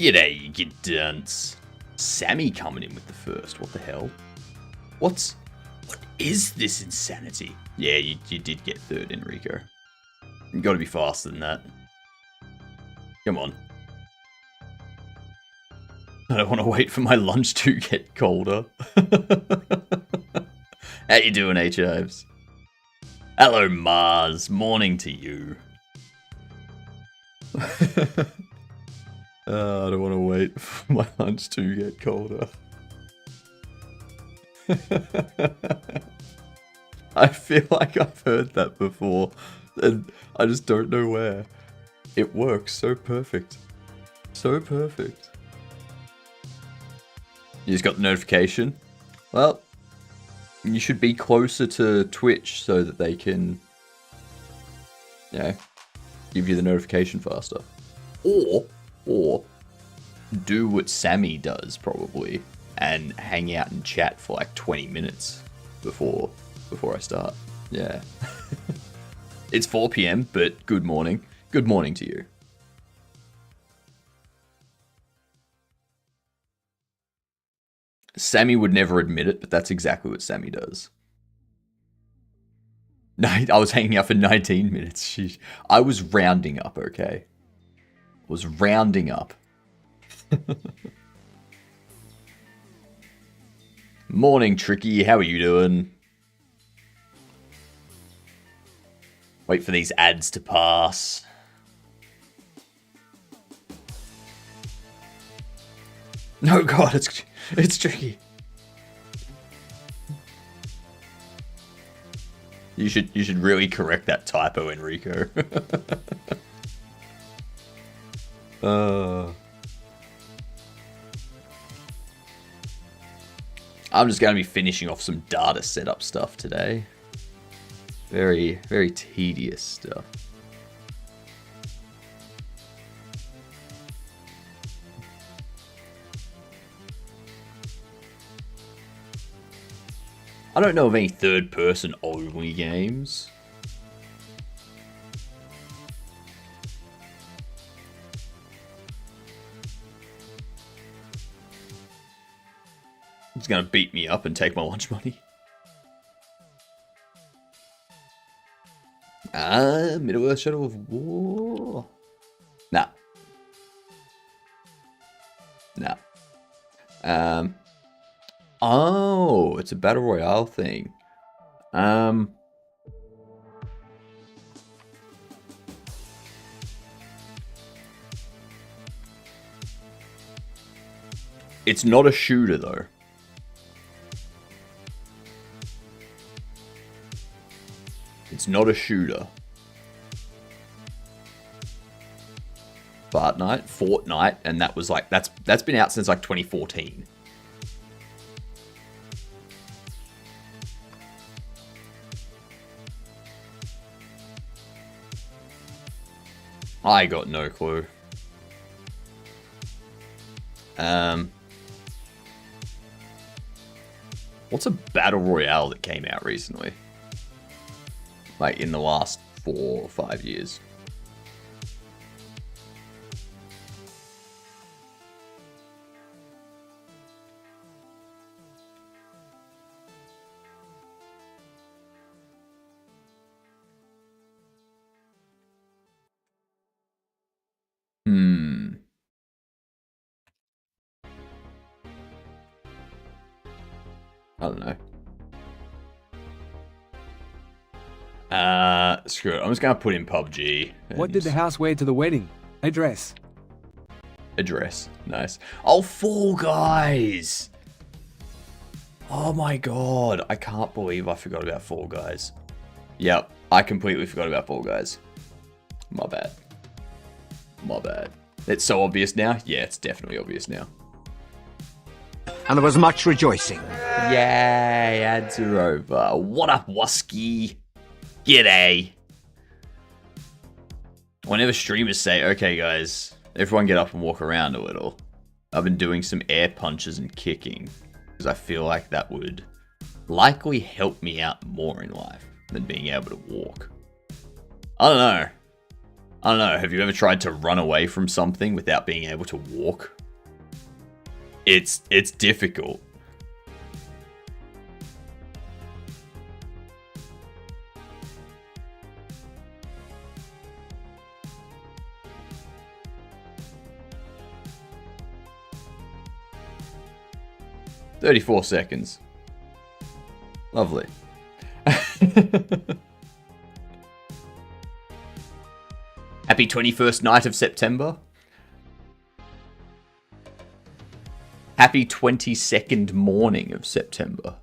G'day, you dunce. Sammy coming in with the first. What the hell? What is this insanity? Yeah, you did get third, Enrico. You gotta be faster than that. Come on. I don't want to wait for my lunch to get colder. How you doing, H-Hives? Hello, Mars. Morning to you. I don't want to wait for my lunch to get colder. I feel like I've heard that before, and I just don't know where. It works so perfect. So perfect. You just got the notification? Well, you should be closer to Twitch so that they can, you know, give you the notification faster. Or do what Sammy does probably and hang out and chat for like 20 minutes before I start. Yeah. It's 4 PM, but good morning. Good morning to you. Sammy would never admit it, but that's exactly what Sammy does. No, I was hanging out for 19 minutes. Sheesh. I was rounding up, okay? Was rounding up. Morning, Tricky. How are you doing? Wait for these ads to pass. No, God, it's Tricky. You should really correct that typo, Enrico. I'm just going to be finishing off some data setup stuff today. Very, very tedious stuff. I don't know of any third-person only games. He's gonna beat me up and take my lunch money. Middle-earth Shadow of War? Nah. Nah. Oh, it's a Battle Royale thing. It's not a shooter, though. It's not a shooter. Fortnite, and that was like that's been out since like 2014. I got no clue. What's a battle royale that came out recently? Like in the last 4 or 5 years. I don't know. Screw it. I'm just gonna put in PUBG. What did the house wear to the wedding? A dress. A dress. Nice. Oh, Fall Guys! Oh my god. I can't believe I forgot about Fall Guys. Yep. I completely forgot about Fall Guys. My bad. My bad. It's so obvious now? Yeah, it's definitely obvious now. And there was much rejoicing. Yay, ads are over. What up, Wusky? G'day. Whenever streamers say, okay guys, everyone get up and walk around a little, I've been doing some air punches and kicking, because I feel like that would likely help me out more in life than being able to walk. I don't know. I don't know, have you ever tried to run away from something without being able to walk? It's difficult. "34 seconds. Lovely. Happy 21st night of September. Happy 22nd morning of September.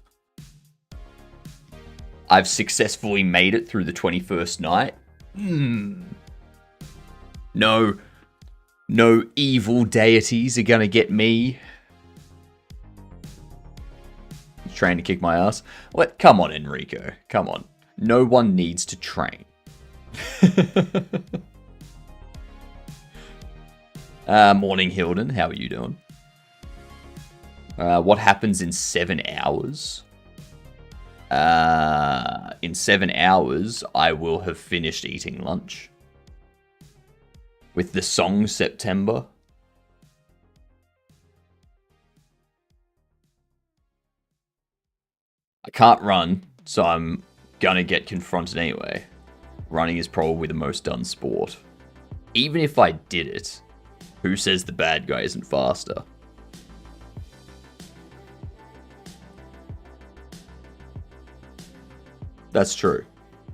I've successfully made it through the 21st night. No evil deities are gonna get me. He's trying to kick my ass. What? Come on, Enrico. Come on. No one needs to train. Morning, Hilden. How are you doing? What happens in 7 hours? In 7 hours, I will have finished eating lunch. With the song September. I can't run, so I'm gonna get confronted anyway. Running is probably the most done sport. Even if I did it, who says the bad guy isn't faster? That's true.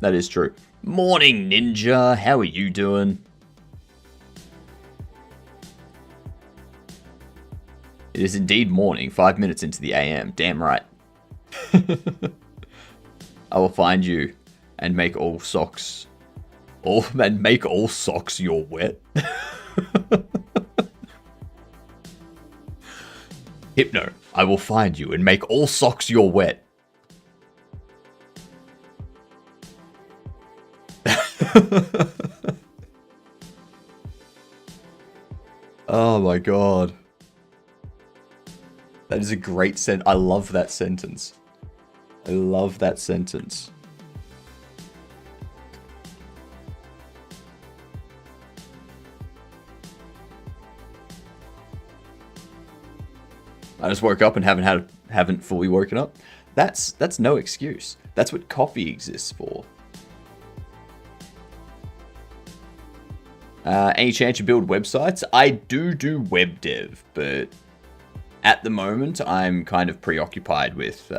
That is true. Morning, Ninja. How are you doing? It is indeed morning, 5 minutes into the AM. Damn right. I will find you and make all socks... make all socks your wet. Hypno, I will find you and make all socks your wet. Oh my god. That is a great sentence. I love that sentence. I love that sentence. I just woke up and haven't fully woken up. That's no excuse. That's what coffee exists for. Any chance you build websites? I do web dev, but at the moment I'm kind of preoccupied with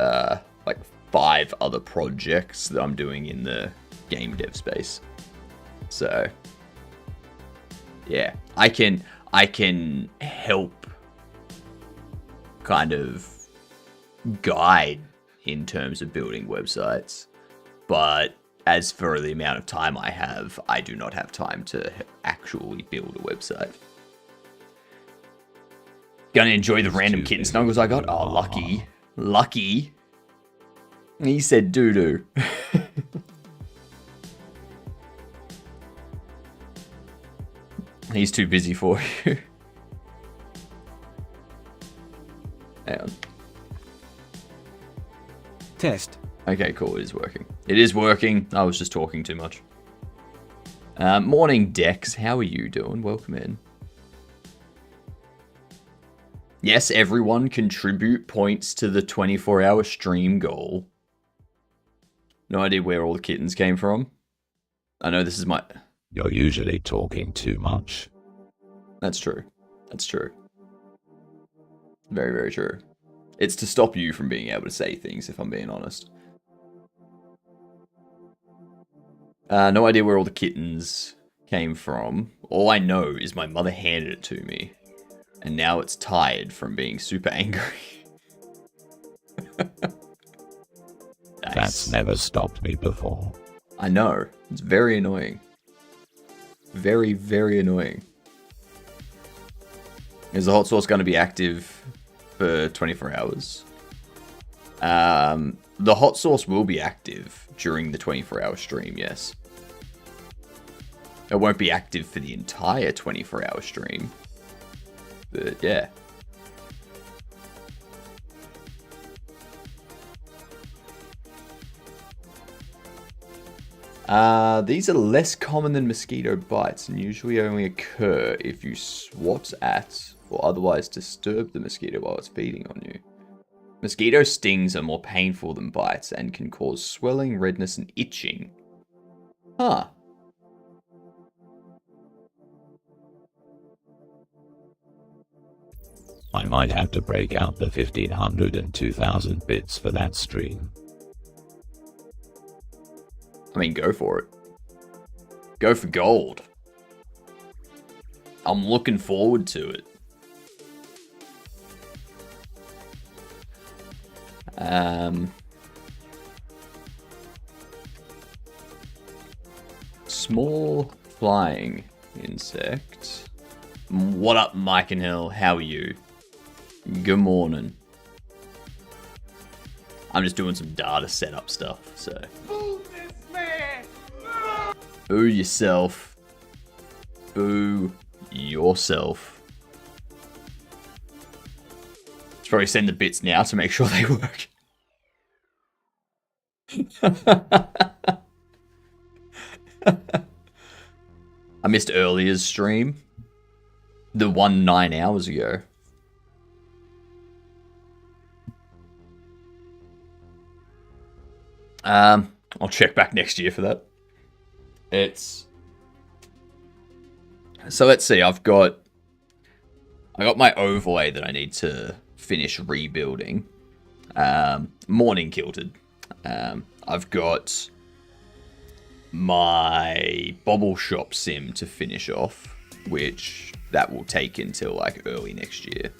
like 5 other projects that I'm doing in the game dev space. So yeah, I can help kind of guide in terms of building websites, but as for the amount of time I have, I do not have time to actually build a website. Gonna enjoy the random kitten snuggles I got? Oh, lucky. He said doo-doo. He's too busy for you. Hang on. Test. Okay, cool. It is working. It is working. I was just talking too much. Morning, Dex. How are you doing? Welcome in. Yes, everyone contribute points to the 24-hour stream goal. No idea where all the kittens came from. I know this is my... You're usually talking too much. That's true. That's true. Very, very true. It's to stop you from being able to say things, if I'm being honest. No idea where all the kittens came from. All I know is my mother handed it to me. And now it's tired from being super angry. Nice. That's never stopped me before. I know. It's very annoying. Very, very annoying. Is the hot sauce going to be active for 24 hours? The hot sauce will be active during the 24-hour stream, yes. It won't be active for the entire 24-hour stream. But yeah. These are less common than mosquito bites and usually only occur if you swat at or otherwise disturb the mosquito while it's feeding on you. Mosquito stings are more painful than bites and can cause swelling, redness, and itching. Huh. I might have to break out the 1500 and 2000 bits for that stream. I mean, go for it. Go for gold. I'm looking forward to it. Small flying insect. What up, Mike and Hill? How are you? Good morning. I'm just doing some data setup stuff, so. Boo this man! Boo yourself. Boo yourself. Let's probably send the bits now to make sure they work. I missed earlier's stream. The one 9 hours ago. I'll check back next year for that. So let's see, I got my overlay that I need to finish rebuilding. Morning kilted. I've got my Bobble Shop sim to finish off, which that will take until like early next year.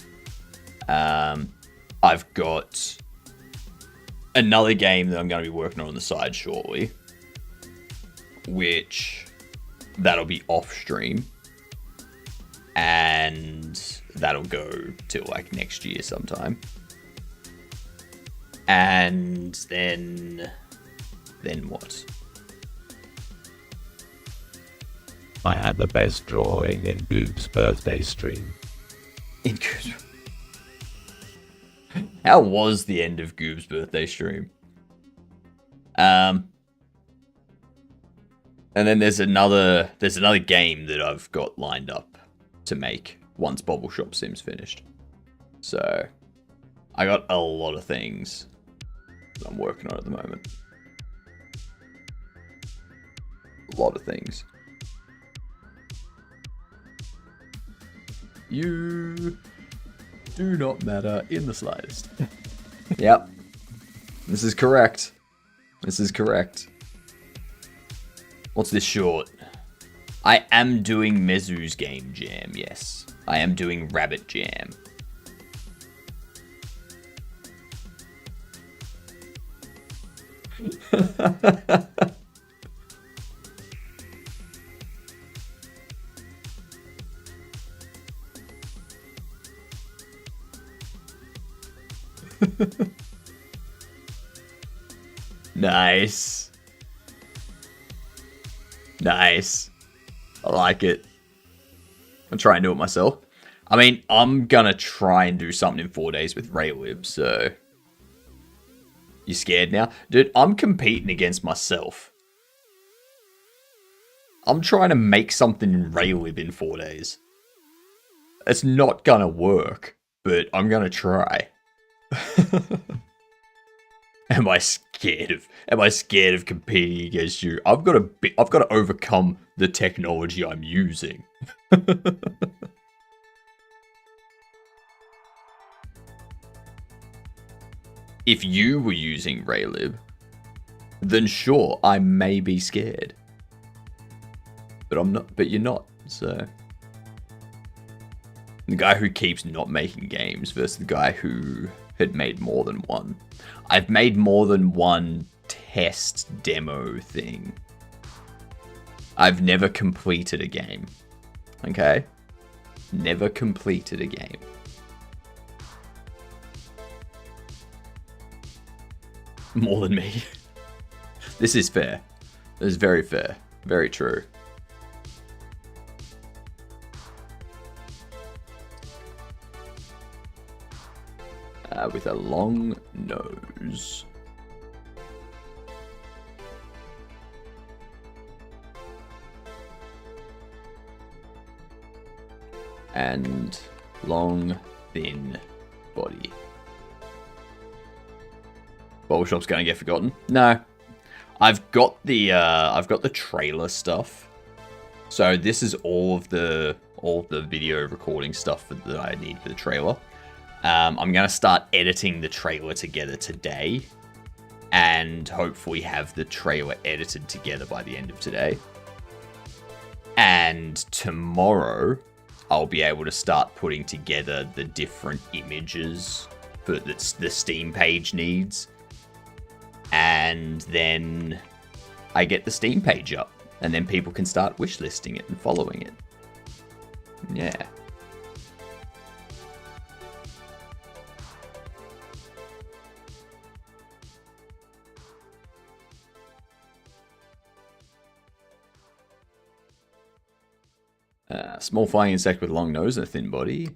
I've got another game that I'm going to be working on the side shortly, which that'll be off stream, and that'll go till like next year sometime. And then what? I had the best drawing in Goob's birthday stream. How was the end of Goob's birthday stream? And then there's another game that I've got lined up to make once Bobble Shop Sim's finished. So I got a lot of things that I'm working on at the moment. A lot of things. You do not matter in the slightest. Yep. This is correct. This is correct. What's this short? I am doing Mezu's game jam, yes. I am doing Rabbit Jam. Nice. Nice. I like it. I'll try and do it myself. I mean, I'm gonna try and do something in 4 days with RayLib, so... You scared now? Dude, I'm competing against myself. I'm trying to make something in RayLib in 4 days. It's not gonna work, but I'm gonna try. Am I scared of competing against you? I've got to overcome the technology I'm using. If you were using RayLib, then sure, I may be scared. But I'm not, but you're not, so. The guy who keeps not making games versus the guy who had made more than one. I've made more than one test demo thing. I've never completed a game. Okay? Never completed a game. More than me. This is fair. This is very fair. Very true. With a long nose. and long, thin body. Bobble Shop's gonna get forgotten? No. I've got the trailer stuff. So this is all the video recording stuff that I need for the trailer. I'm gonna start editing the trailer together today, and hopefully have the trailer edited together by the end of today. And tomorrow, I'll be able to start putting together the different images that the Steam page needs. And then I get the Steam page up, and then people can start wishlisting it and following it. Yeah. Small flying insect with a long nose and a thin body.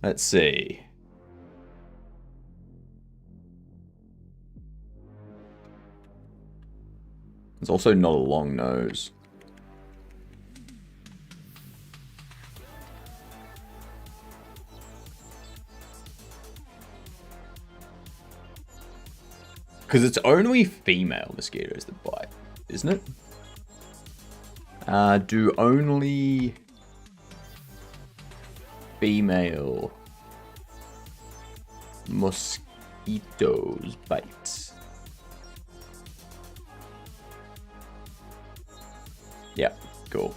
Let's see. There's also not a long nose. Because it's only female mosquitoes that bite, isn't it? Do only female mosquitoes bite? Yeah, cool.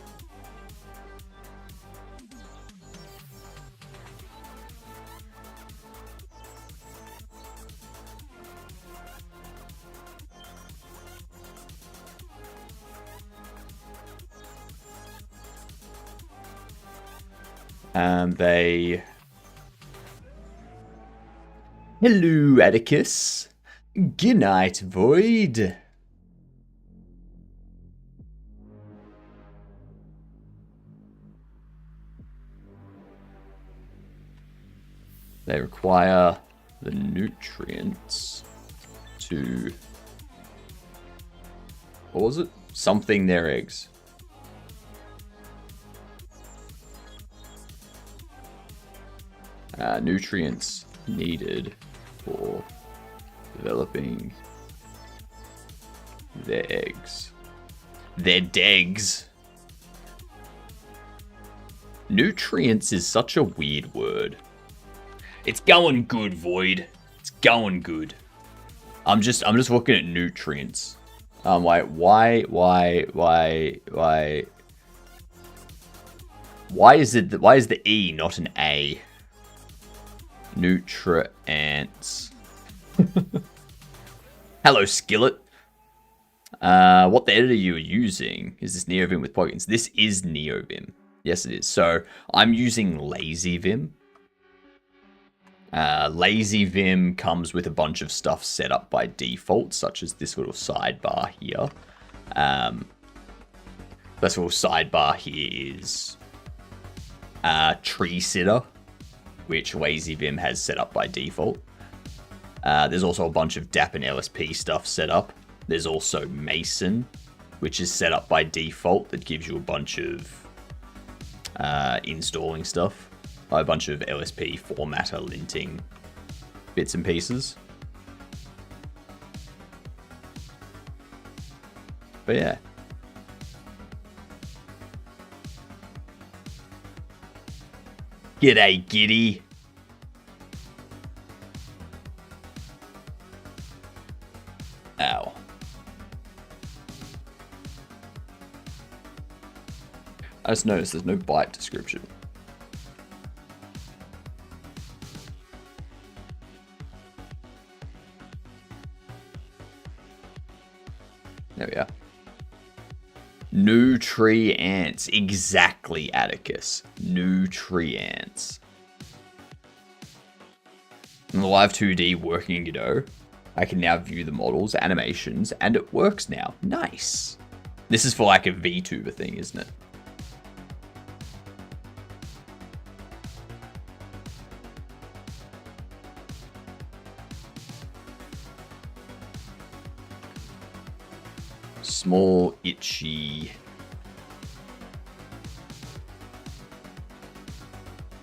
They... Hello, Atticus. Good night, Void. They require the nutrients to... What was it? Something their eggs. Nutrients needed for developing their eggs. Their degs. Nutrients is such a weird word. It's going good, Void. It's going good. I'm just looking at nutrients. I'm like, why is the E not an A? Nutrients. Hello, Skillet. What the editor you are using? Is this NeoVim with plugins? This is NeoVim. Yes, it is. So I'm using LazyVim. LazyVim comes with a bunch of stuff set up by default, such as this little sidebar here. This little sidebar here is Tree Sitter, which LazyVim has set up by default. There's also a bunch of DAP and LSP stuff set up. There's also Mason, which is set up by default, that gives you a bunch of installing stuff. A bunch of LSP formatter linting bits and pieces. But yeah. G'day, Giddy. Ow. I just noticed there's no bite description. There we are. Nutrients. Exactly, Atticus. Nutrients. In the Live 2D working in Godot, I can now view the models, animations, and it works now. Nice. This is for like a VTuber thing, isn't it? Small, itchy.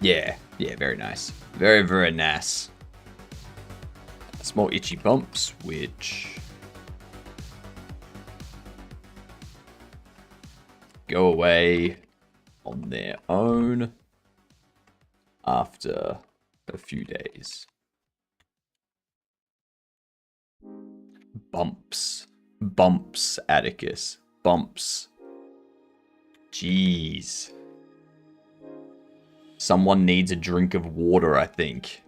Yeah, very nice. Very, very nice. Small itchy bumps, which go away on their own after a few days. Bumps. Bumps, Atticus. Bumps. Jeez. Someone needs a drink of water, I think.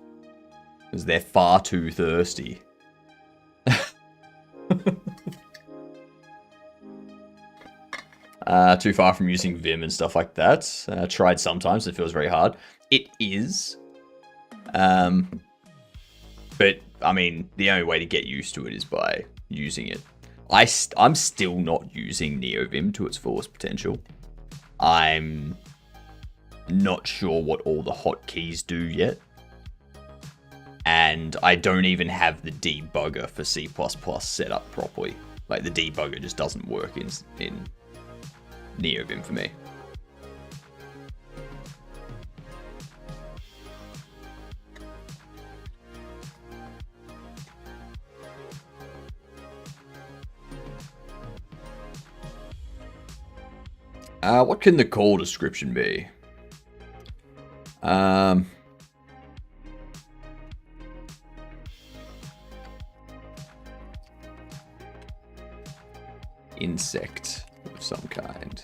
Because they're far too thirsty. Too far from using Vim and stuff like that. Tried sometimes, it feels very hard. It is. But, I mean, the only way to get used to it is by using it. I'm still not using NeoVim to its fullest potential. I'm not sure what all the hotkeys do yet. And I don't even have the debugger for C++ set up properly. Like, the debugger just doesn't work in NeoVim for me. What can the call description be? Insect of some kind.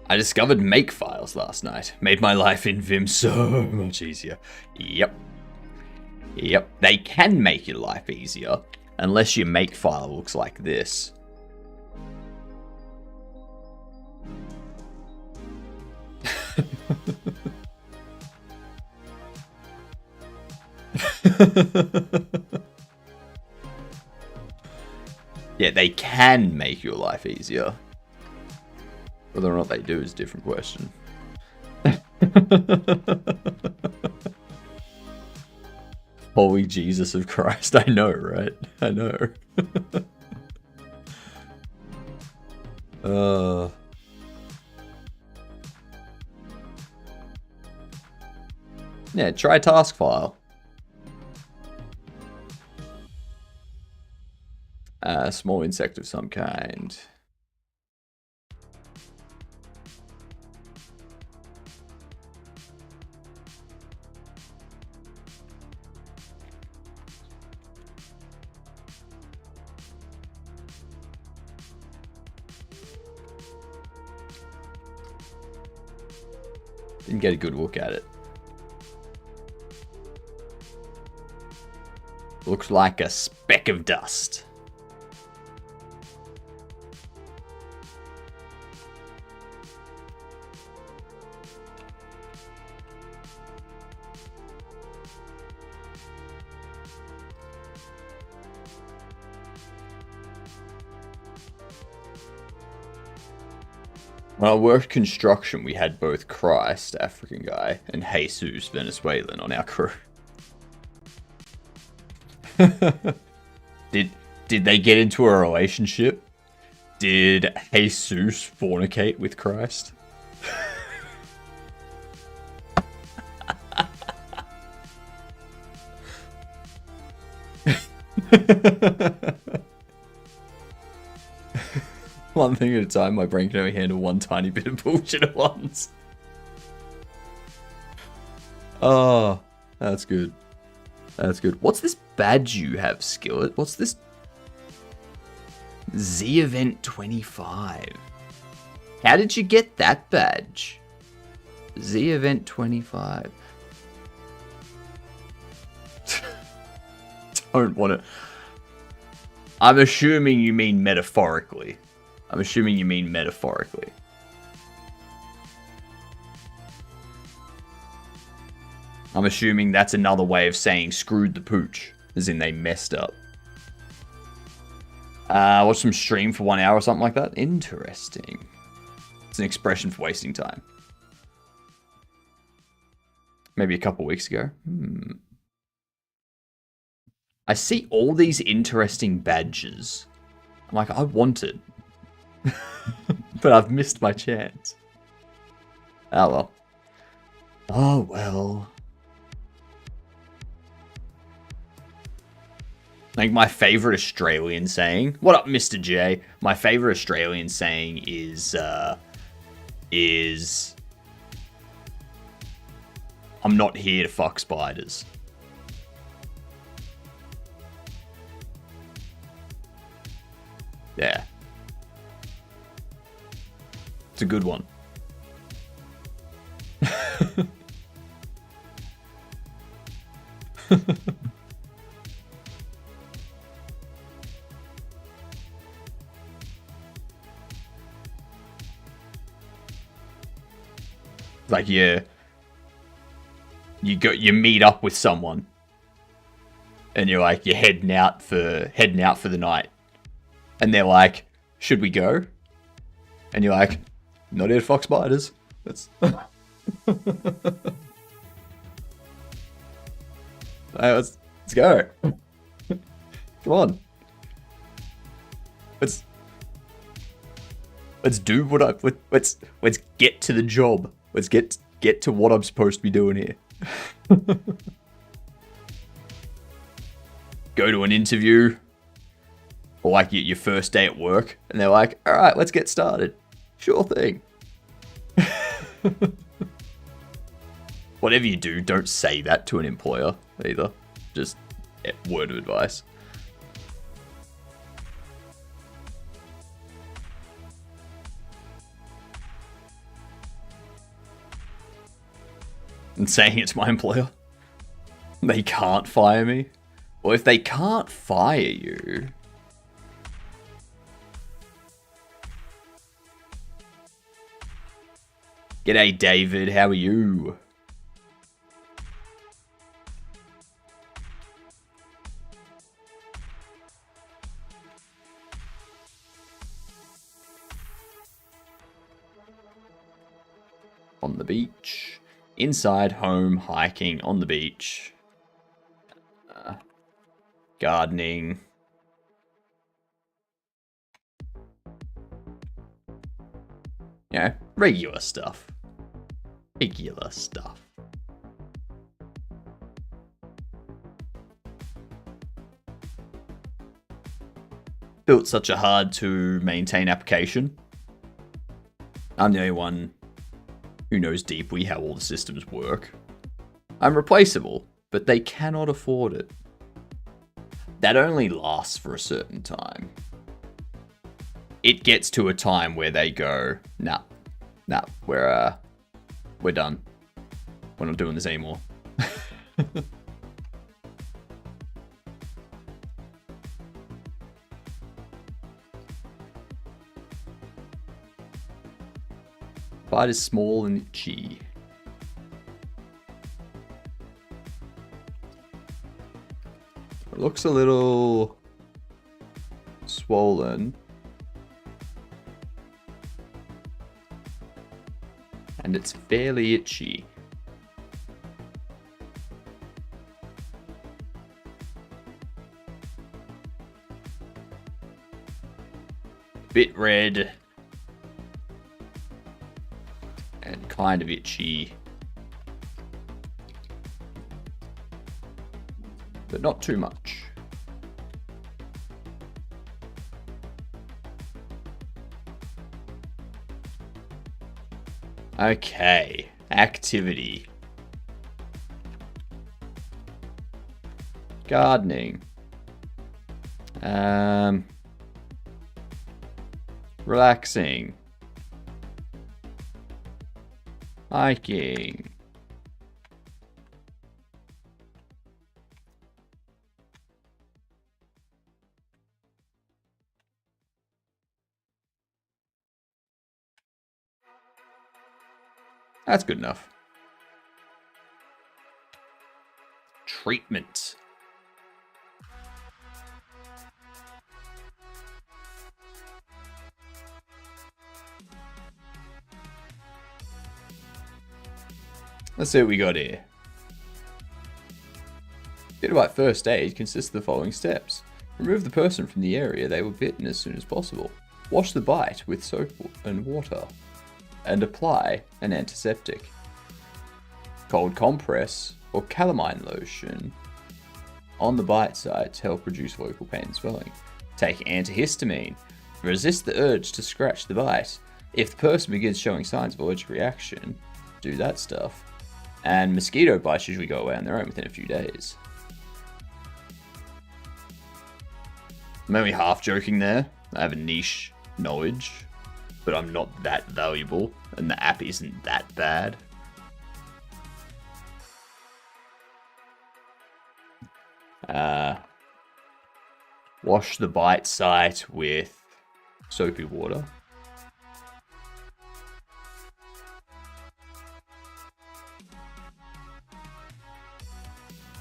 I discovered makefiles last night. Made my life in Vim so much easier. Yep. They can make your life easier, unless your makefile looks like this. Yeah, they can make your life easier. Whether or not they do is a different question. Holy Jesus of Christ, I know, right? I know. Yeah, try task file. A small insect of some kind. Didn't get a good look at it. Looks like a speck of dust. When I worked construction, we had both Christ, African guy, and Jesus, Venezuelan, on our crew. Did they get into a relationship? Did Jesus fornicate with Christ? One thing at a time, my brain can only handle one tiny bit of bullshit at once. Oh, that's good. That's good. What's this badge you have, Skillet? What's this? Z Event 25. How did you get that badge? Z Event 25. Don't want to. I'm assuming you mean metaphorically. I'm assuming you mean metaphorically. I'm assuming that's another way of saying screwed the pooch, as in they messed up. Watch some stream for 1 hour or something like that. Interesting. It's an expression for wasting time. Maybe a couple weeks ago. I see all these interesting badges. I'm like, I want it. But I've missed my chance. Oh well. Oh well. Like, my favorite Australian saying... What up, Mr. J? My favorite Australian saying is... I'm not here to fuck spiders. Yeah. It's a good one. Like, yeah, you meet up with someone, and you're like, you're heading out for the night, and they're like, should we go? And you're like, not here to fuck spiders. Let's let's go. Come on. Let's do what let's get to the job. Let's get to what I'm supposed to be doing here. Go to an interview, or like your first day at work, and they're like, all right, let's get started. Sure thing. Whatever you do, don't say that to an employer either. Just word of advice. And saying it's my employer. They can't fire me. Well, if they can't fire you... G'day, David. How are you? On the beach. Inside, home, hiking, on the beach. Gardening. Yeah, regular stuff. Regular stuff. Built such a hard to maintain application. I'm the only one who knows deeply how all the systems work. I'm replaceable, but they cannot afford it. That only lasts for a certain time. It gets to a time where they go, nah, we're done. We're not doing this anymore. Bite is small and itchy. It looks a little swollen. And it's fairly itchy. Bit red. And kind of itchy. But not too much. Okay, activity. Gardening. Relaxing. Hiking. That's good enough. Treatment. Let's see what we got here. Mosquito bite first aid consists of the following steps. Remove the person from the area they were bitten as soon as possible. Wash the bite with soap and water. And apply an antiseptic. Cold compress or calamine lotion on the bite site to help reduce local pain and swelling. Take antihistamine. Resist the urge to scratch the bite. If the person begins showing signs of allergic reaction, do that stuff. And mosquito bites usually go away on their own within a few days. I'm only half joking there. I have a niche knowledge, but I'm not that valuable, and the app isn't that bad. Wash the bite site with soapy water.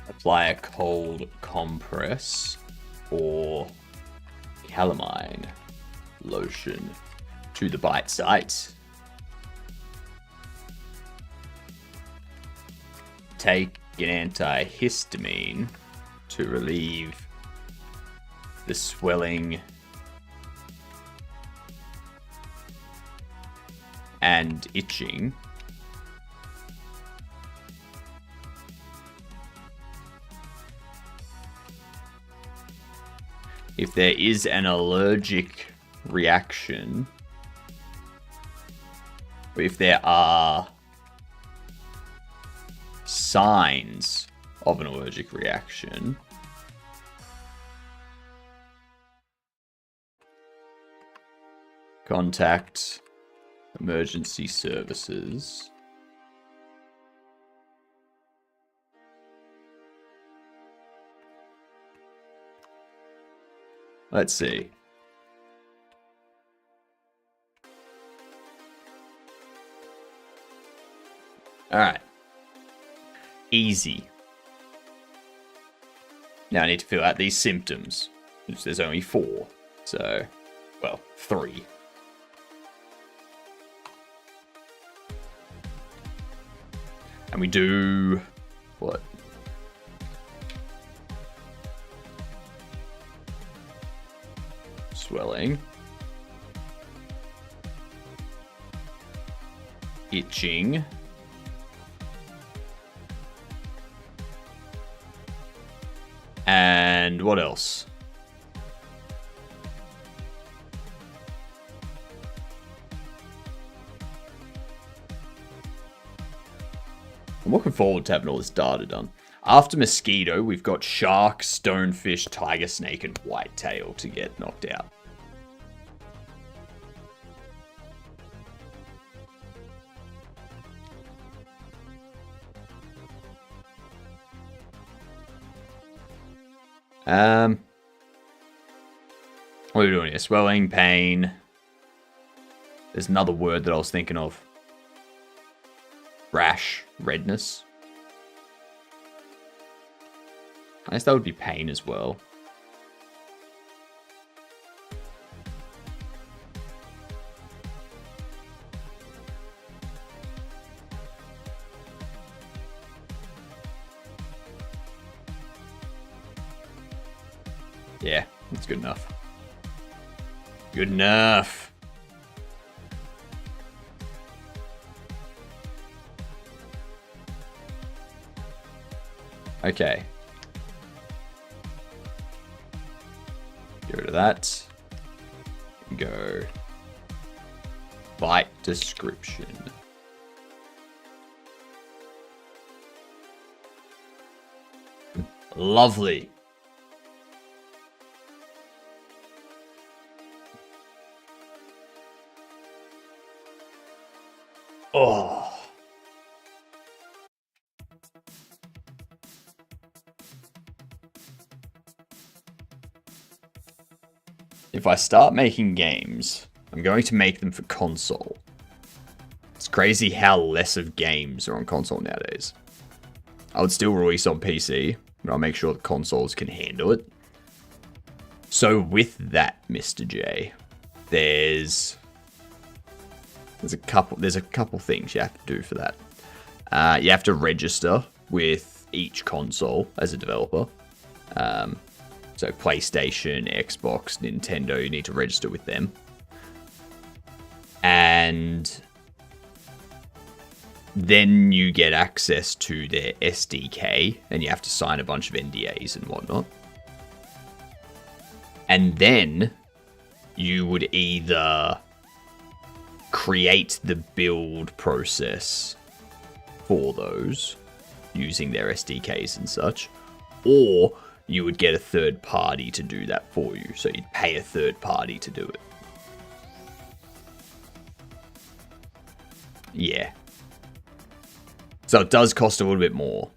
Apply a cold compress or calamine lotion to the bite site. Take an antihistamine to relieve the swelling and itching. If there is an allergic reaction, or if there are signs of an allergic reaction, contact emergency services. Let's see. Alright. Easy. Now I need to fill out these symptoms, which there's only 4. So, well, 3. And we do... what? Swelling. Itching. And what else? I'm looking forward to having all this data done. After mosquito, we've got shark, stonefish, tiger snake, and whitetail to get knocked out. What are we doing here? Swelling, pain. There's another word that I was thinking of. Rash, redness. I guess that would be pain as well. Yeah, that's good enough. Good enough. Okay. Get rid of that. Go. Bite description. Lovely. Oh. If I start making games, I'm going to make them for console. It's crazy how less of games are on console nowadays. I would still release on PC, but I'll make sure the consoles can handle it. So with that, Mr. J, there's a couple things you have to do for that. You have to register with each console as a developer. So PlayStation, Xbox, Nintendo, you need to register with them. And then you get access to their SDK, and you have to sign a bunch of NDAs and whatnot. And then you would either create the build process for those using their SDKs and such, or you would get a third party to do that for you. So you'd pay a third party to do it. Yeah. So it does cost a little bit more.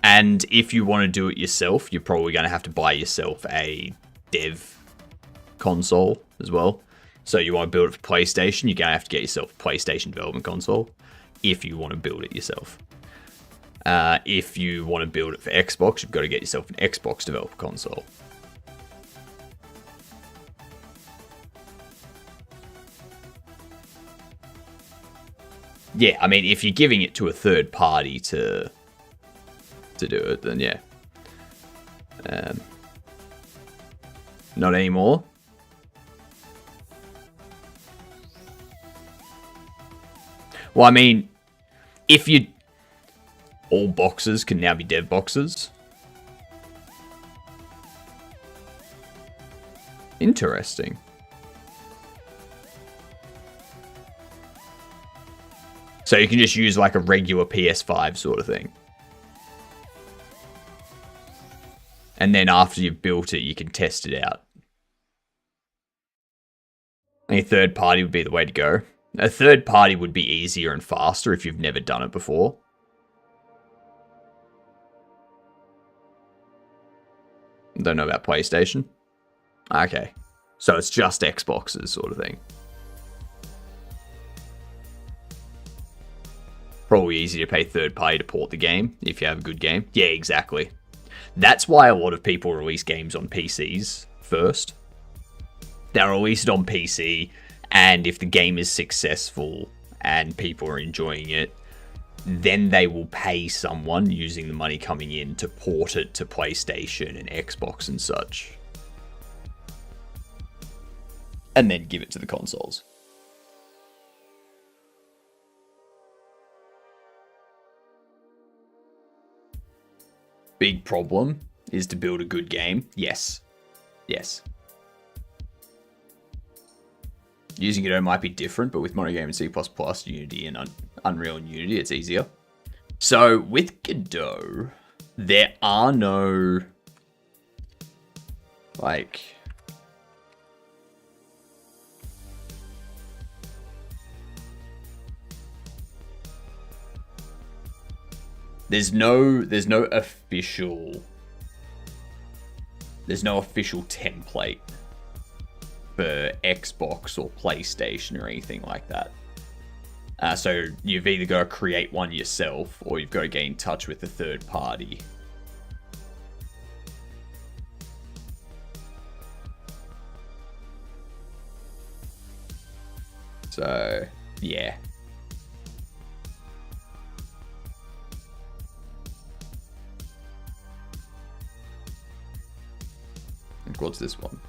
And if you want to do it yourself, you're probably going to have to buy yourself a dev console as well. So you want to build it for PlayStation, you're going to have to get yourself a PlayStation development console if you want to build it yourself. If you want to build it for Xbox, you've got to get yourself an Xbox developer console. Yeah, I mean, if you're giving it to a third party to do it, then yeah. Not anymore. Well, I mean, if you... all boxes can now be dev boxes. Interesting. So you can just use like a regular PS5 sort of thing. And then after you've built it, you can test it out. A third party would be the way to go. A third party would be easier and faster if you've never done it before. Don't know about PlayStation. Okay. So it's just Xboxes sort of thing. Probably easy to pay third party to port the game if you have a good game. Yeah, exactly. That's why a lot of people release games on PCs first. They'll release it on PC, and if the game is successful and people are enjoying it, then they will pay someone using the money coming in to port it to PlayStation and Xbox and such. And then give it to the consoles. Big problem is to build a good game. Yes. Yes. Using Godot might be different, but with Monogame and C++, Unity, and Unreal and Unity, it's easier. So, with Godot, there are no, like... There's no official template for Xbox or PlayStation or anything like that. So you've either got to create one yourself or you've got to get in touch with a third party. So, yeah. What's this one?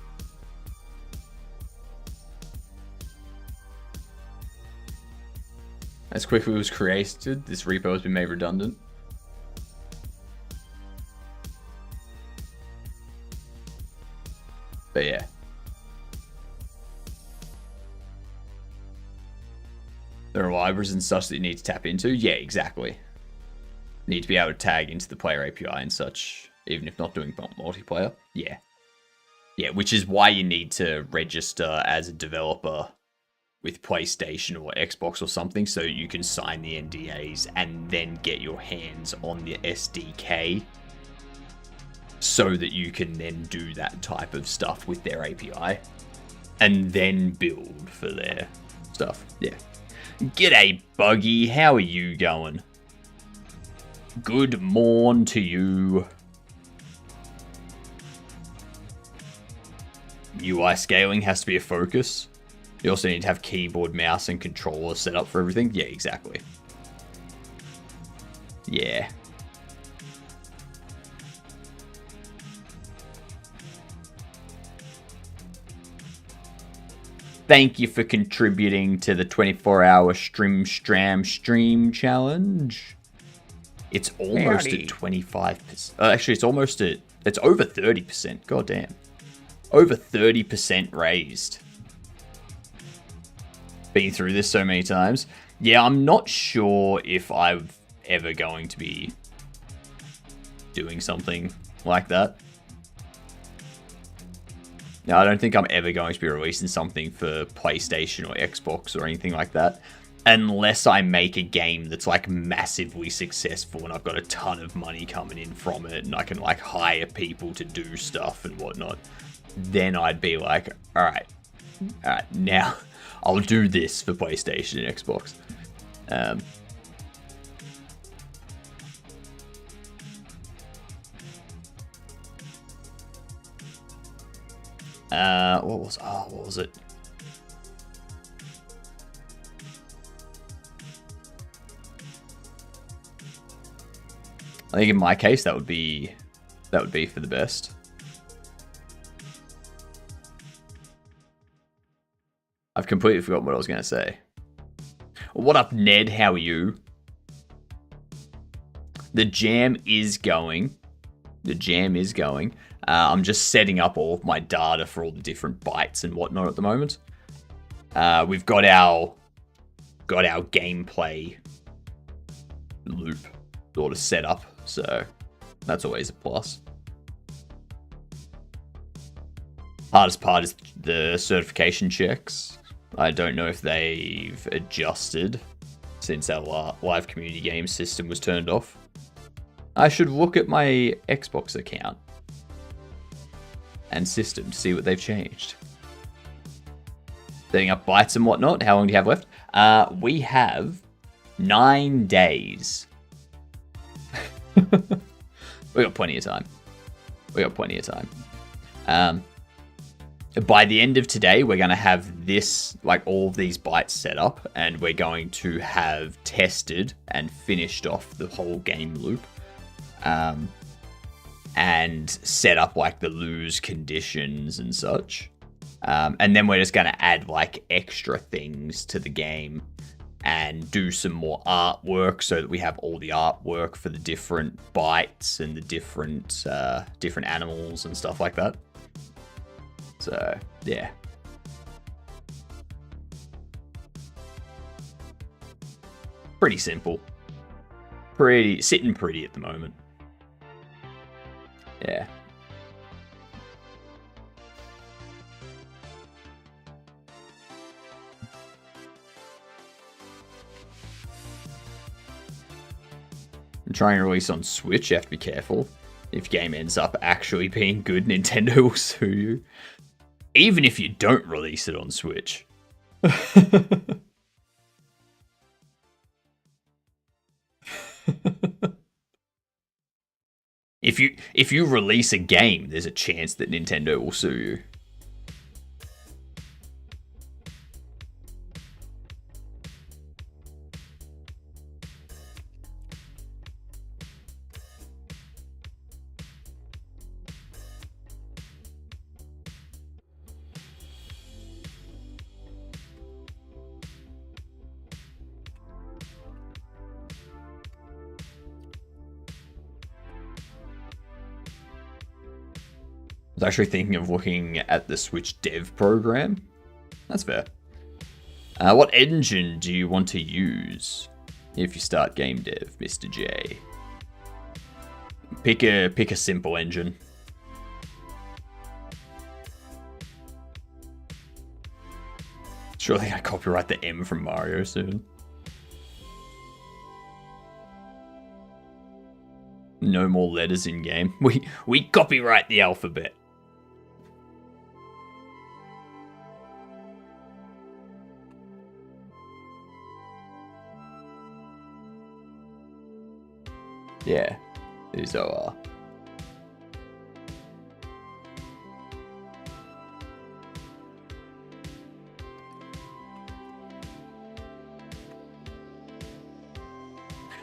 As quickly as it was created, this repo has been made redundant. But yeah. There are libraries and such that you need to tap into. Yeah, exactly. You need to be able to tag into the player API and such, even if not doing multiplayer. Yeah. Yeah, which is why you need to register as a developer with PlayStation or Xbox or something, so you can sign the NDAs and then get your hands on the SDK so that you can then do that type of stuff with their API and then build for their stuff. Yeah. G'day, Buggy. How are you going? Good morn to you. UI scaling has to be a focus. You also need to have keyboard, mouse, and controller set up for everything. Yeah, exactly. Yeah. Thank you for contributing to the 24-hour stream challenge. It's almost at 25%. Actually, it's over 30%. God damn. Over 30% raised. Been through this so many times. Yeah, I'm not sure if I'm ever going to be doing something like that. No, I don't think I'm ever going to be releasing something for PlayStation or Xbox or anything like that. Unless I make a game that's like massively successful and I've got a ton of money coming in from it and I can like hire people to do stuff and whatnot. Then I'd be like, alright, now I'll do this for PlayStation and Xbox. What was it? I think in my case that would be for the best. I've completely forgotten what I was going to say. What up, Ned? How are you? The jam is going. I'm just setting up all of my data for all the different bytes and whatnot at the moment. We've got our gameplay loop sort of set up, so that's always a plus. Hardest part is the certification checks. I don't know if they've adjusted since our live community game system was turned off. I should look at my Xbox account and system to see what they've changed. Setting up bytes and whatnot. How long do you have left? We have 9 days. We got plenty of time. By the end of today, we're going to have this, like all of these bytes set up, and we're going to have tested and finished off the whole game loop. And set up like the lose conditions and such. And then we're just going to add like extra things to the game and do some more artwork so that we have all the artwork for the different bytes and the different animals and stuff like that. So, yeah. Pretty simple. Sitting pretty at the moment. Yeah. I'm trying to release on Switch. You have to be careful. If game ends up actually being good, Nintendo will sue you. Even if you don't release it on Switch. If you release a game, there's a chance that Nintendo will sue you. I was actually thinking of looking at the Switch dev program. That's fair. What engine do you want to use if you start game dev, Mr. J? Pick a simple engine. Surely I copyright the M from Mario soon. No more letters in game. We copyright the alphabet. Yeah, these are.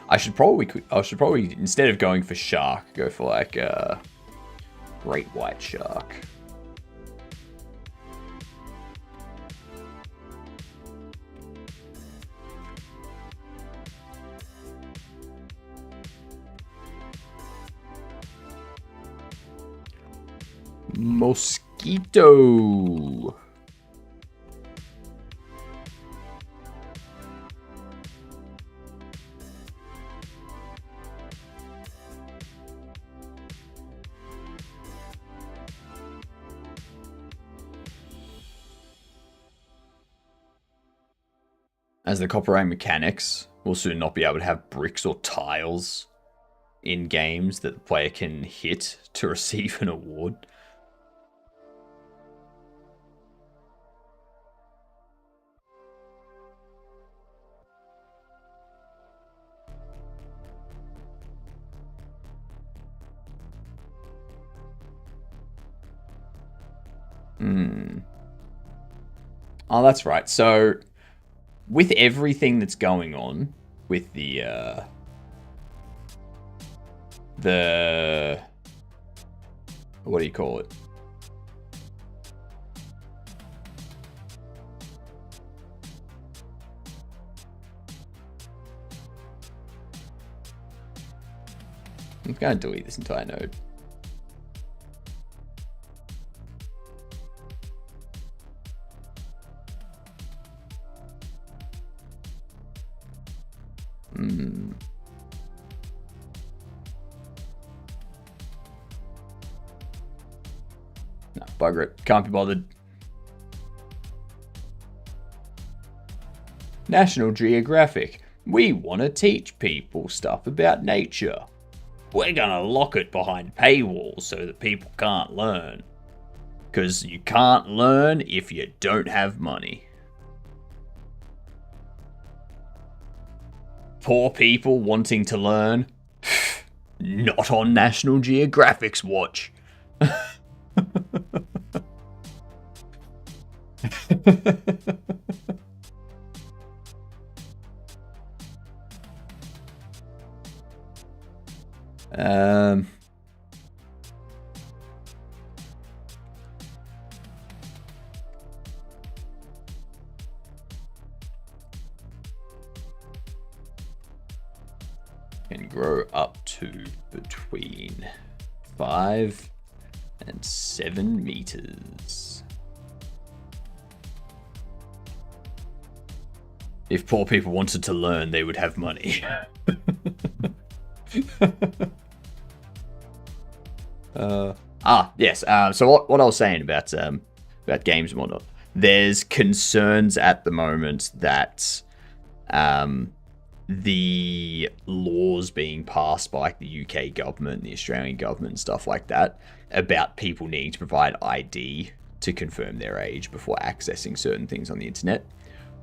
I should probably instead of going for shark, go for like great white shark. Mosquito. As the copyright mechanics will soon not be able to have bricks or tiles in games that the player can hit to receive an award. Oh, that's right. So, with everything that's going on with the what do you call it? I'm going to delete this entire node. No, bugger it. Can't be bothered. National Geographic. We want to teach people stuff about nature. We're gonna lock it behind paywalls so that people can't learn. Because you can't learn if you don't have money. Poor people wanting to learn. Not on National Geographic's watch. Can grow up to between 5 and 7 meters. If poor people wanted to learn, they would have money. Yes. So what I was saying about games and whatnot, there's concerns at the moment that the laws being passed by like the UK government, the Australian government, and stuff like that, about people needing to provide ID to confirm their age before accessing certain things on the internet,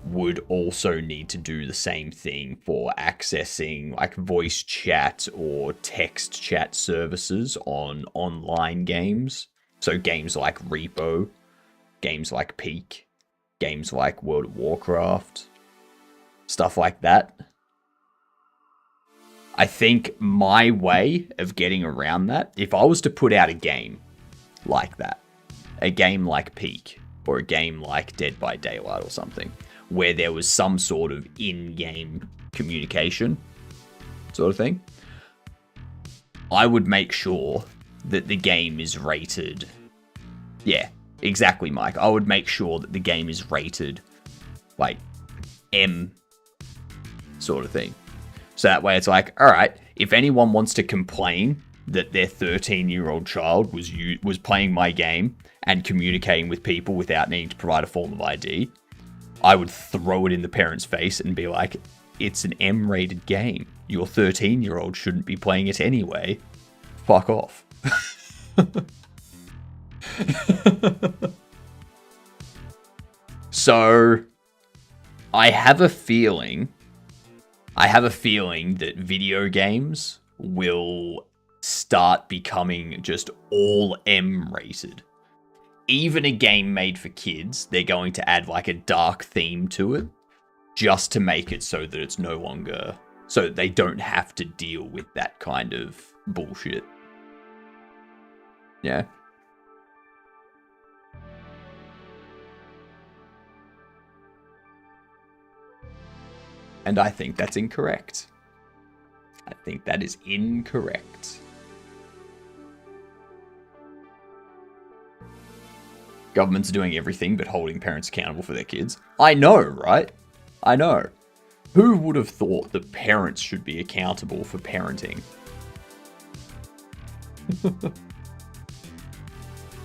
would also need to do the same thing for accessing like voice chat or text chat services on online games. So games like Repo, games like Peak, games like World of Warcraft, stuff like that. I think my way of getting around that, if I was to put out a game like that, a game like Peak, or a game like Dead by Daylight or something, where there was some sort of in-game communication sort of thing, I would make sure that the game is rated. Yeah, exactly, Mike. I would make sure that the game is rated like M sort of thing. So that way it's like, all right, if anyone wants to complain that their 13-year-old child was playing my game and communicating with people without needing to provide a form of ID, I would throw it in the parent's face and be like, it's an M-rated game. Your 13-year-old shouldn't be playing it anyway. Fuck off. So, I have a feeling that video games will start becoming just all M-rated. Even a game made for kids, they're going to add like a dark theme to it just to make it so that it's no longer, so that they don't have to deal with that kind of bullshit. Yeah. And I think that's incorrect. I think that is incorrect. Governments are doing everything but holding parents accountable for their kids. I know, right? I know. Who would have thought that parents should be accountable for parenting?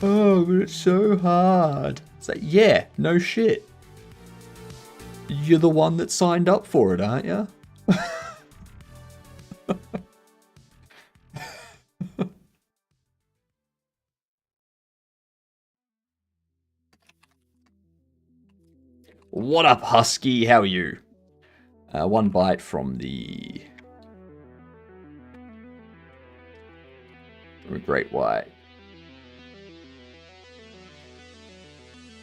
Oh, but it's so hard. It's like, yeah, no shit. You're the one that signed up for it, aren't you? What up, Husky? How are you? One bite from the Great White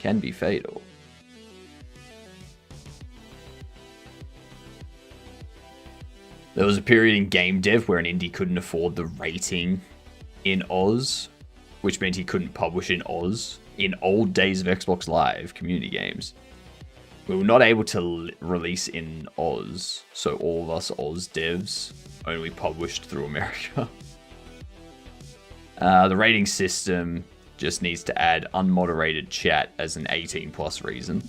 can be fatal. There was a period in game dev where an indie couldn't afford the rating in Oz, which meant he couldn't publish in Oz. In old days of Xbox Live community games, we were not able to release in Oz, so all of us Oz devs only published through America. The rating system just needs to add unmoderated chat as an 18+ reason.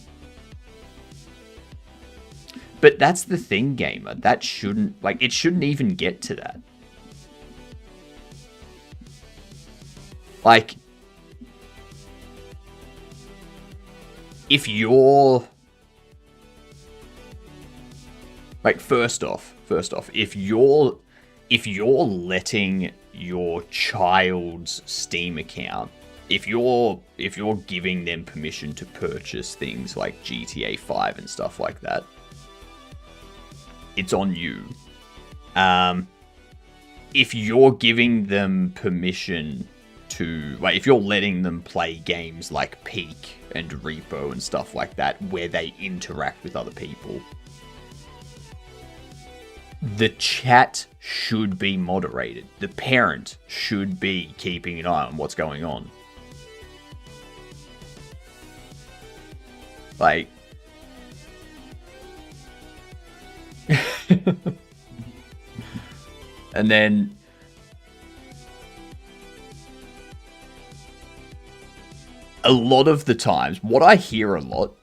But that's the thing, gamer. That shouldn't, like, it shouldn't even get to that. Like, if you're, like, first off, if you're letting your child's Steam account, if you're giving them permission to purchase things like GTA 5 and stuff like that, it's on you. If you're giving them permission to, like, if you're letting them play games like Peak and Repo and stuff like that, where they interact with other people, the chat should be moderated. The parent should be keeping an eye on what's going on. Like, and then a lot of the times, what I hear a lot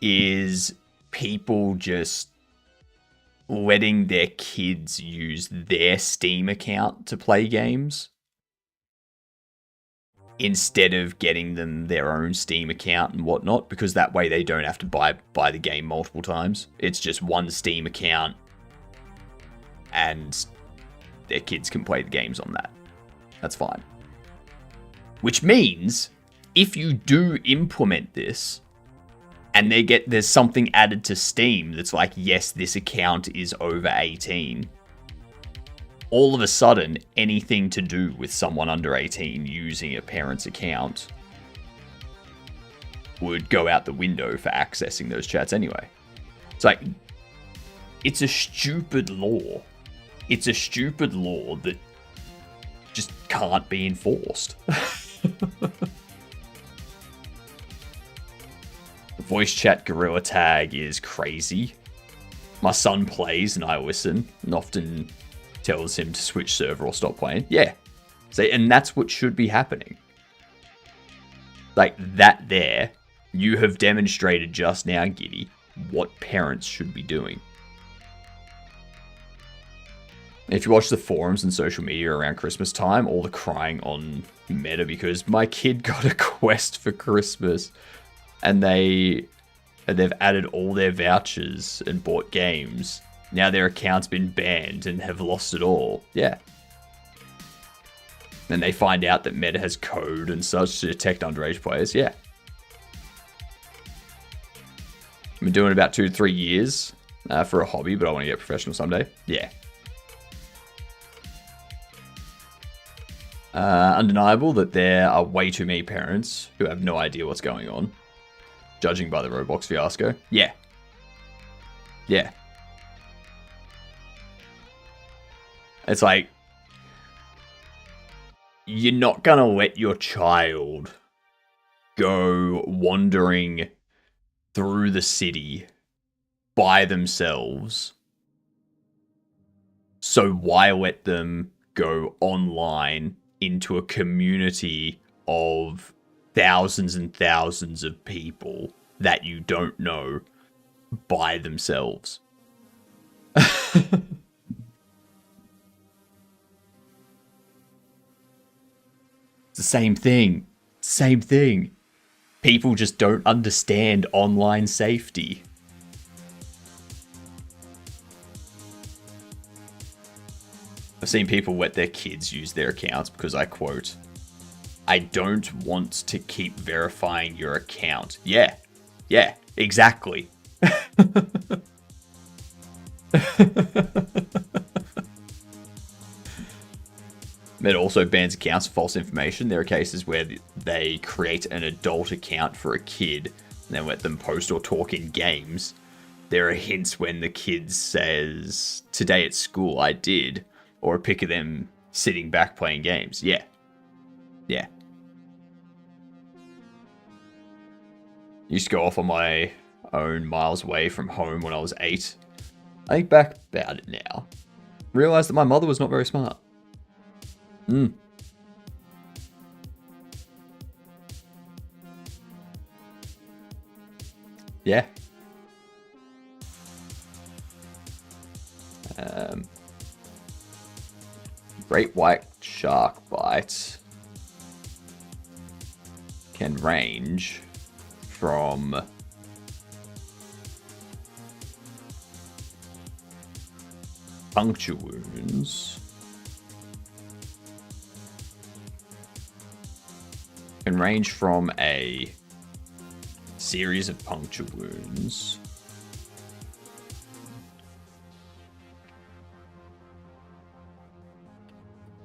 is people just letting their kids use their Steam account to play games instead of getting them their own Steam account and whatnot, because that way they don't have to buy the game multiple times. It's just one Steam account and their kids can play the games on that. That's fine. Which means if you do implement this and there's something added to Steam that's like, yes, this account is over 18, all of a sudden, anything to do with someone under 18 using a parent's account would go out the window for accessing those chats anyway. It's like, it's a stupid law. It's a stupid law that just can't be enforced. The voice chat gorilla tag is crazy. My son plays and I listen and often tells him to switch server or stop playing. Yeah. See, and that's what should be happening. Like that there, you have demonstrated just now, Giddy, what parents should be doing. If you watch the forums and social media around Christmas time, all the crying on Meta because my kid got a Quest for Christmas and they've added all their vouchers and bought games. Now their account's been banned and have lost it all. Yeah. And they find out that Meta has code and such to detect underage players. Yeah. I've been doing it about 2 to 3 years for a hobby, but I want to get professional someday. Yeah. Undeniable that there are way too many parents who have no idea what's going on, judging by the Roblox fiasco. Yeah. Yeah. It's like, you're not going to let your child go wandering through the city by themselves. So why let them go online into a community of thousands and thousands of people that you don't know by themselves. It's the same thing. Same thing. People just don't understand online safety. I've seen people let their kids use their accounts because I quote, "I don't want to keep verifying your account." Yeah, exactly. It also bans accounts for false information. There are cases where they create an adult account for a kid and then let them post or talk in games. There are hints when the kid says, "Today at school I did," or a pic of them sitting back playing games. Yeah. Used to go off on my own miles away from home when I was 8. I think back about it now. Realized that my mother was not very smart. Yeah. Great white shark bite can range from puncture wounds, can range from a series of puncture wounds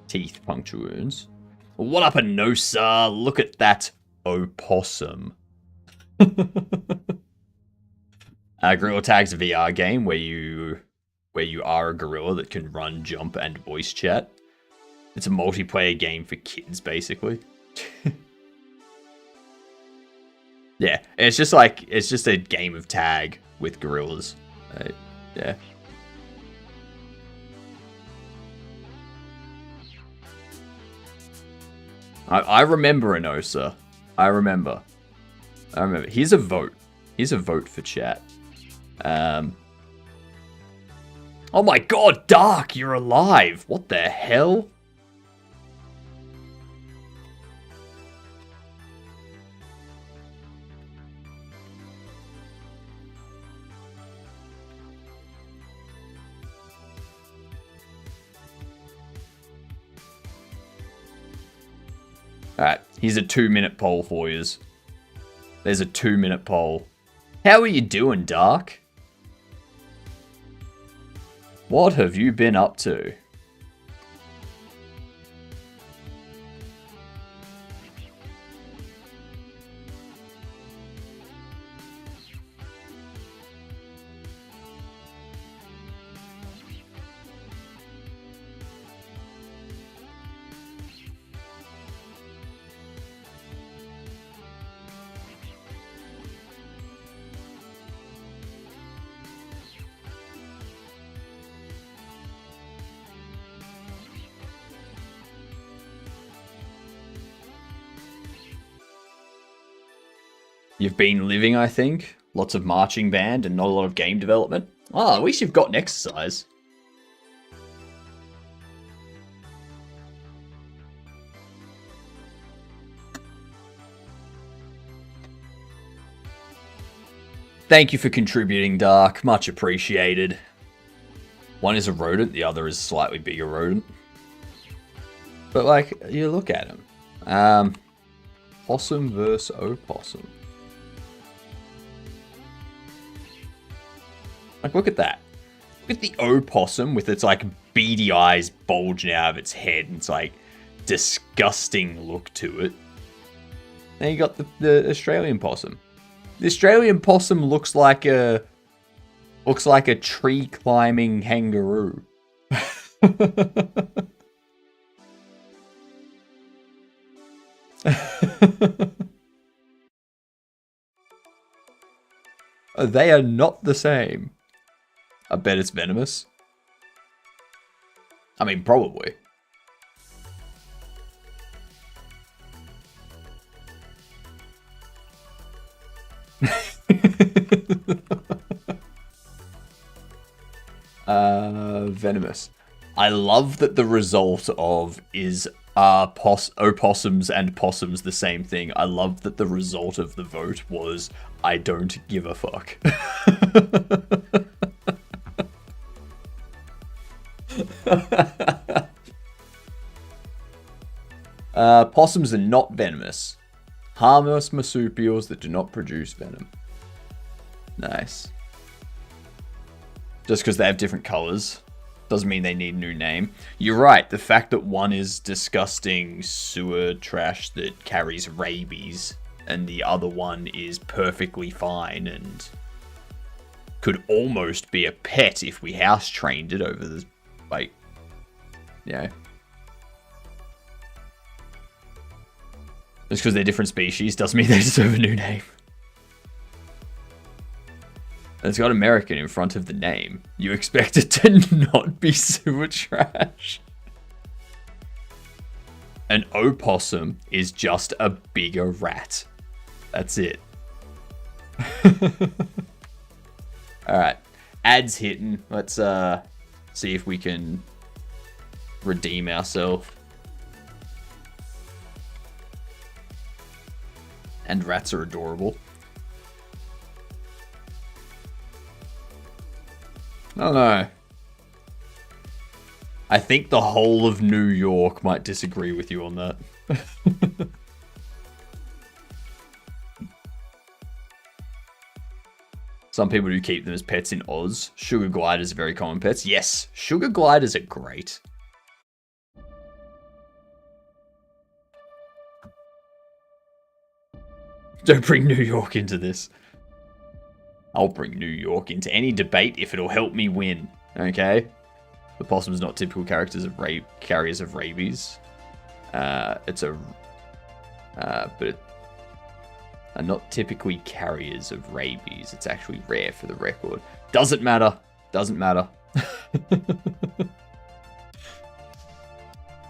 teeth puncture wounds. What up, Anosa? Look at that opossum. Gorilla Tag's a VR game where you are a gorilla that can run, jump, and voice chat. It's a multiplayer game for kids, basically. Yeah, it's just a game of tag with gorillas. Yeah. I remember Anosa. I remember. Here's a vote. Here's a vote for chat. Oh my god, Dark, you're alive. What the hell? Alright, here's a 2-minute poll for yous. There's a 2-minute poll. How are you doing, Dark? What have you been up to? You've been living, I think. Lots of marching band and not a lot of game development. Ah, at least you've gotten exercise. Thank you for contributing, Dark. Much appreciated. One is a rodent, the other is a slightly bigger rodent. But, like, you look at him. Possum versus opossum. Like, look at that. Look at the opossum with its, like, beady eyes bulging out of its head. And it's, like, disgusting look to it. Then you got the Australian possum. The Australian possum looks like a tree climbing kangaroo. They are not the same. I bet it's venomous. I mean, probably. Venomous. I love that the result of is opossums and possums the same thing. I love that the result of the vote was I don't give a fuck. Possums are not venomous. Harmless marsupials that do not produce venom. Nice. Just because they have different colors doesn't mean they need a new name. You're right. The fact that one is disgusting sewer trash that carries rabies and the other one is perfectly fine and could almost be a pet if we house trained it over the, like, yeah. Just because they're different species doesn't mean they deserve a new name. And it's got American in front of the name. You expect it to not be sewer trash. An opossum is just a bigger rat. That's it. Alright. Ads hitting. Let's see if we can redeem ourselves. And rats are adorable. I don't know. I think the whole of New York might disagree with you on that. Some people do keep them as pets in Oz. Sugar gliders are very common pets. Yes, sugar gliders are great. Don't bring New York into this. I'll bring New York into any debate if it'll help me win. Okay? The possum's not typical carriers of rabies. But are not typically carriers of rabies. It's actually rare for the record. Doesn't matter. Doesn't matter.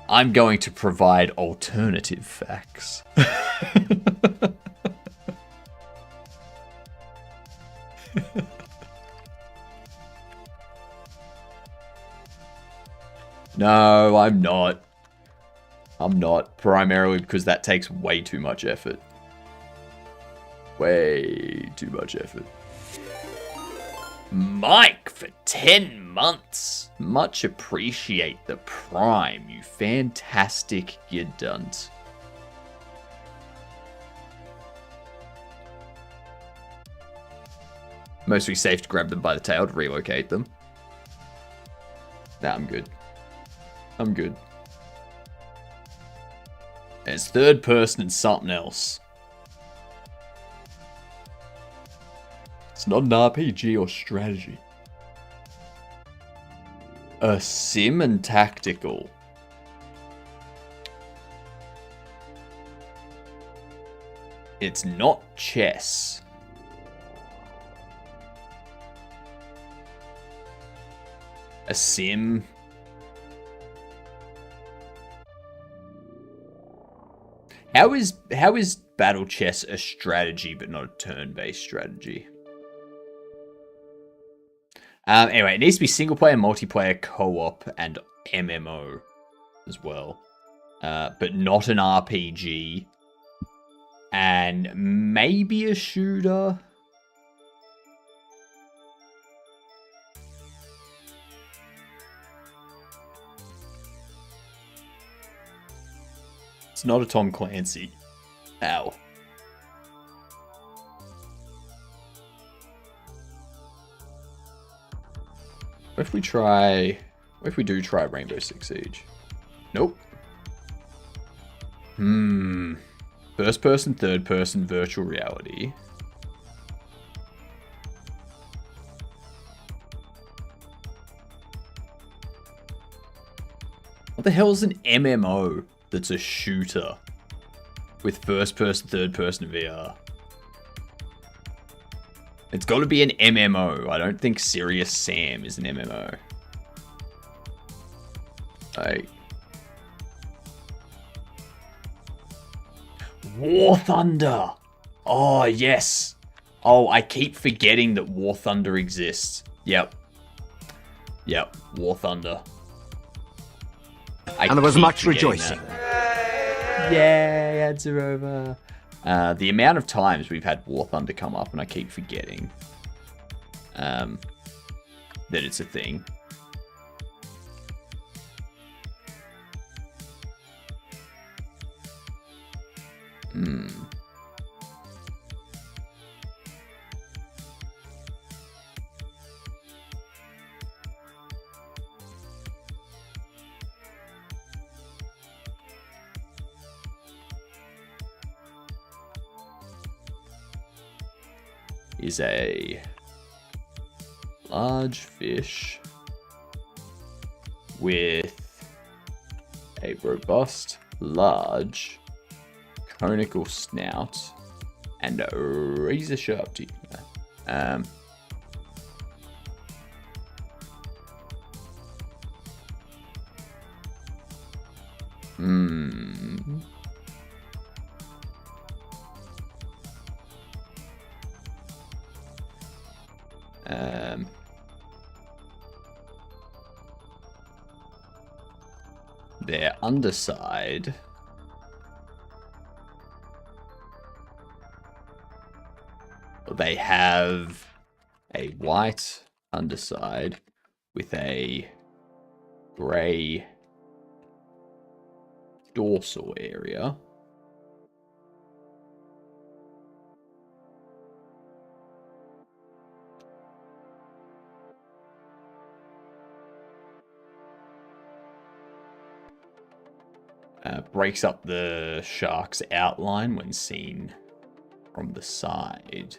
I'm going to provide alternative facts. No, I'm not. I'm not. Primarily because that takes way too much effort. Way too much effort. Mike for 10 months. Much appreciate the prime, you fantastic gidunt. Mostly safe to grab them by the tail to relocate them. Nah, I'm good. I'm good. It's third person and something else. It's not an RPG or strategy. A sim and tactical. It's not chess. A sim. How is battle chess a strategy but not a turn-based strategy? Anyway, it needs to be single player, multiplayer, co-op, and MMO as well. But not an RPG. And maybe a shooter. It's not a Tom Clancy. Ow. What if we try... What if we do try Rainbow Six Siege? Nope. First person, third person, virtual reality. What the hell is an MMO that's a shooter with first person, third person VR? It's got to be an MMO. I don't think Serious Sam is an MMO. War Thunder. Oh, yes. Oh, I keep forgetting that War Thunder exists. Yep. Yep, War Thunder. And there was much rejoicing. Yay, ads are over. The amount of times we've had War Thunder come up, and I keep forgetting that it's a thing. Is a large fish with a robust, large, conical snout and a razor-sharp teeth. Their underside they have a white underside with a grey dorsal area. Breaks up the shark's outline when seen from the side.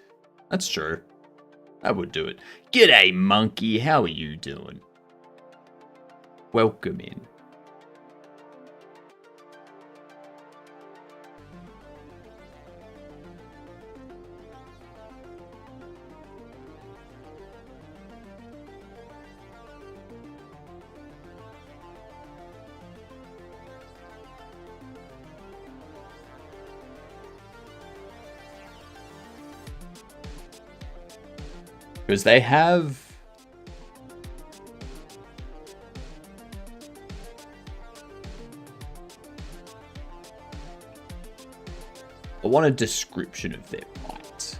That's true. That would do it. G'day, monkey. How are you doing? Welcome in. Because they have I want a description of their bite.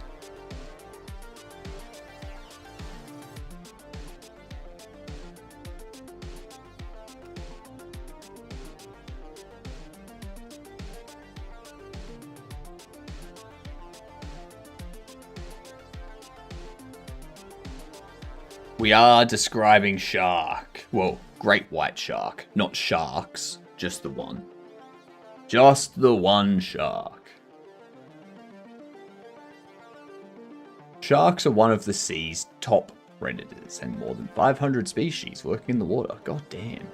We are describing shark. Well, great white shark. Not sharks. Just the one. Just the one shark. Sharks are one of the sea's top predators, and more than 500 species work in the water. God damn.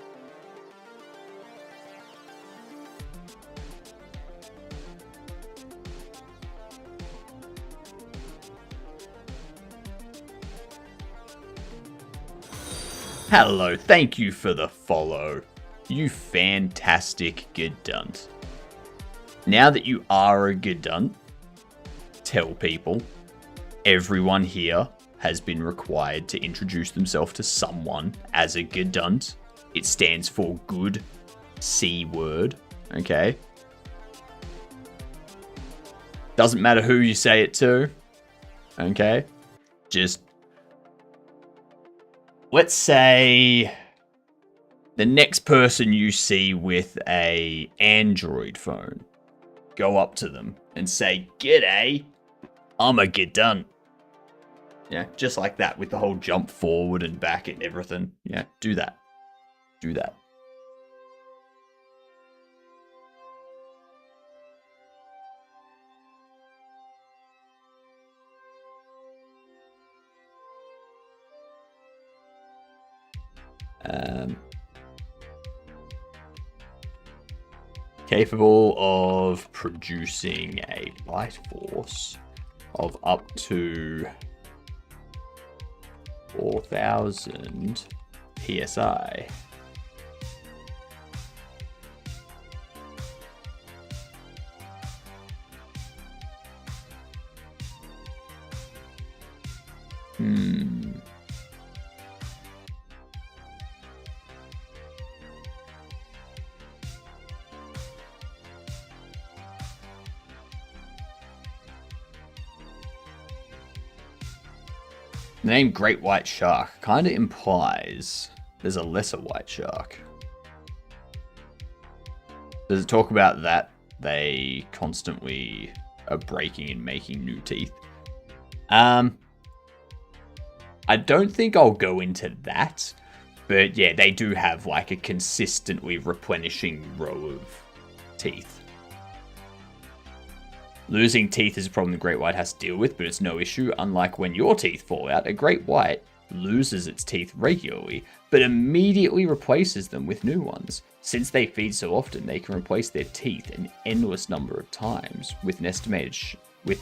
Hello, thank you for the follow. You fantastic Gedunt. Now that you are a Gedunt, tell people everyone here has been required to introduce themselves to someone as a Gedunt. It stands for good C word, okay? Doesn't matter who you say it to, okay? Just let's say the next person you see with a Android phone, go up to them and say, "G'day, I'm a Gedunt." Yeah, just like that with the whole jump forward and back and everything. Yeah, do that. Do that. Capable of producing a bite force of up to 4,000 PSI. The name Great White Shark kind of implies there's a lesser white shark. Does it talk about that they constantly are breaking and making new teeth? I don't think I'll go into that, but yeah, they do have like a consistently replenishing row of teeth. Losing teeth is a problem the great white has to deal with, but it's no issue. Unlike when your teeth fall out, a great white loses its teeth regularly, but immediately replaces them with new ones. Since they feed so often, they can replace their teeth an endless number of times, with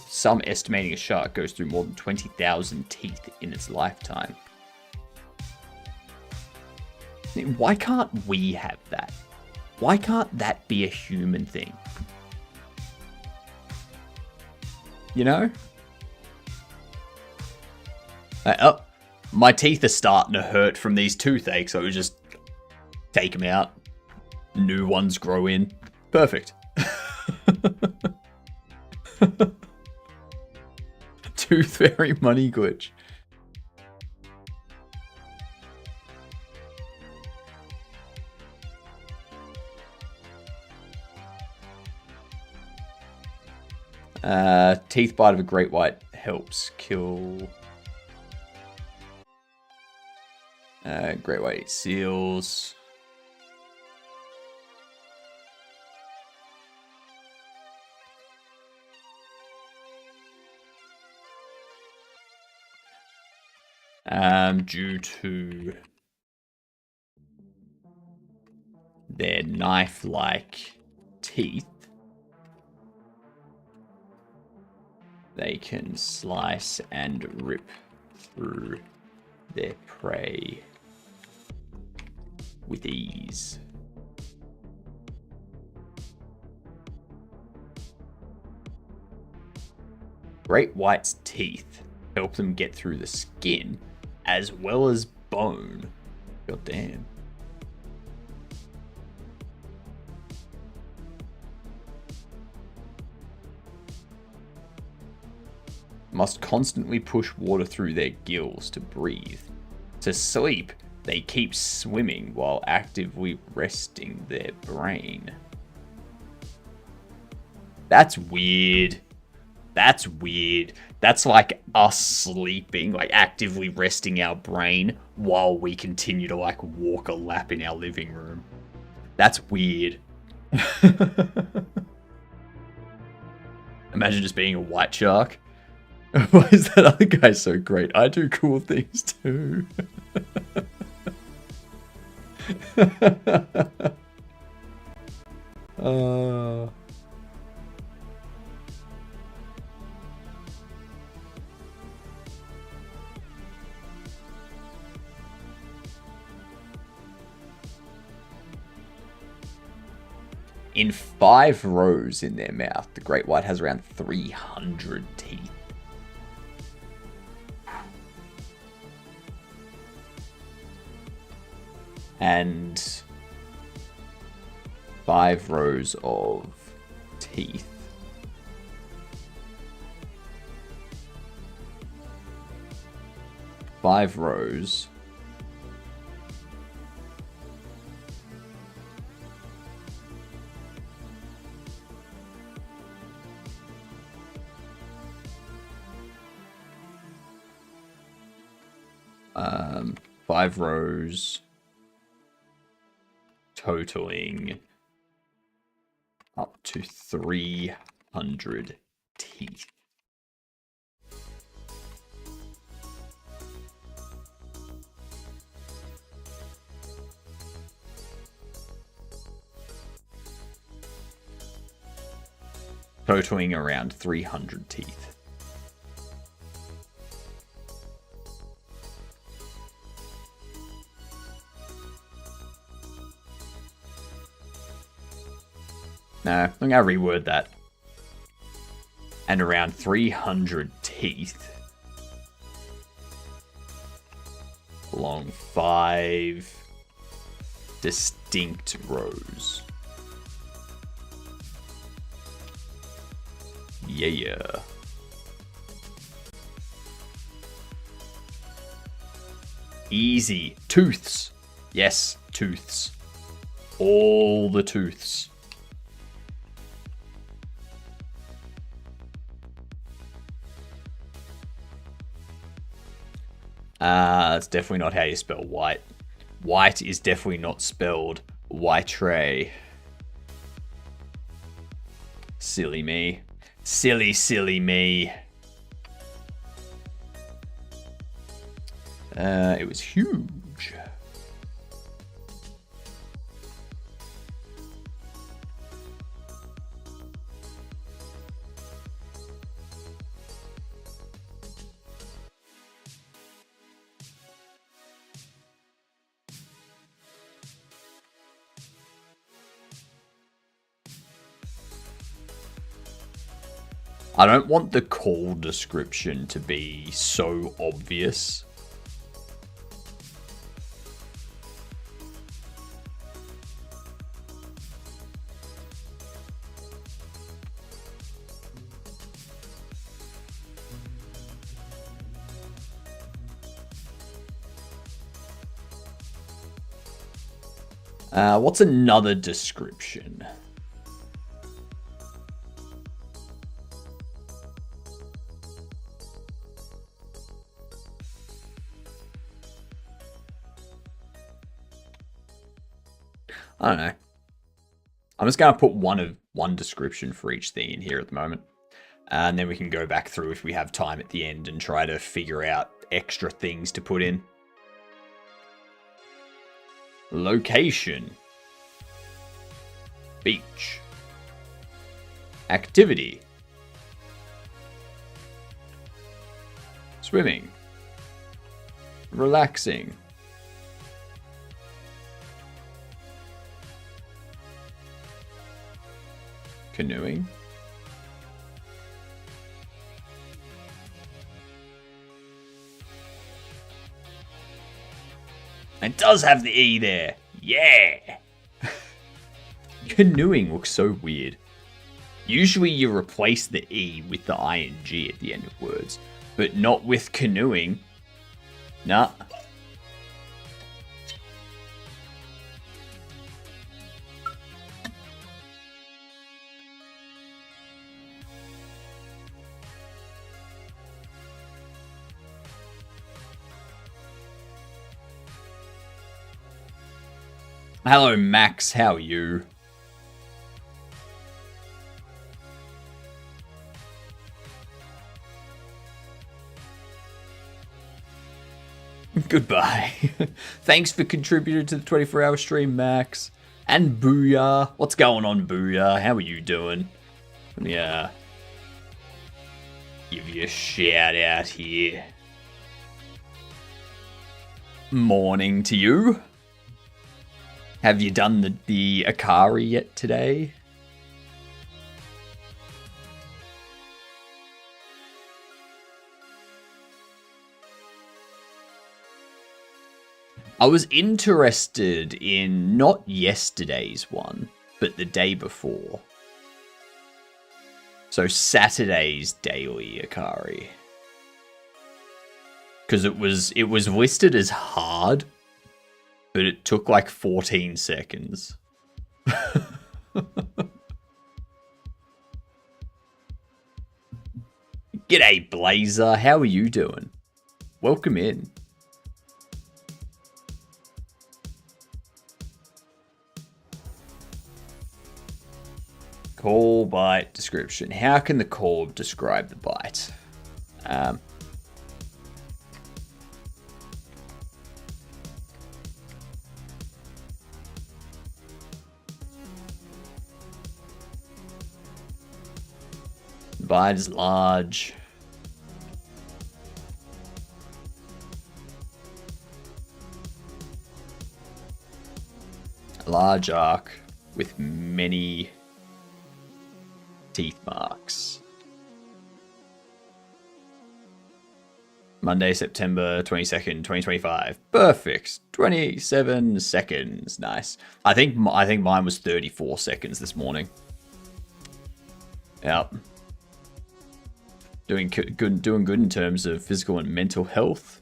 some estimating a shark goes through more than 20,000 teeth in its lifetime. Why can't we have that? Why can't that be a human thing? You know? Oh, my teeth are starting to hurt from these toothaches, so we just take them out. New ones grow in. Perfect. Tooth fairy money glitch. Teeth bite of a great white helps kill great white seals. Due to their knife-like teeth, they can slice and rip through their prey with ease. Great white's teeth help them get through the skin as well as bone. God damn. Must constantly push water through their gills to breathe. To sleep, they keep swimming while actively resting their brain. That's weird. That's weird. That's like us sleeping, like actively resting our brain while we continue to like walk a lap in our living room. That's weird. Imagine just being a white shark. Why is that other guy so great? I do cool things too. In 5 rows in their mouth, the great white has around 300 teeth. And 5 rows of teeth. Five rows. Five rows totaling up to 300 teeth. Totaling around 300 teeth. No, I'm going to reword that. And around 300 teeth along 5 distinct rows. Yeah. Easy. Tooths. Yes, tooths. All the tooths. That's definitely not how you spell white. White is definitely not spelled white-ray. Silly me. Silly, silly me. It was huge. I don't want the call description to be so obvious. What's another description? I don't know. I'm just going to put one description for each thing in here at the moment. And then we can go back through if we have time at the end and try to figure out extra things to put in. Location. Beach. Activity. Swimming. Relaxing. Canoeing. It does have the E there. Yeah. Canoeing looks so weird. Usually you replace the E with the ing at the end of words, but not with canoeing. Nah. Hello, Max. How are you? Goodbye. Thanks for contributing to the 24-hour stream, Max. And Booyah. What's going on, Booyah? How are you doing? Let me give you a shout out here. Morning to you. Have you done the Akari yet today? I was interested in not yesterday's one, but the day before. So Saturday's daily Akari. Because it was listed as hard, but it took like 14 seconds. G'day, Blazer. How are you doing? Welcome in. Call, bite, description. How can the call describe the bite? Bite is large. A large arc with many teeth marks. Monday, September 22nd, 2025. Perfect. 27 seconds. Nice. I think mine was 34 seconds this morning. Yep. Doing good in terms of physical and mental health.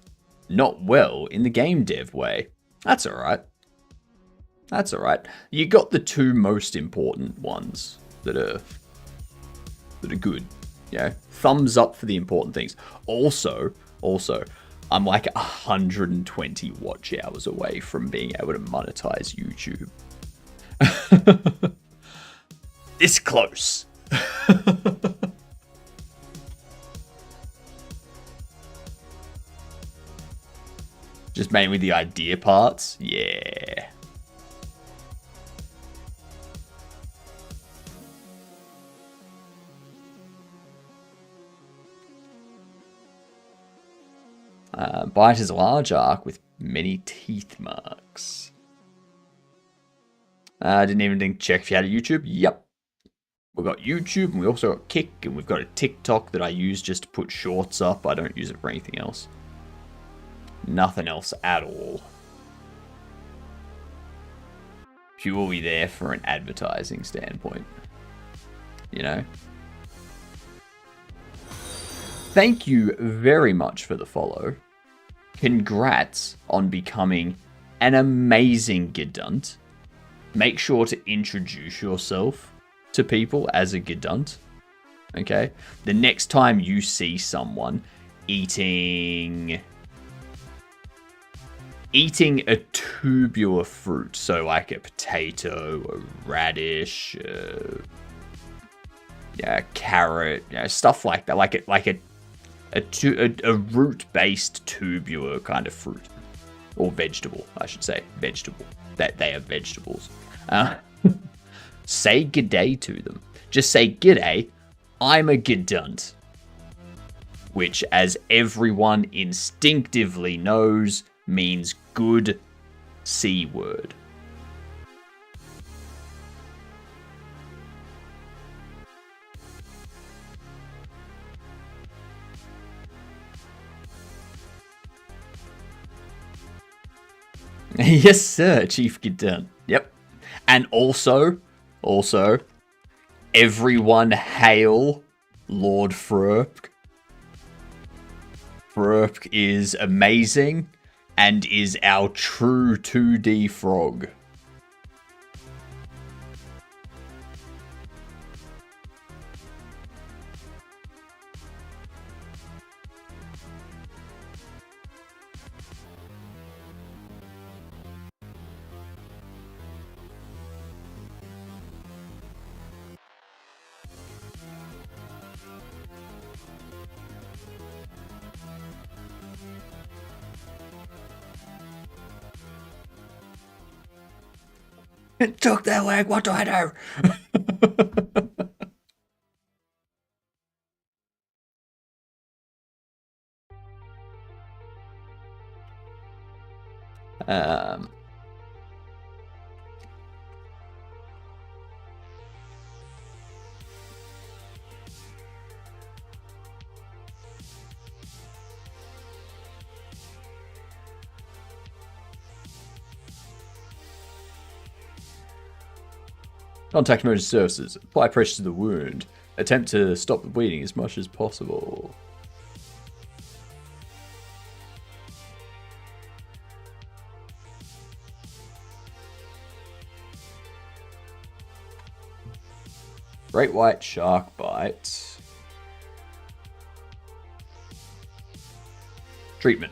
Not well in the game dev way. That's alright. That's alright. You got the two most important ones that are good. Yeah. Thumbs up for the important things. Also, I'm like 120 watch hours away from being able to monetize YouTube. This close. Just mainly the idea parts. Yeah. Bite is a large arc with many teeth marks. I didn't even check if you had a YouTube. Yep. We've got YouTube, and we also got Kick, and we've got a TikTok that I use just to put shorts up. I don't use it for anything else. Nothing else at all. Purely there for an advertising standpoint. You know? Thank you very much for the follow. Congrats on becoming an amazing Gedunt. Make sure to introduce yourself to people as a Gedunt. Okay? The next time you see someone eating a tubular fruit, so like a potato, a radish, a carrot, stuff like that, like a root-based tubular kind of fruit, or vegetable, I should say, vegetable. That they are vegetables. Say g'day to them. Just say g'day. I'm a Gedunt, which, as everyone instinctively knows, means good C word. Yes, sir, Chief Gedunt. Yep. And also, everyone hail Lord Frurp. Frurp is amazing and is our true 2D frog. It took their leg, what do I do? Contact emergency services. Apply pressure to the wound. Attempt to stop the bleeding as much as possible. Great white shark bite. Treatment.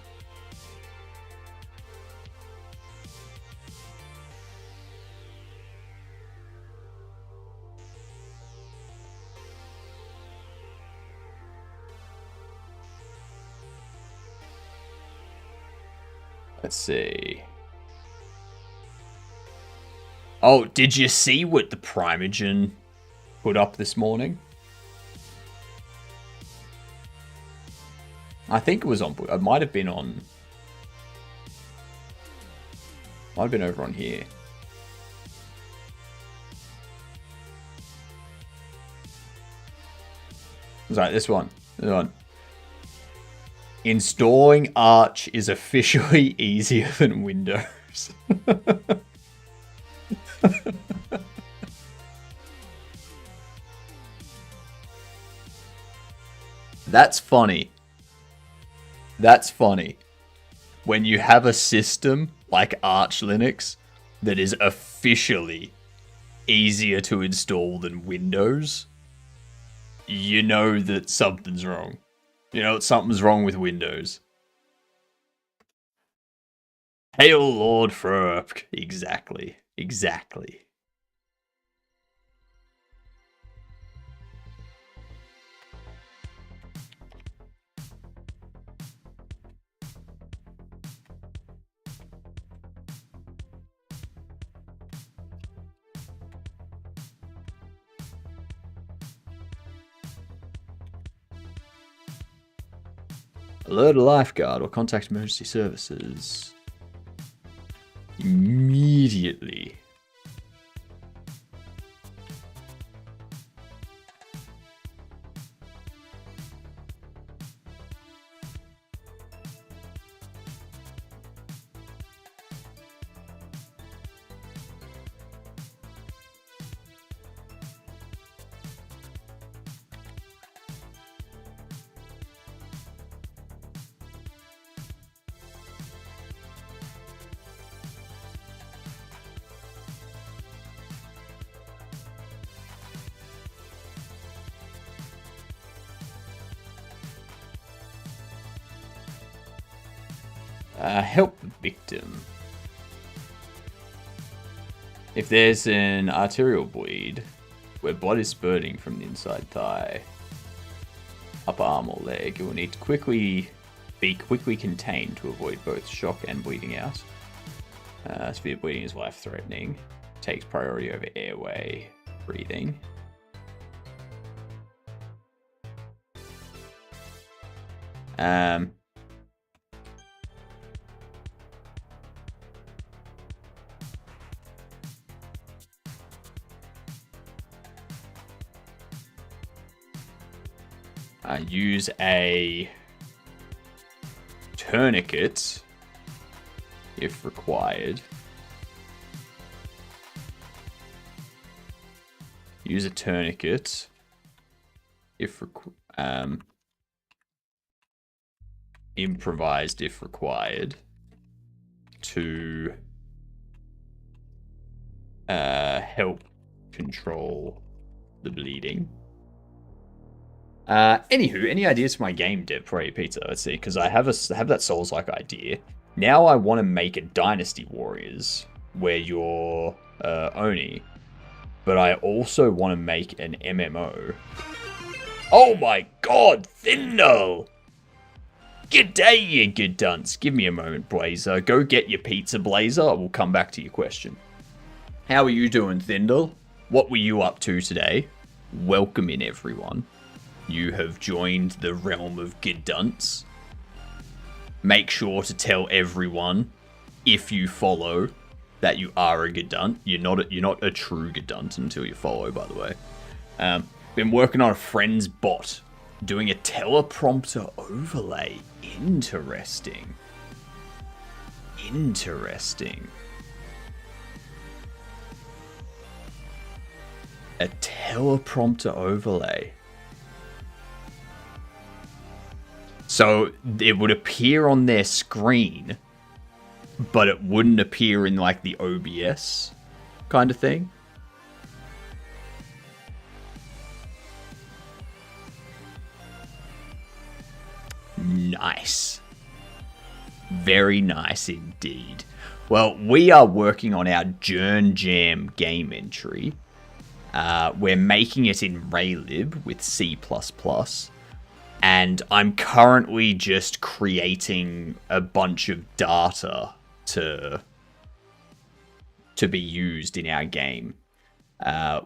Let's see. Oh, did you see what the Primogen put up this morning? I think it was on... It might have been on... Might have been over on here. Sorry, this one. This one. Installing Arch is officially easier than Windows. That's funny. That's funny. When you have a system like Arch Linux that is officially easier to install than Windows, you know that something's wrong. You know something's wrong with Windows. Hail Lord Frerp. Exactly. Exactly. Alert a lifeguard or contact emergency services. Immediately. Help the victim. If there's an arterial bleed where blood is spurting from the inside thigh, upper arm or leg, it will need to be quickly contained to avoid both shock and bleeding out. Severe bleeding is life-threatening. Takes priority over airway breathing. Use a tourniquet if required. Use a tourniquet if improvised if required to help control the bleeding. Anywho, any ideas for my game, Dev Prairie Pizza? Let's see, because I have that Souls-like idea. Now I want to make a Dynasty Warriors where you're Oni, but I also want to make an MMO. Oh my God, Thindle! G'day, you good dunce. Give me a moment, Blazer. Go get your pizza, Blazer. I will come back to your question. How are you doing, Thindle? What were you up to today? Welcome in, everyone. You have joined the realm of Gedunts. Make sure to tell everyone, if you follow, that you are a Gedunt. You're not a true Gedunt until you follow, by the way. Been working on a friend's bot, doing a teleprompter overlay. Interesting. Interesting. A teleprompter overlay. So it would appear on their screen, but it wouldn't appear in like the OBS kind of thing. Nice. Very nice indeed. Well, we are working on our JernJam game entry. We're making it in RayLib with C++. And I'm currently just creating a bunch of data to be used in our game.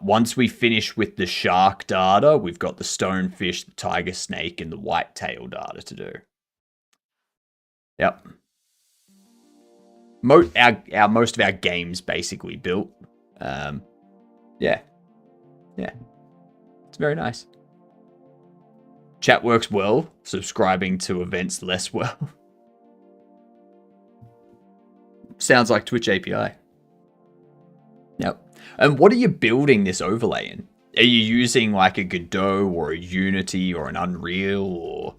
Once we finish with the shark data, we've got the stonefish, the tiger snake, and the whitetail data to do. Yep. Most of our games basically built. Yeah. It's very nice. Chat works well. Subscribing to events less well. Sounds like Twitch API. Yep. And what are you building this overlay in? Are you using like a Godot or a Unity or an Unreal, or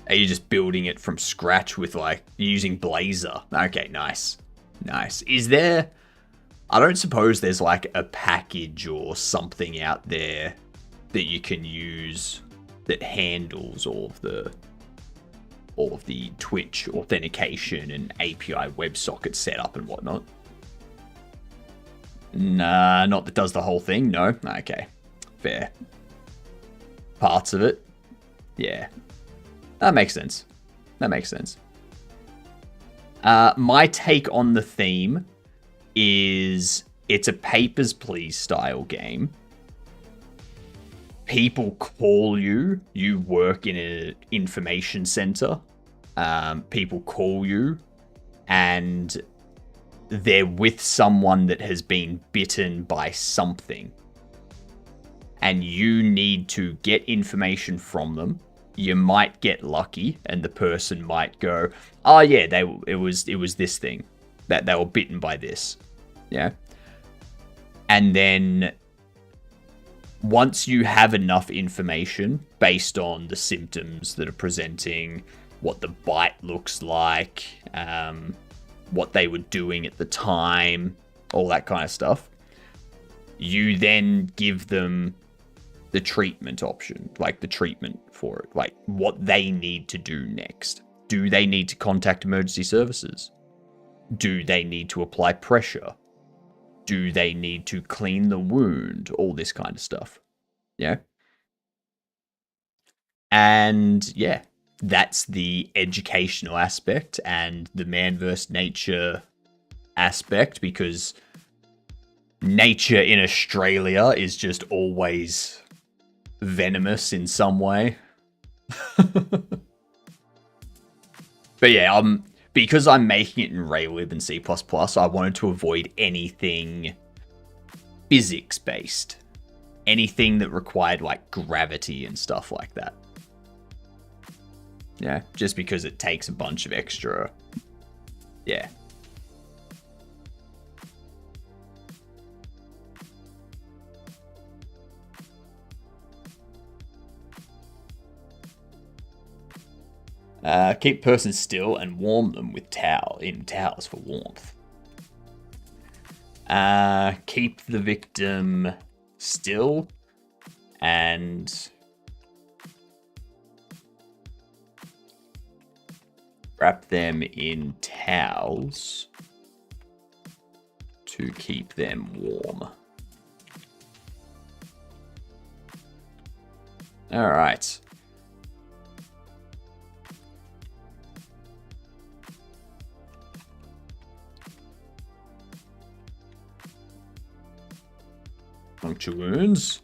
are you just building it from scratch with like using Blazor? Okay, nice. Nice. Is there... I don't suppose there's like a package or something out there that you can use that handles all of the Twitch authentication and API WebSocket setup and whatnot? Nah, not that does the whole thing. No. Okay. Fair. Parts of it. Yeah. That makes sense. That makes sense. My take on the theme is it's a Papers, Please style game. People call you. You work in an information center. People call you and they're with someone that has been bitten by something. And you need to get information from them. You might get lucky and the person might go, oh yeah, it was this thing. That they were bitten by this. Yeah. And then once you have enough information based on the symptoms that are presenting, what the bite looks like, what they were doing at the time, all that kind of stuff, you then give them the treatment option, like the treatment for it, like what they need to do next. Do they need to contact emergency services? Do they need to apply pressure? Do they need to clean the wound? All this kind of stuff. Yeah. And yeah, that's the educational aspect and the man versus nature aspect, because nature in Australia is just always venomous in some way. But yeah, because I'm making it in RayLib and C++, I wanted to avoid anything physics-based. Anything that required, like, gravity and stuff like that. Yeah, just because it takes a bunch of extra... Yeah. Keep persons still and warm them with towels for warmth. Keep the victim still and wrap them in towels to keep them warm. All right. Puncture wounds.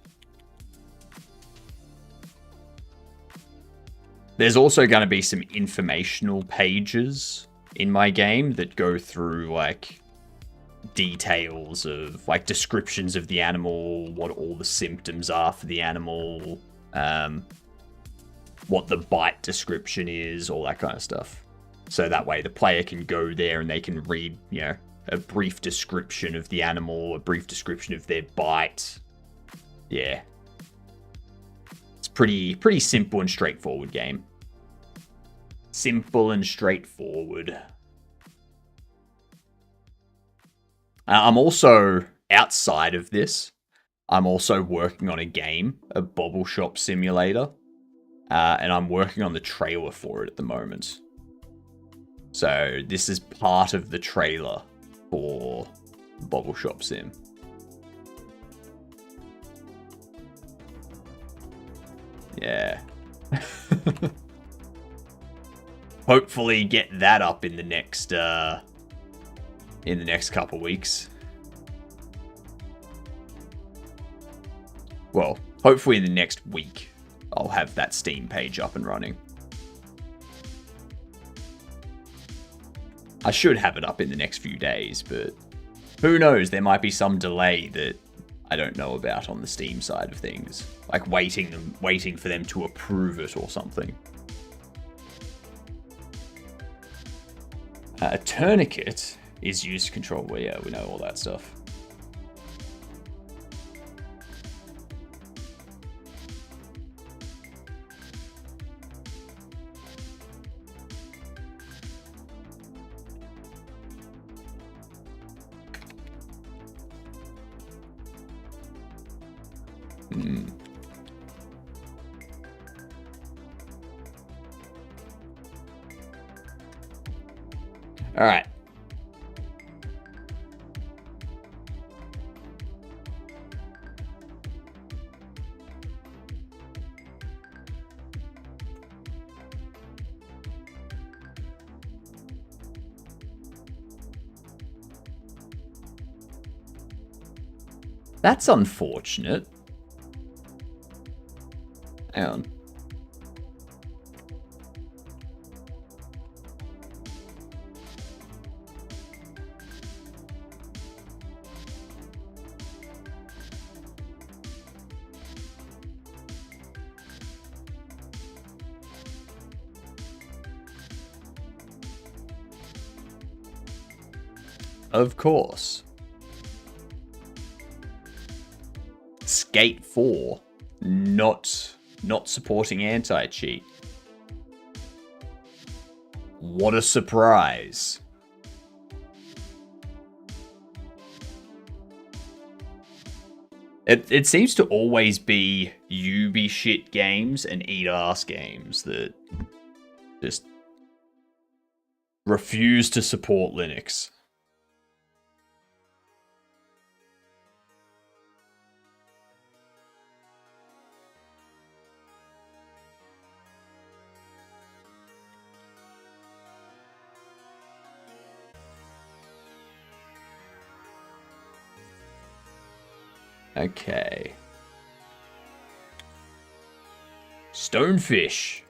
There's also going to be some informational pages in my game that go through like details of like descriptions of the animal, what all the symptoms are for the animal, what the bite description is, all that kind of stuff. So that way the player can go there and they can read, you know, a brief description of the animal, a brief description of their bite. Yeah. It's pretty simple and straightforward game. Simple and straightforward. I'm also, outside of this, I'm also working on a game, a Bobble Shop Simulator. And I'm working on the trailer for it at the moment. So this is part of the trailer for Bobble Shop Sim. Yeah. Hopefully get that up in the next couple weeks. Well, hopefully in the next week I'll have that Steam page up and running. I should have it up in the next few days, but who knows? There might be some delay that I don't know about on the Steam side of things. Like waiting for them to approve it or something. A tourniquet is used to control. Well, yeah, we know all that stuff. All right. That's unfortunate. Hang on. Of course. Skate 4 not supporting anti-cheat. What a surprise. It seems to always be you be shit games and eat ass games that just refuse to support Linux. Okay. Stonefish.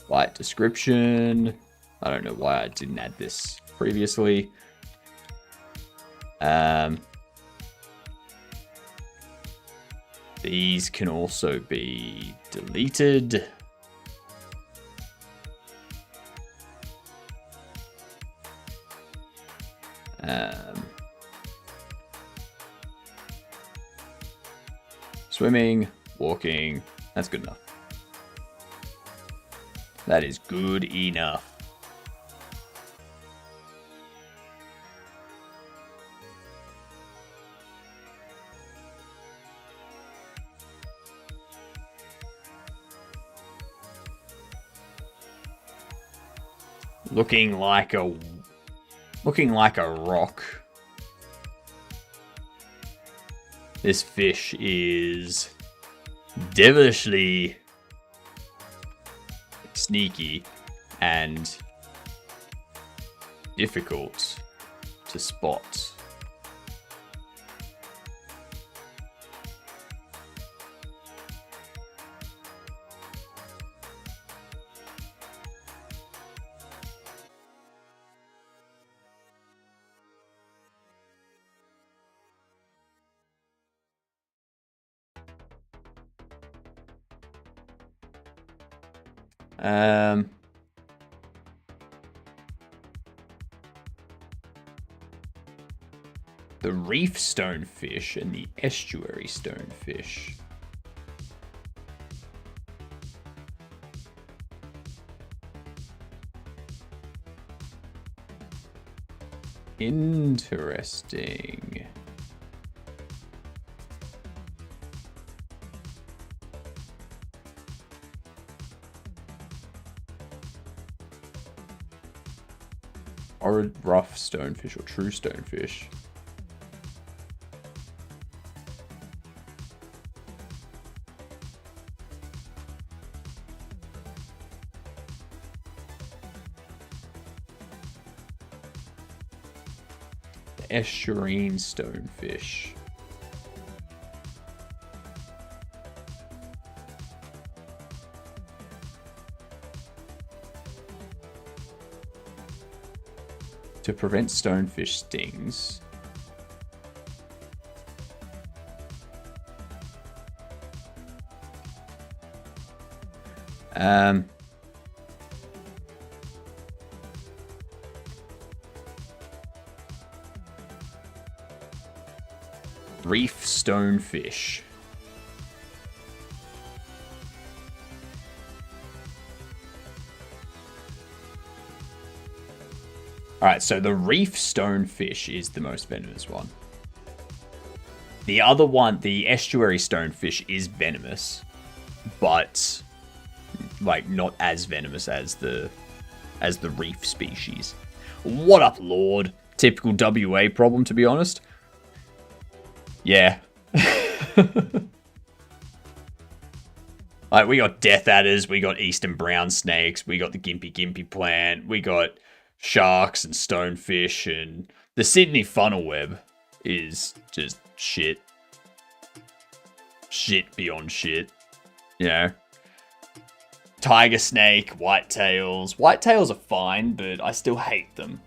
Light description. I don't know why I didn't add this previously. These can also be deleted. Swimming, walking, that's good enough. That is good enough. Looking like a rock. This fish is devilishly sneaky and difficult to spot. The reef stonefish and the estuary stonefish. Interesting. Or a rough stonefish or true stonefish. The estuarine stonefish. To prevent stonefish stings. Reef stonefish. Alright, so the reef stonefish is the most venomous one. The other one, the estuary stonefish, is venomous, but like not as venomous as the reef species. What up, Lord? Typical WA problem, to be honest. Yeah. Like, we got death adders, we got eastern brown snakes, we got the gimpy plant, we got sharks and stonefish, and the Sydney funnel web is just shit. Shit beyond shit. You know? Tiger snake, whitetails. Whitetails are fine, but I still hate them.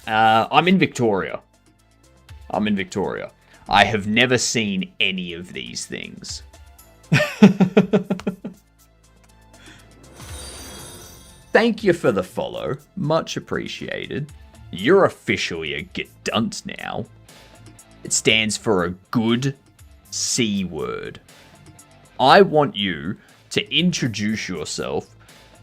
I'm in Victoria. I have never seen any of these things. Thank you for the follow. Much appreciated. You're officially a gedunt now. It stands for a good C word. I want you to introduce yourself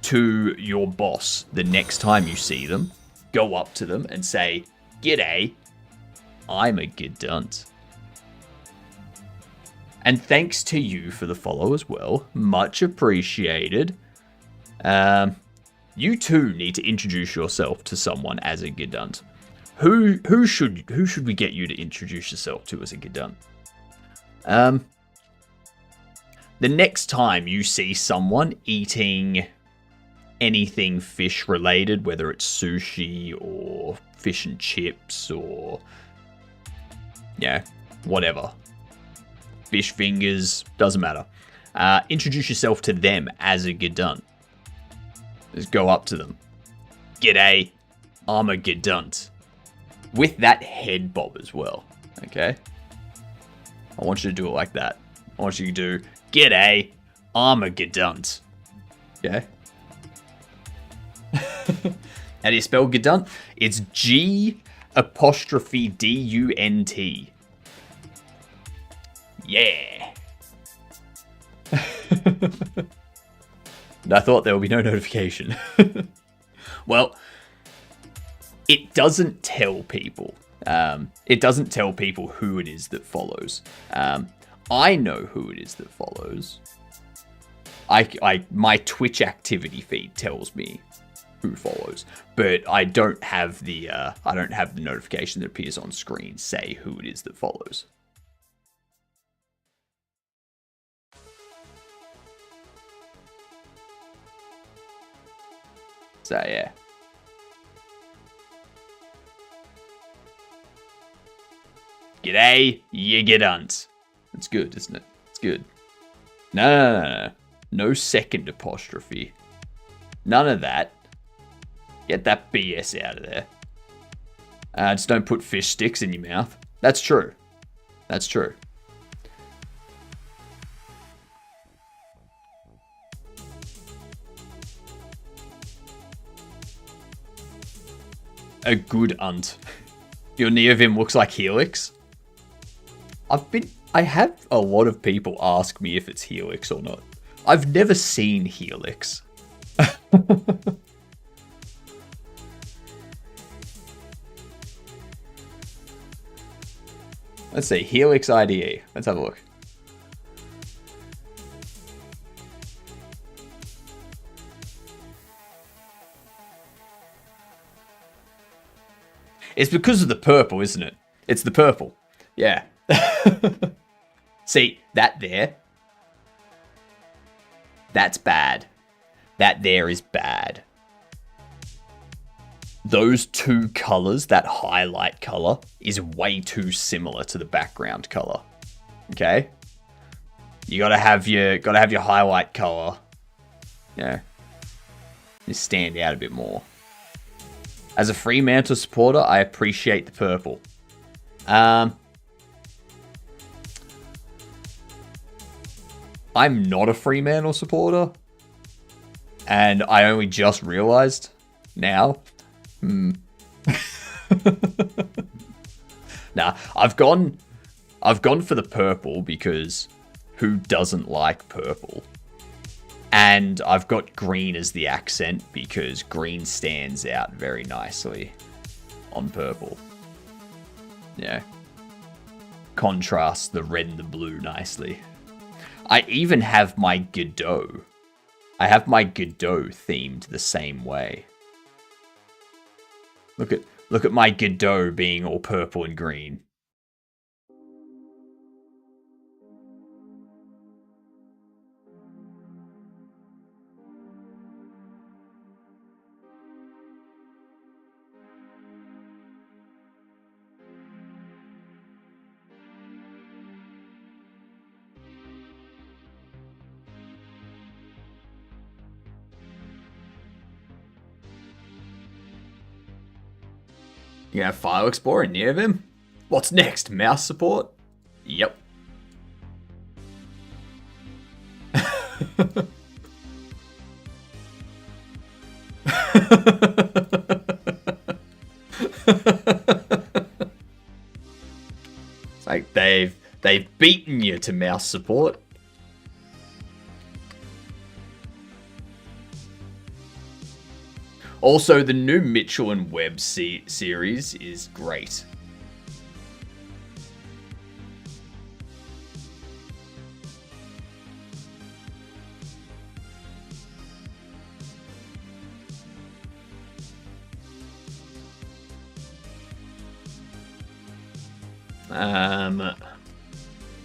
to your boss the next time you see them. Go up to them and say, "G'day, I'm a gedunt." And thanks to you for the follow as well. Much appreciated. You too need to introduce yourself to someone as a gedunt. Who should we get you to introduce yourself to as a gedunt? The next time you see someone eating anything fish related, whether it's sushi or fish and chips or whatever, fish fingers, doesn't matter, introduce yourself to them as a gedunt. Just go up to them. "G'day, I'm a gedunt." With that head bob as well, okay? I want you to do it like that. I want you to do, "G'day, I'm a gedunt." Okay? How do you spell gedunt? It's G''DUNT. Yeah. And I thought there would be no notification. Well, it doesn't tell people. It doesn't tell people who it is that follows. I know who it is that follows. My Twitch activity feed tells me who follows, but I don't have the notification that appears on screen say who it is that follows. So yeah. "G'day, you gedunt." It's good, isn't it? It's good. No. No second apostrophe. None of that. Get that BS out of there. Just don't put fish sticks in your mouth. That's true. That's true. A good unt. Your Neovim looks like Helix. I have a lot of people ask me if it's Helix or not. I've never seen Helix. Let's see, Helix IDE. Let's have a look. It's because of the purple, isn't it? It's the purple. Yeah. See, that there. That's bad. That there is bad. Those two colors, that highlight color, is way too similar to the background color. Okay? You gotta have your highlight color. Yeah. Just stand out a bit more. As a Fremantle supporter, I appreciate the purple. I'm not a Fremantle supporter. And I only just realized now. Nah, I've gone for the purple because who doesn't like purple? And I've got green as the accent because green stands out very nicely on purple. Yeah. Contrasts the red and the blue nicely. I even have my Godot. I have my Godot themed the same way. Look at my Godot being all purple and green. You have File Explorer near him? What's next? Mouse support? Yep. It's like they've beaten you to mouse support. Also, the new Mitchell and Webb series is great.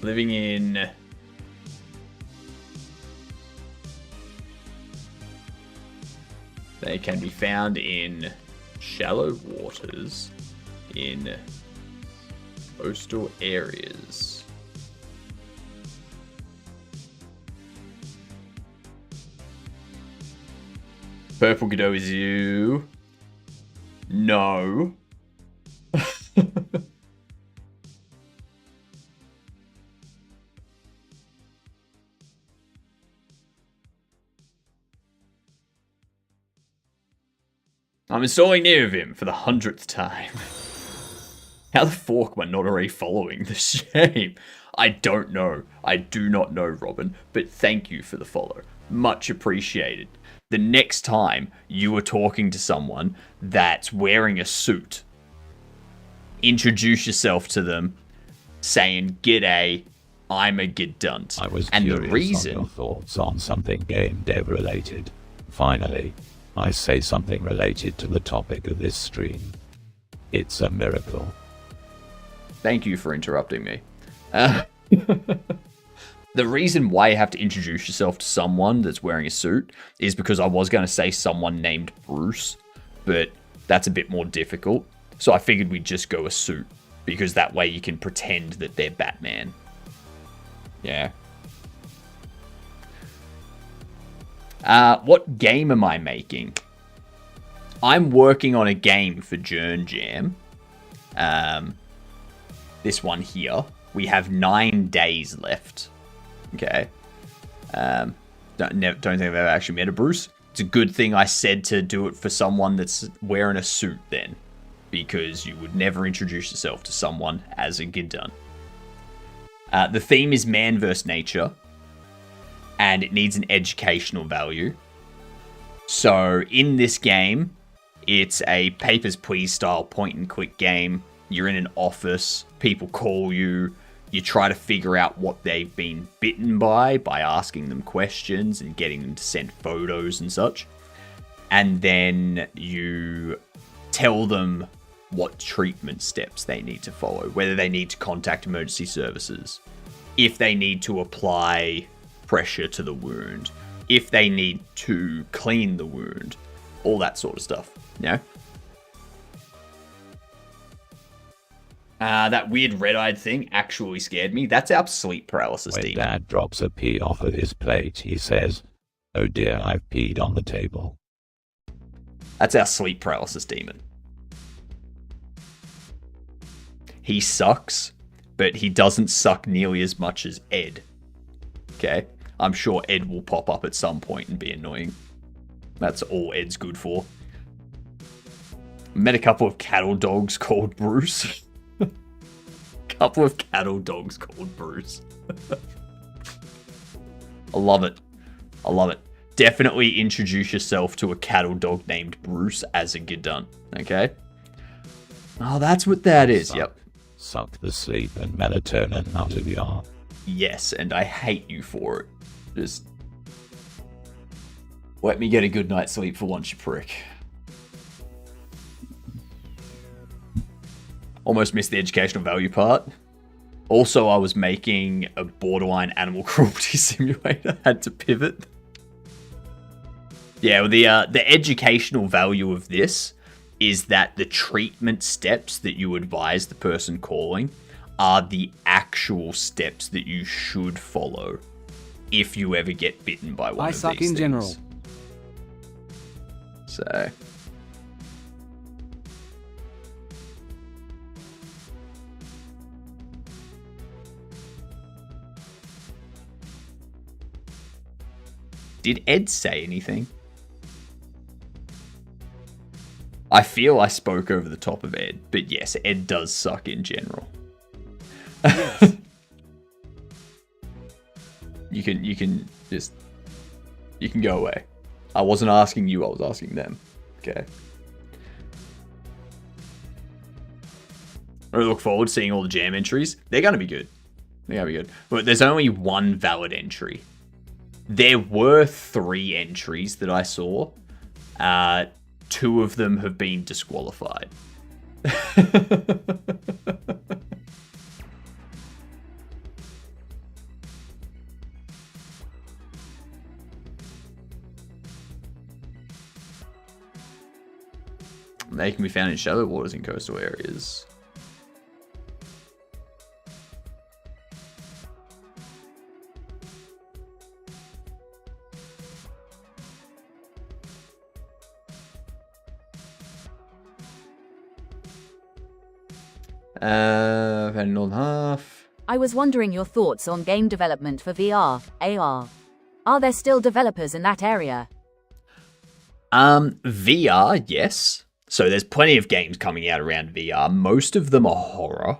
Living in... They can be found in shallow waters in coastal areas. Purple Godot is you. No. I'm installing Neovim for the 100th time. How the fork am I not already following the shame? I don't know. I do not know, Robin, but thank you for the follow. Much appreciated. The next time you are talking to someone that's wearing a suit, introduce yourself to them saying, "G'day, I'm a G'dunt." I was and curious the reason on your thoughts on something game dev related. Finally, I say something related to the topic of this stream. It's a miracle. Thank you for interrupting me. The reason why you have to introduce yourself to someone that's wearing a suit is because I was going to say someone named Bruce, but that's a bit more difficult. So I figured we'd just go a suit, because that way you can pretend that they're Batman. Yeah. What game am I making? I'm working on a game for JernJam. This one here. We have 9 days left. Okay. Don't think I've ever actually met a Bruce. It's a good thing I said to do it for someone that's wearing a suit then, because you would never introduce yourself to someone as a G'dunt. The theme is man vs. nature, and it needs an educational value. So in this game, it's a Papers, Please style point-and-click game. You're in an office, people call you, you try to figure out what they've been bitten by asking them questions and getting them to send photos and such. And then you tell them what treatment steps they need to follow, whether they need to contact emergency services, if they need to apply pressure to the wound, if they need to clean the wound, all that sort of stuff, you know? That weird red-eyed thing actually scared me. That's our sleep paralysis When demon. Dad drops a pee off of his plate, he says, "Oh dear, I've peed on the table." That's our sleep paralysis demon. He sucks, but he doesn't suck nearly as much as Ed. Okay? I'm sure Ed will pop up at some point and be annoying. That's all Ed's good for. Met a couple of cattle dogs called Bruce. Couple of cattle dogs called Bruce. I love it. I love it. Definitely introduce yourself to a cattle dog named Bruce as a Gidun. Okay? Oh, that's what that is. Yep. Suck the sleep and melatonin out of your... Yes, and I hate you for it. Just let me get a good night's sleep for once, you prick. Almost missed the educational value part. Also, I was making a borderline animal cruelty simulator. Had to pivot. Yeah, well, the educational value of this is that the treatment steps that you advise the person calling are the actual steps that you should follow if you ever get bitten by one of these things. I suck in general. So... Did Ed say anything? I feel I spoke over the top of Ed, but yes, Ed does suck in general. Yes. You can go away. I wasn't asking you, I was asking them. Okay. I look forward to seeing all the jam entries. They're gonna be good. But there's only one valid entry. There were 3 entries that I saw. 2 of them have been disqualified. They can be found in shallow waters in coastal areas. Northern half. I was wondering your thoughts on game development for VR, AR. Are there still developers in that area? VR, yes. So there's plenty of games coming out around VR. Most of them are horror.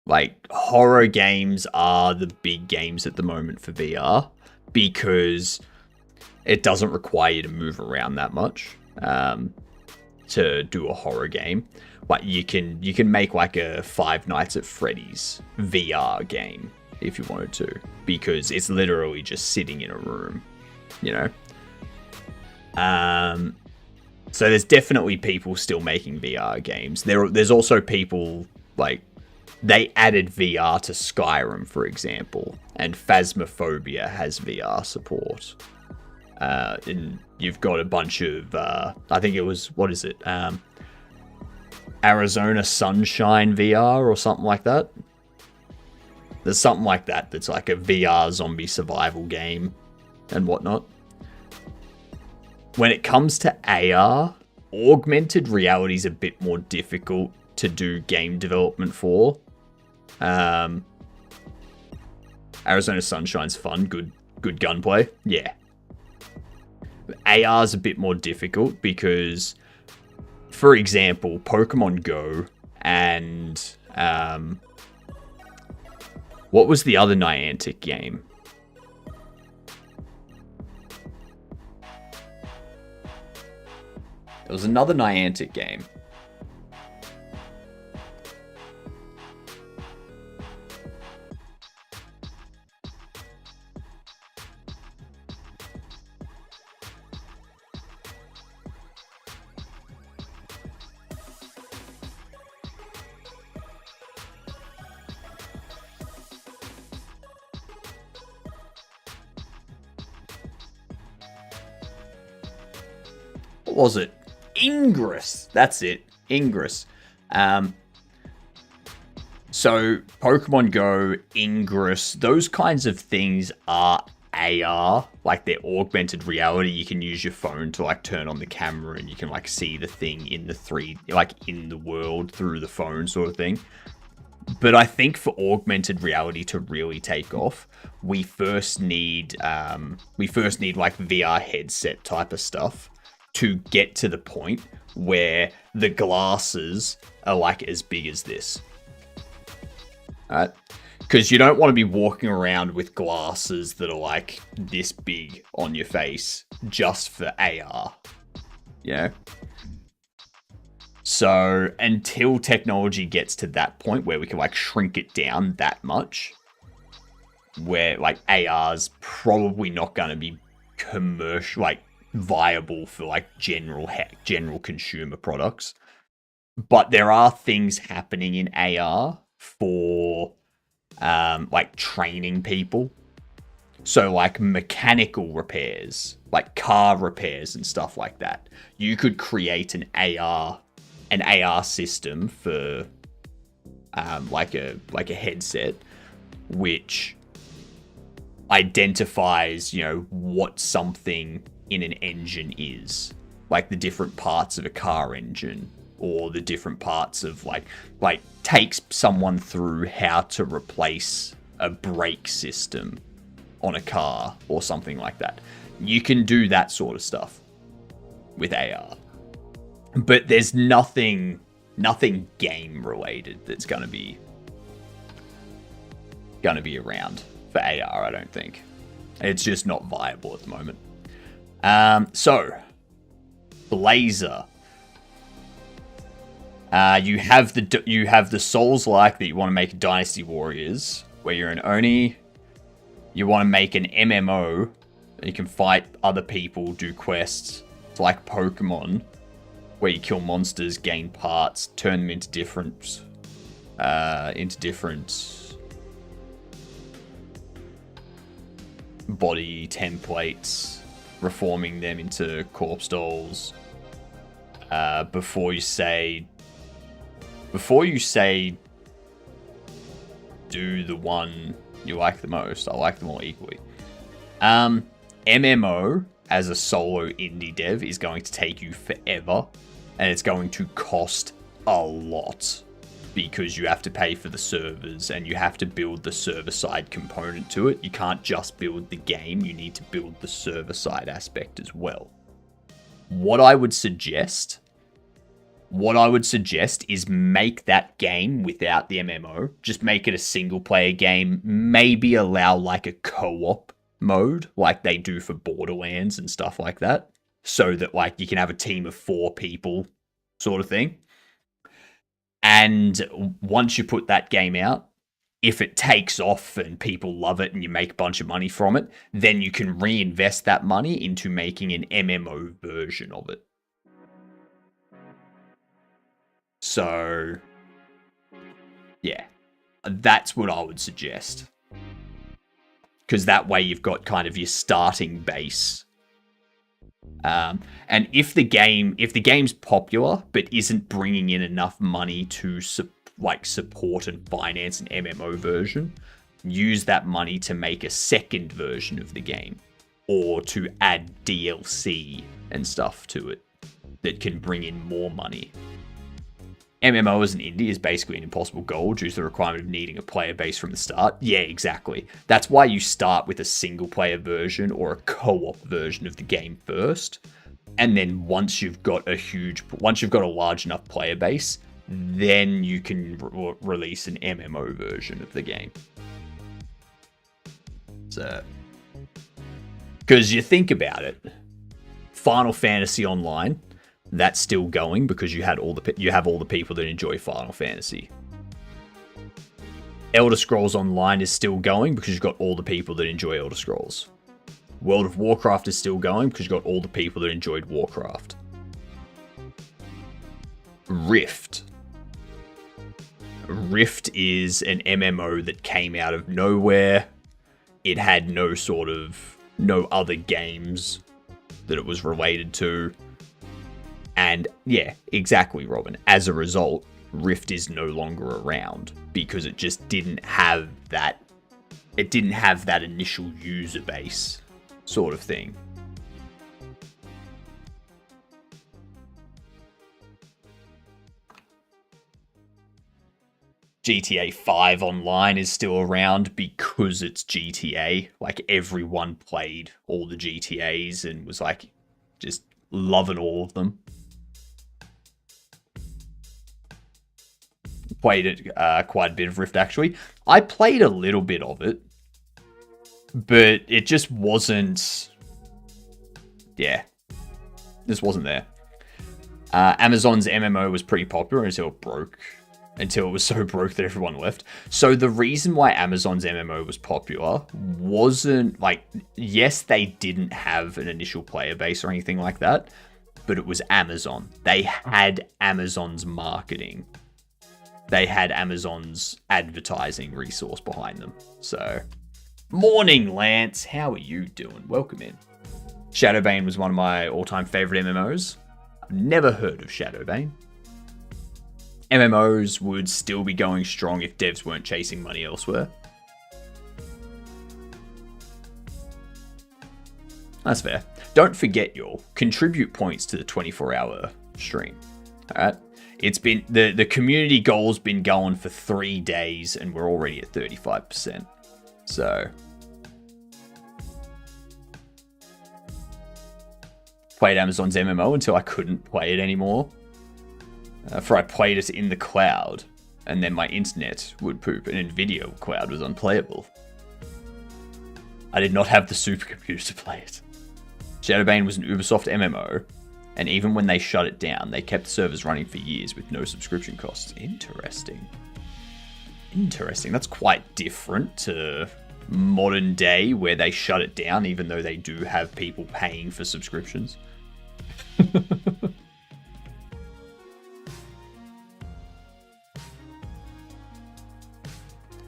Like, horror games are the big games at the moment for VR because it doesn't require you to move around that much to do a horror game. But you can make like a Five Nights at Freddy's VR game if you wanted to, because it's literally just sitting in a room, you know? So there's definitely people still making VR games. There's also people, like, they added VR to Skyrim, for example, and Phasmophobia has VR support. And you've got a bunch of, I think it was, what is it? Arizona Sunshine VR or something like that. There's something like that that's like a VR zombie survival game and whatnot. When it comes to AR, augmented reality is a bit more difficult to do game development for. Arizona Sunshine's fun, good gunplay, yeah. AR's a bit more difficult because, for example, Pokemon Go and what was the other Niantic game? There was another Niantic game. What was it? Ingress. That's it. Ingress. So Pokemon Go, Ingress, those kinds of things are AR, like their augmented reality, you can use your phone to like turn on the camera and you can like see the thing in in the world through the phone sort of thing. But I think for augmented reality to really take off, we first need like VR headset type of stuff to get to the point where the glasses are like as big as this. Alright? Because you don't want to be walking around with glasses that are like this big on your face just for AR. You know? So until technology gets to that point where we can like shrink it down that much, where like AR's probably not going to be commercial, like viable for like general consumer products. But there are things happening in AR for like training people. So like mechanical repairs, like car repairs and stuff like that. You could create an AR system for like a headset which identifies, you know, what something in an engine is, like the different parts of a car engine, or the different parts of like takes someone through how to replace a brake system on a car or something like that. You can do that sort of stuff with AR. But there's nothing game related that's gonna be around for AR, I don't think. It's just not viable at the moment. So Blazer. You have the Souls-like that you want to make Dynasty Warriors, where you're an Oni. You want to make an MMO, you can fight other people, do quests. It's like Pokemon, where you kill monsters, gain parts, turn them into different body templates, reforming them into corpse dolls. Before you say do the one you like the most, I like them all equally. MMO as a solo indie dev is going to take you forever, and it's going to cost a lot because you have to pay for the servers and you have to build the server side component to it. You can't just build the game, you need to build the server side aspect as well. What I would suggest is make that game without the MMO. Just make it a single player game. Maybe allow like a co-op mode like they do for Borderlands and stuff like that. So that like you can have a team of 4 people sort of thing. And once you put that game out, if it takes off and people love it and you make a bunch of money from it, then you can reinvest that money into making an MMO version of it. So, yeah, that's what I would suggest. Because that way you've got kind of your starting base. And if the game's popular but isn't bringing in enough money to support and finance an MMO version, use that money to make a second version of the game, or to add DLC and stuff to it that can bring in more money. MMO as an indie is basically an impossible goal due to the requirement of needing a player base from the start. Yeah, exactly. That's why you start with a single player version or a co-op version of the game first. And then once you've got a large enough player base, then you can release an MMO version of the game. So, because you think about it, Final Fantasy Online, that's still going because you have all the people that enjoy Final Fantasy. Elder Scrolls Online is still going because you've got all the people that enjoy Elder Scrolls. World of Warcraft is still going because you've got all the people that enjoyed Warcraft. Rift is an MMO that came out of nowhere. It had no other games that it was related to. And yeah, exactly, Robin. As a result, Rift is no longer around because it just didn't have that it didn't have that initial user base sort of thing. GTA 5 Online is still around because it's GTA. Like, everyone played all the GTAs and was like, just loving all of them. Played it quite a bit of Rift, actually. I played a little bit of it, but it just wasn't... Yeah. This wasn't there. Amazon's MMO was pretty popular until it broke. Until it was so broke that everyone left. So the reason why Amazon's MMO was popular wasn't like, yes, they didn't have an initial player base or anything like that, but it was Amazon. They had Amazon's marketing. They had Amazon's advertising resource behind them. So, morning, Lance. How are you doing? Welcome in. Shadowbane was one of my all-time favorite MMOs. I've never heard of Shadowbane. MMOs would still be going strong if devs weren't chasing money elsewhere. That's fair. Don't forget, y'all, contribute points to the 24-hour stream. Alright? It's been the community goal's been going for 3 days and we're already at 35%. So played Amazon's MMO until I couldn't play it anymore. For I played it in the cloud, and then my internet would poop, and Nvidia cloud was unplayable. I did not have the supercomputer to play it. Shadowbane was an Ubisoft MMO, and even when they shut it down, they kept the servers running for years with no subscription costs. Interesting. Interesting. That's quite different to modern day, where they shut it down, even though they do have people paying for subscriptions.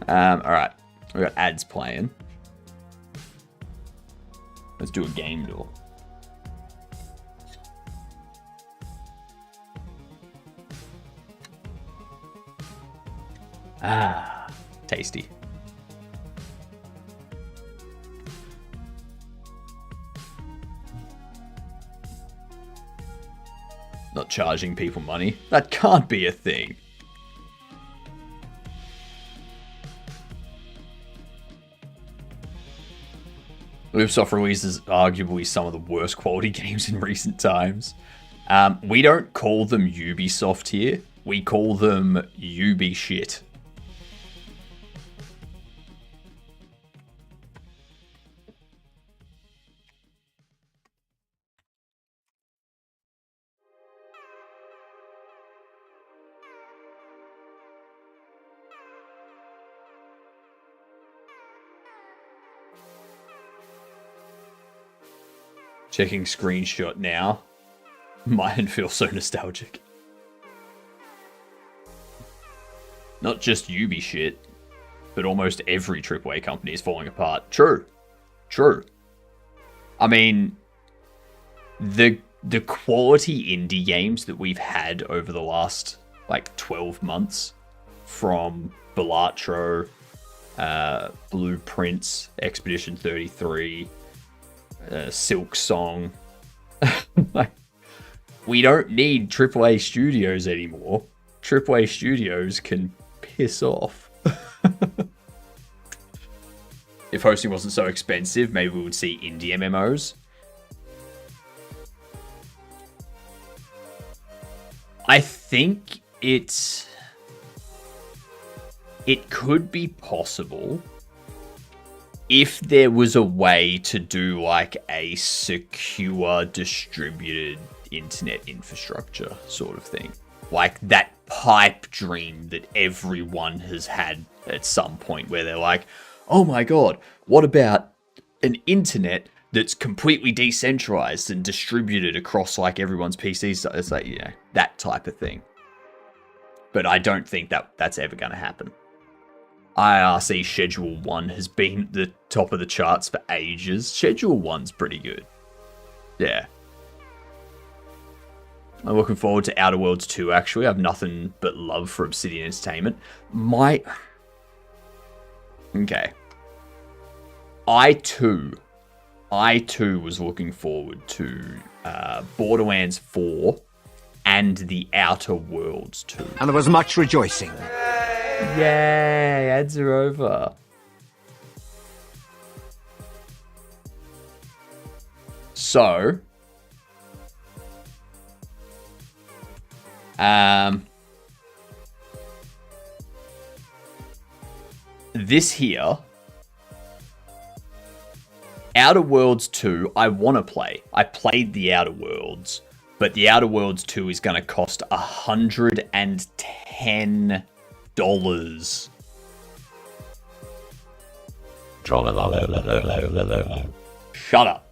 Alright, we got ads playing. Let's do a game door. Ah, tasty. Not charging people money? That can't be a thing. Ubisoft releases arguably some of the worst quality games in recent times. We don't call them Ubisoft here. We call them Ubi shit. Checking screenshot now. Mine feels so nostalgic. Not just Ubi shit, but almost every AAA company is falling apart. True. True. I mean, the quality indie games that we've had over the last, like, 12 months, from Balatro, Blueprints, Expedition 33... Silk Song. Like, we don't need AAA studios anymore. AAA studios can piss off. If hosting wasn't so expensive, maybe we would see indie MMOs. I think it could be possible if there was a way to do like a secure distributed internet infrastructure sort of thing. Like that pipe dream that everyone has had at some point where they're like, oh my god, what about an internet that's completely decentralized and distributed across like everyone's PCs? It's like, you know, that type of thing. But I don't think that's ever going to happen. IRC Schedule 1 has been at the top of the charts for ages. Schedule 1's pretty good. Yeah. I'm looking forward to Outer Worlds 2, actually. I have nothing but love for Obsidian Entertainment. Okay. I too was looking forward to Borderlands 4 and The Outer Worlds 2. And there was much rejoicing. Yay, ads are over. So, this here, Outer Worlds 2, I want to play. I played The Outer Worlds, but The Outer Worlds 2 is going to cost $110. Shut up.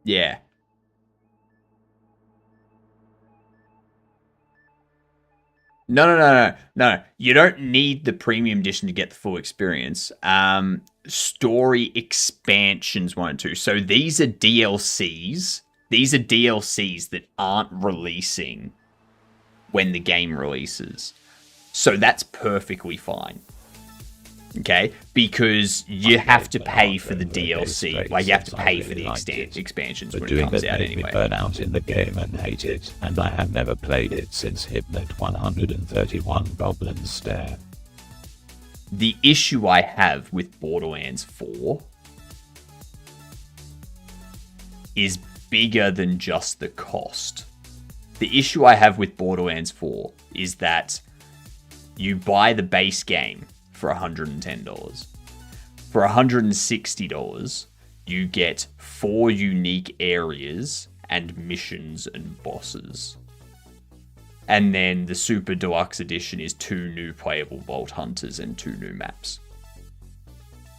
Yeah. No. You don't need the premium edition to get the full experience. Story expansions 1 and 2. So these are DLCs. These are DLCs that aren't releasing when the game releases. So that's perfectly fine. Okay? Because you have to pay for the DLC. Like, you have to pay for the expansions when it comes out anyway. Burn out in the game and hate it, and I have never played it since Hypnot 131 Goblin Stare. The issue I have with Borderlands 4 is bigger than just the cost. The issue I have with Borderlands 4 is that you buy the base game for $110. For $160, you get 4 unique areas and missions and bosses. And then the Super Deluxe Edition is 2 new playable Vault Hunters and 2 new maps.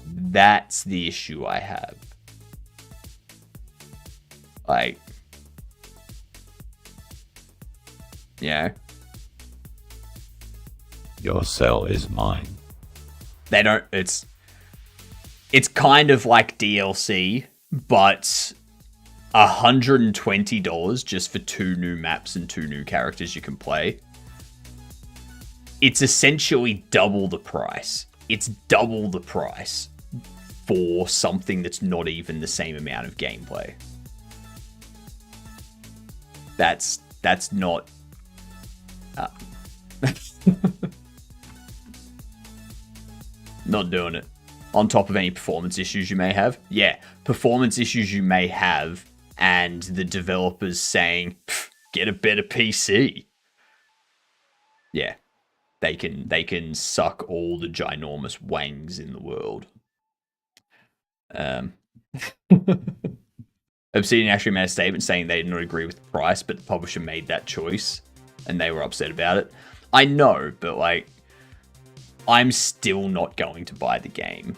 That's the issue I have. Like, yeah. Your cell is mine. They don't, it's kind of like DLC, but $120 just for 2 new maps and 2 new characters you can play. It's essentially double the price. It's double the price for something that's not even the same amount of gameplay. That's not... not doing it. On top of any performance issues you may have. Yeah, performance issues you may have, and the developers saying, get a better PC. Yeah, they can suck all the ginormous wangs in the world. Obsidian actually made a statement saying they did not agree with the price, but the publisher made that choice, and they were upset about it. I know, but like, I'm still not going to buy the game.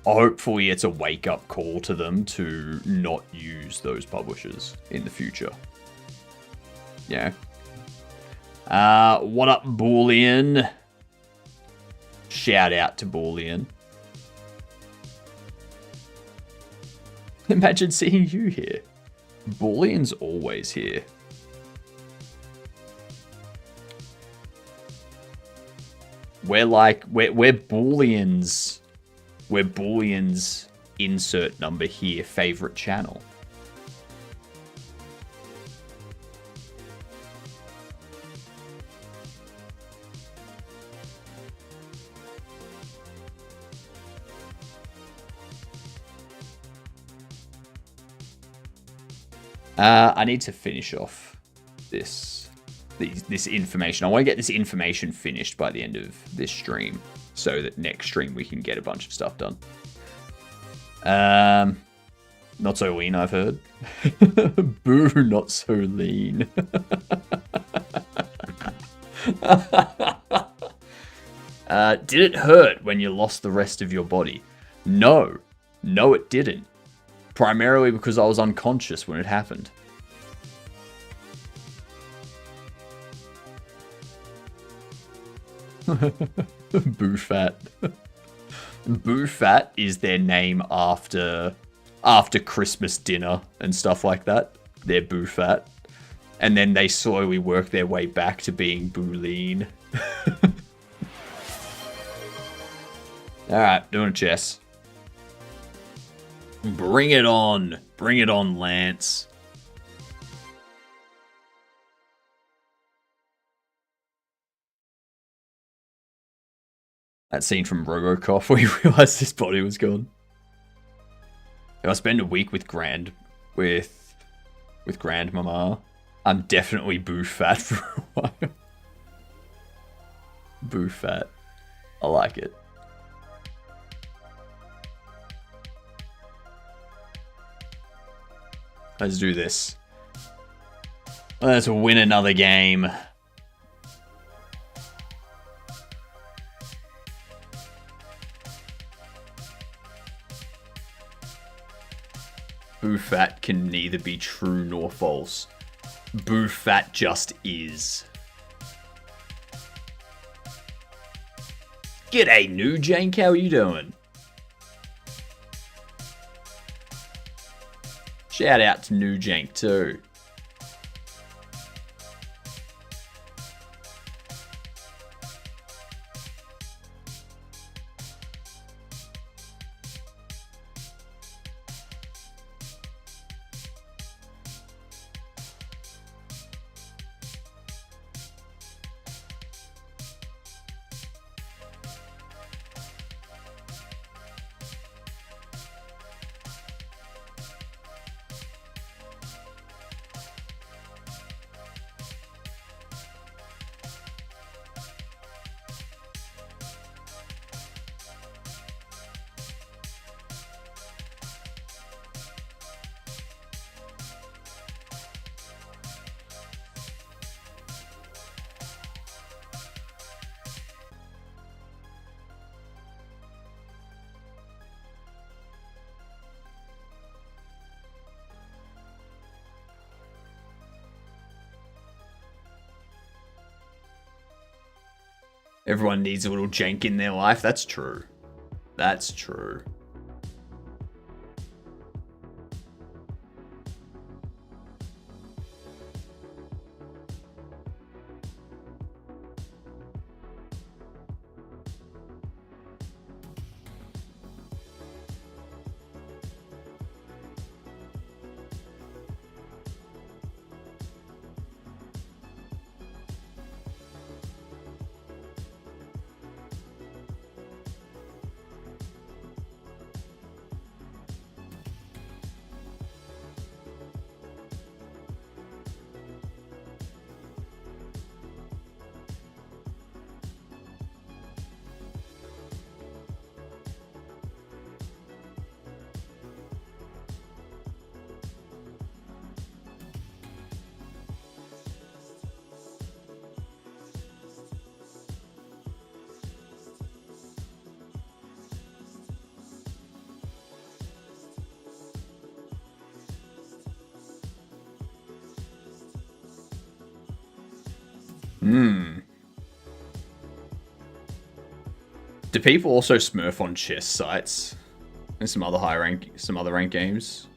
Hopefully it's a wake-up call to them to not use those publishers in the future. Yeah. What up, Boolean? Shout out to Boolean. Imagine seeing you here. Boolean's always here. We're Boolean's insert number here favorite channel. I need to finish off this information. I want to get this information finished by the end of this stream, so that next stream we can get a bunch of stuff done. Not so lean, I've heard. Boo, not so lean. Did it hurt when you lost the rest of your body? No, it didn't. Primarily because I was unconscious when it happened. Boo fat. Boo Fat is their name after Christmas dinner and stuff like that. They're Boo Fat. And then they slowly work their way back to being Boo Lean. Alright, doing a chess. Bring it on. Bring it on, Lance. That scene from RoboCop where he realized his body was gone. If I spend a week with Grandmama, I'm definitely Boo Fat for a while. Boo Fat. I like it. Let's do this. Let's win another game. Boo Fat can neither be true nor false. Boo Fat just is. G'day, New Jank, how are you doing? Shout out to New Jank too. Everyone needs a little jank in their life. That's true. That's true. Do people also smurf on chess sites and some other rank games?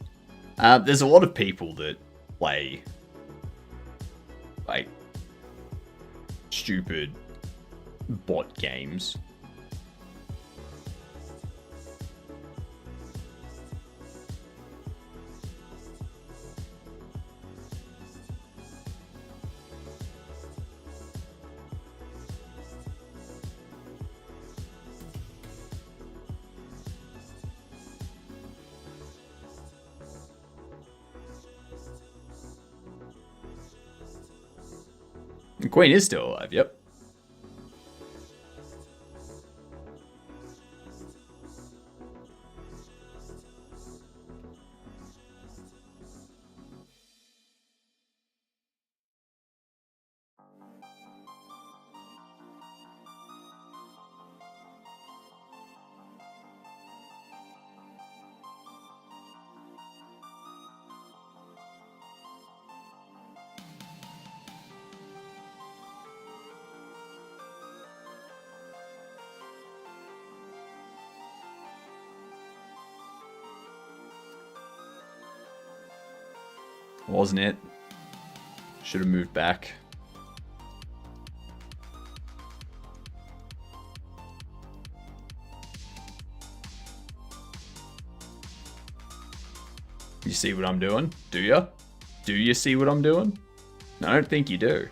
There's a lot of people that play like stupid bot games. The Queen is still alive, yep. Wasn't it? Should have moved back. You see what I'm doing? Do you? Do you see what I'm doing? I don't think you do.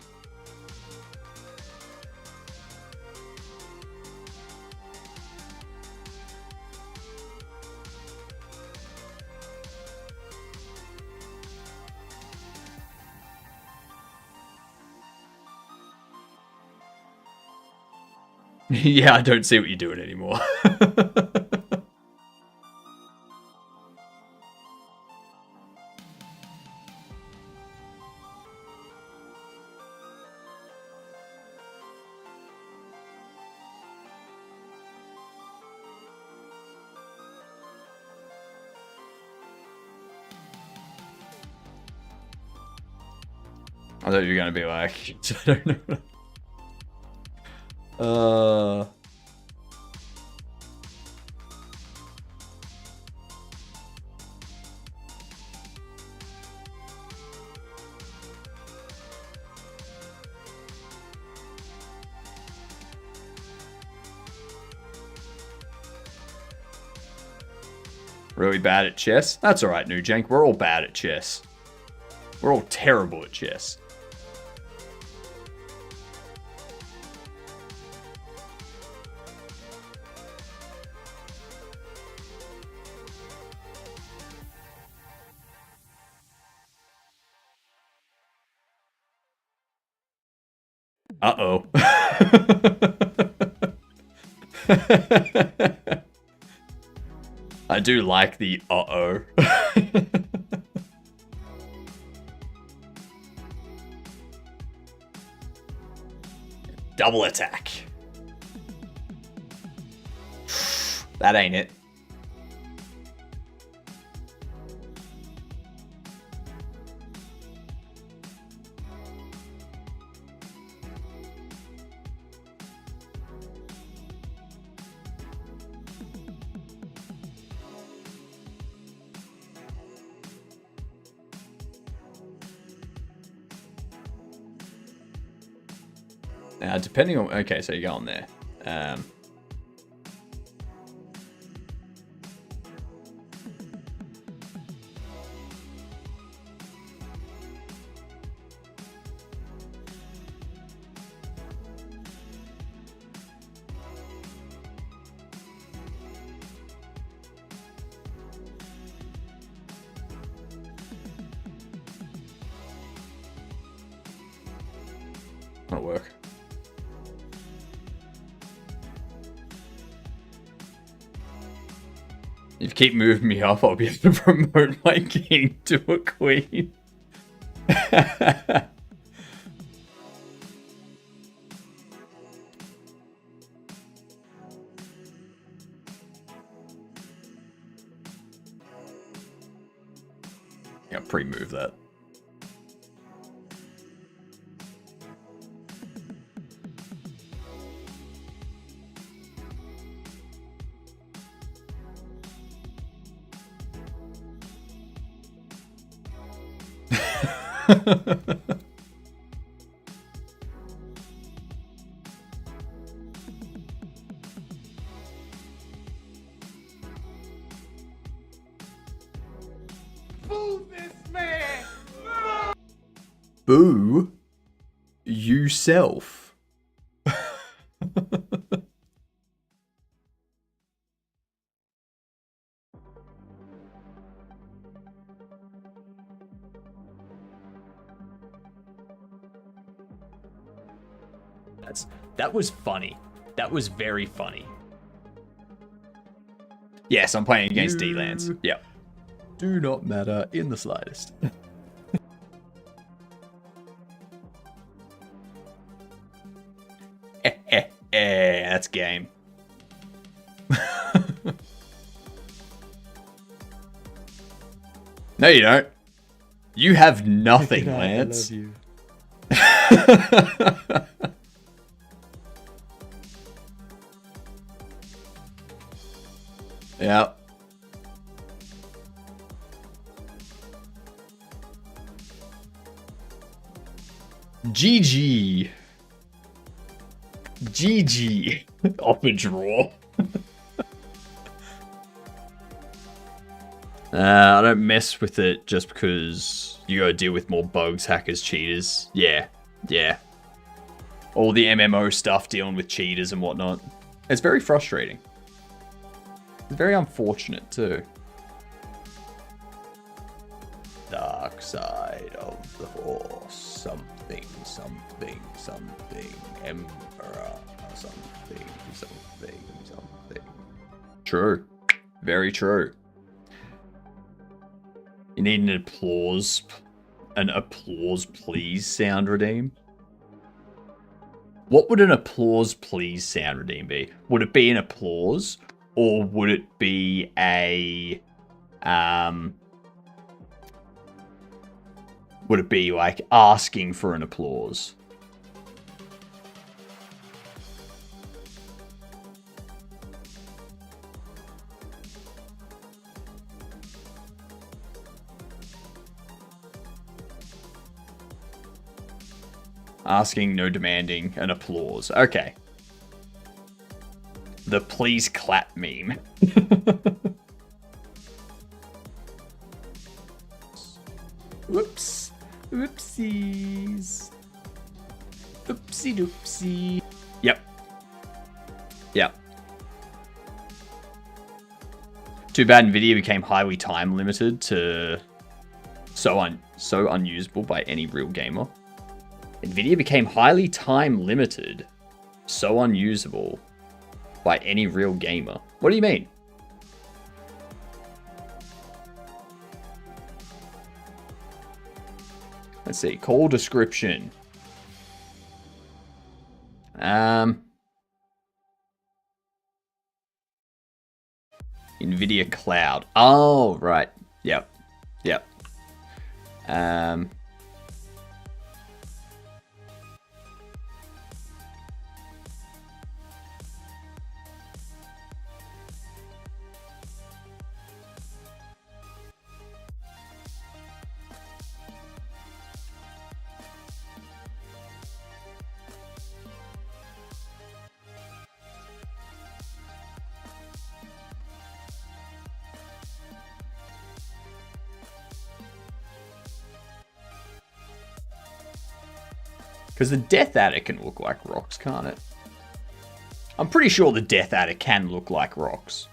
Yeah, I don't see what you're doing anymore. I thought you were gonna be like, I don't know. Really bad at chess? That's alright, Nujank. We're all bad at chess. We're all terrible at chess. Uh-oh. I do like the uh-oh. Double attack. That ain't it. Depending on... Okay, so you go on there. That'll work. If you keep moving me up, I'll be able to promote my king to a queen. Yeah, pre-move that. Boo this man! Boo yourself. That was funny. That was very funny. Yes, I'm playing against D-Lands. Yep. Do not matter in the slightest. That's game. No, you don't. You have nothing, Lance. I love you. Yeah. GG. GG. Off a draw. I don't mess with it just because you gotta deal with more bugs, hackers, cheaters. Yeah. All the MMO stuff dealing with cheaters and whatnot. It's very frustrating. It's very unfortunate too. Dark side of the horse. Something. Emperor. Something. True. Very true. You need an applause please sound redeem. What would an applause please sound redeem be? Would it be an applause, or would it be a would it be like asking for an applause? Asking, no demanding, an applause. Okay. The please clap meme. Whoops. Whoopsies. Oopsie doopsie. Yep. Too bad Nvidia became highly time limited to so unusable by any real gamer. Nvidia became highly time limited, so unusable by any real gamer. What do you mean? Let's see. Call description. Nvidia Cloud. Oh, right. Yep. Because the Death Adder can look like rocks, can't it? I'm pretty sure the Death Adder can look like rocks.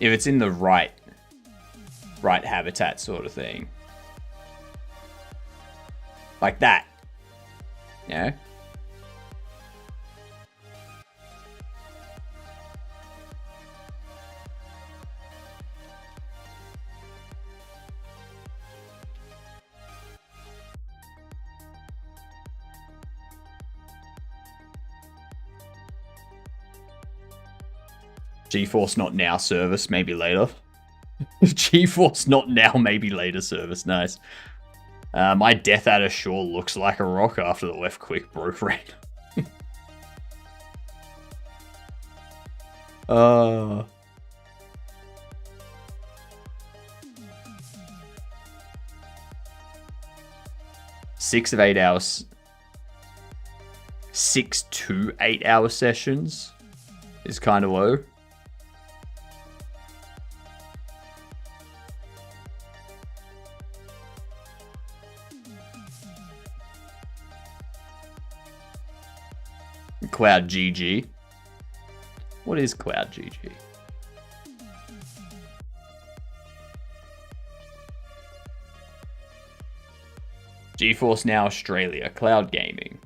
If it's in the right habitat sort of thing. Like that. Yeah? GeForce not now service, maybe later. GeForce not now, maybe later service. Nice. My Death Adder sure looks like a rock after the left click broke rain. 6 of 8 hours. 6 to 8 hour sessions is kind of low. Cloud GG. What is Cloud GG? GeForce Now Australia, cloud gaming.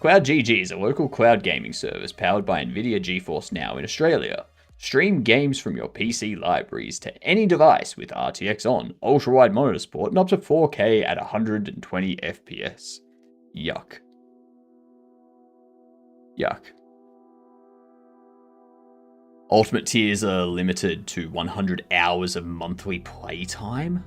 Cloud GG is a local cloud gaming service powered by Nvidia GeForce Now in Australia. Stream games from your PC libraries to any device with RTX on, ultra-wide monitor support, and up to 4K at 120 FPS. Yuck. Yuck. Ultimate tiers are limited to 100 hours of monthly playtime.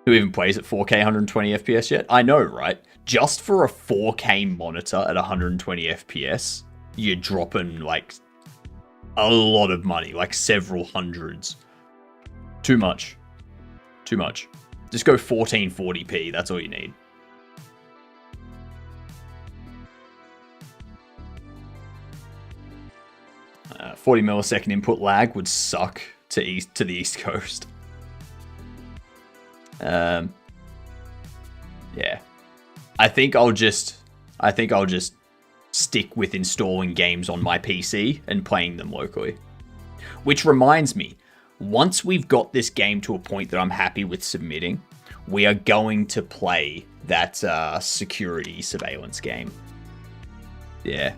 Who even plays at 4K 120 FPS yet? I know, right? Just for a 4K monitor at 120 FPS, you're dropping like a lot of money, like several hundreds. Too much. Too much. Just go 1440p, that's all you need. 40 millisecond input lag would suck to the East Coast. Yeah. I think I'll just stick with installing games on my PC and playing them locally. Which reminds me, once we've got this game to a point that I'm happy with submitting, we are going to play that security surveillance game. Yeah.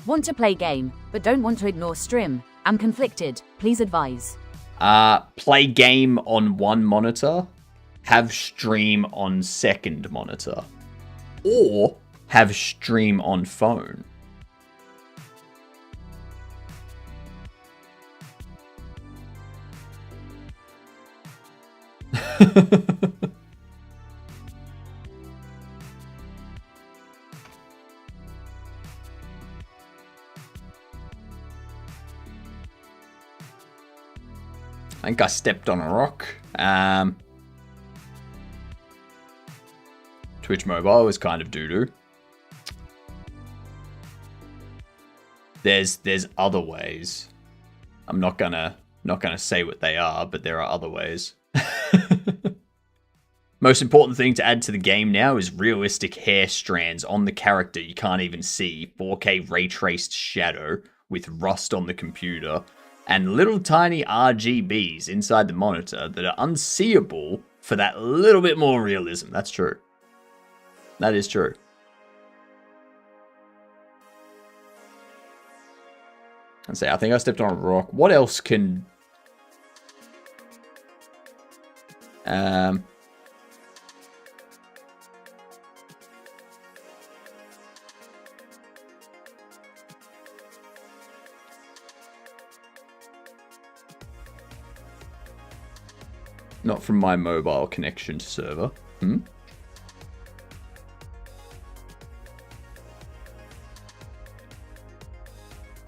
Want to play game, but don't want to ignore stream. I'm conflicted. Please advise. Play game on one monitor, have stream on second monitor, or have stream on phone. I think I stepped on a rock. Twitch Mobile is kind of doo-doo. There's other ways. I'm not gonna say what they are, but there are other ways. Most important thing to add to the game now is realistic hair strands on the character you can't even see, 4K ray traced shadow with rust on the computer, and little tiny RGBs inside the monitor that are unseeable for that little bit more realism. That's true. That is true. And say, I think I stepped on a rock. What else can... Not from my mobile connection to server.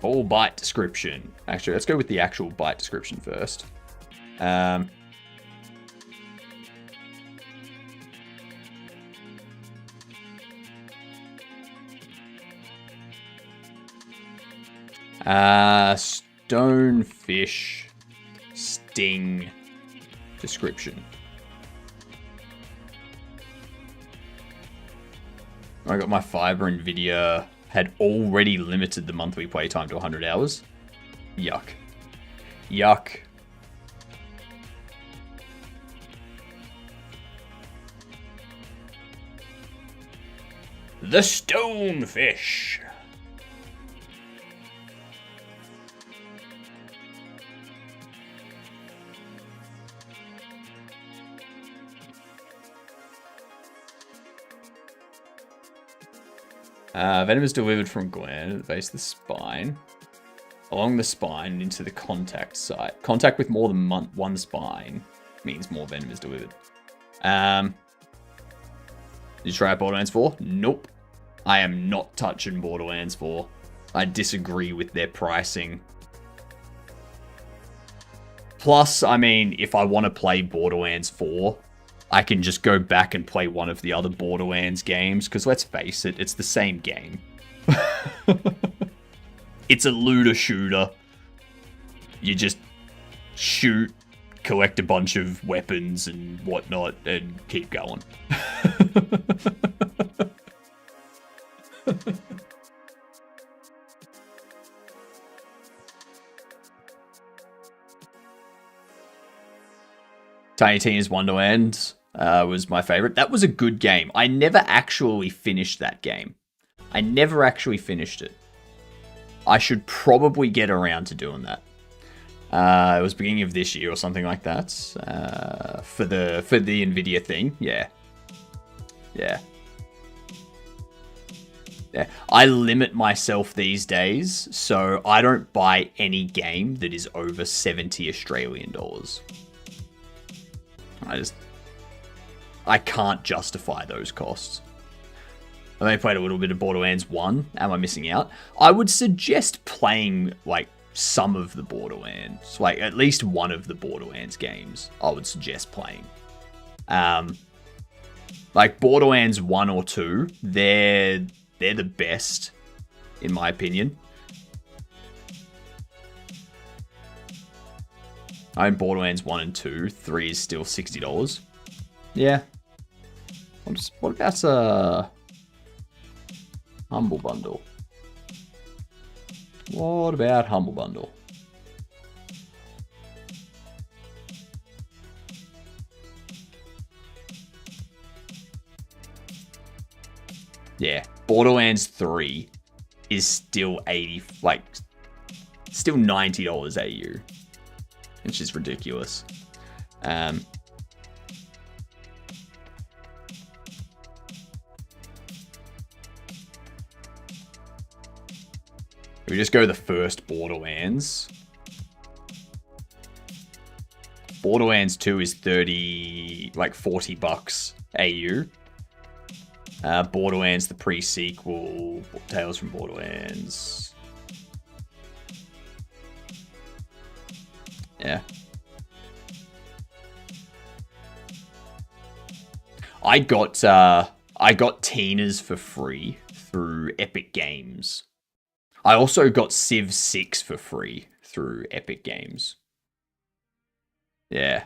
Full byte description. Actually, let's go with the actual byte description first. Stonefish sting description. I got my fiber. Nvidia had already limited the monthly playtime to 100 hours. Yuck. Yuck. The stonefish. Venom is delivered from gland at the base of the spine, along the spine into the contact site. Contact with more than one spine means more venom is delivered. Did you try out Borderlands 4? Nope. I am not touching Borderlands 4. I disagree with their pricing. Plus, I mean, if I want to play Borderlands 4, I can just go back and play one of the other Borderlands games, because let's face it, it's the same game. It's a looter shooter. You just shoot, collect a bunch of weapons and whatnot, and keep going. Tiny Tina's Wonderland was my favorite. That was a good game. I never actually finished that game. I never actually finished it. I should probably get around to doing that. It was beginning of this year or something like that. For the Nvidia thing. Yeah. Yeah. Yeah, I limit myself these days, so I don't buy any game that is over 70 Australian dollars. I can't justify those costs. I may played a little bit of Borderlands 1. Am I missing out? I would suggest playing, like, some of the Borderlands. Like, at least one of the Borderlands games, I would suggest playing. Like, Borderlands 1 or 2, they're the best, in my opinion. I own Borderlands 1 and 2. 3 is still $60. Yeah. What about Humble Bundle? What about Humble Bundle? Yeah, Borderlands 3 is still still $90 AU, which is ridiculous. If we just go the first Borderlands. Borderlands 2 is $40 AU. Borderlands, the pre-sequel, Tales from Borderlands. Yeah. I got Tina's for free through Epic Games. I also got Civ 6 for free through Epic Games. Yeah.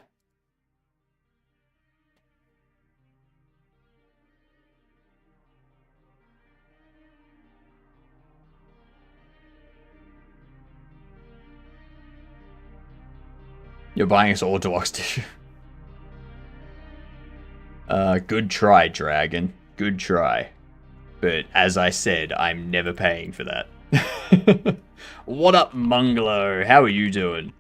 You're buying us all deluxe tissue. Good try, Dragon. Good try. But as I said, I'm never paying for that. What up, Munglo? How are you doing?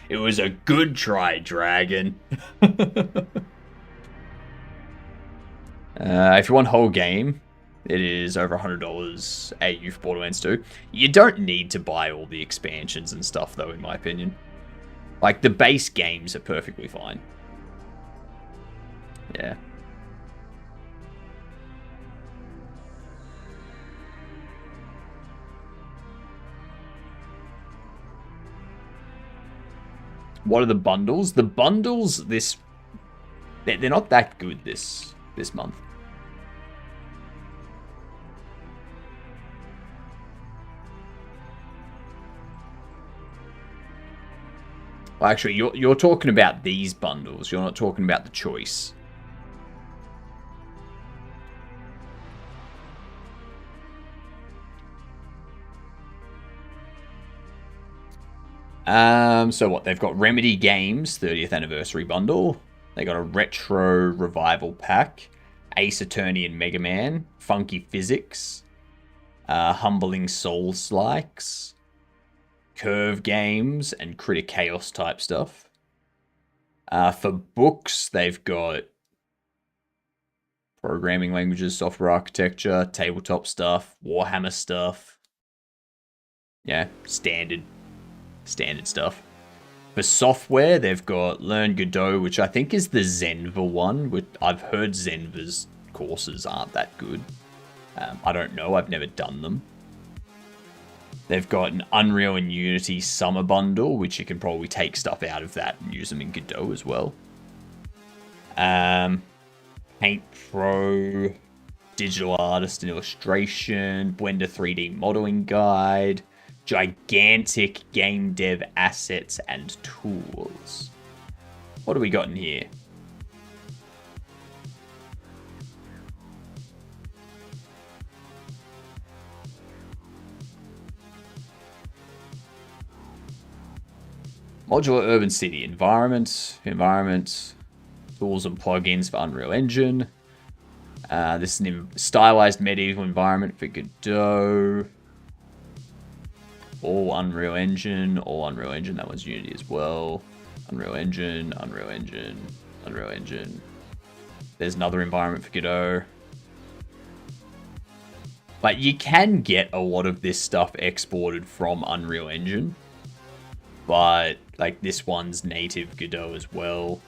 It was a good try, Dragon. If you want whole game, it is over $100 AU for Borderlands 2. You don't need to buy all the expansions and stuff, though, in my opinion. Like, the base games are perfectly fine. Yeah. What are the bundles? The bundles they're not that good this month. Well, actually, you're talking about these bundles. You're not talking about the choice. So what? They've got Remedy Games 30th Anniversary Bundle. They got a Retro Revival Pack, Ace Attorney and Mega Man, Funky Physics, Humbling Souls Likes, Curve Games, and Critter Chaos type stuff. For books, they've got programming languages, software architecture, tabletop stuff, Warhammer stuff. Yeah, standard stuff. For software, they've got Learn Godot, which I think is the Zenva one. Which I've heard Zenva's courses aren't that good. I don't know. I've never done them. They've got an Unreal and Unity Summer Bundle, which you can probably take stuff out of that and use them in Godot as well. Paint Pro, Digital Artist and Illustration, Blender 3D Modeling Guide, gigantic game dev assets and tools. What do we got in here? Modular Urban City environment, tools and plugins for Unreal Engine. This is a stylized medieval environment for Godot. All Unreal Engine. That one's Unity as well. Unreal Engine. There's another environment for Godot. But you can get a lot of this stuff exported from Unreal Engine. But, like, this one's native Godot as well.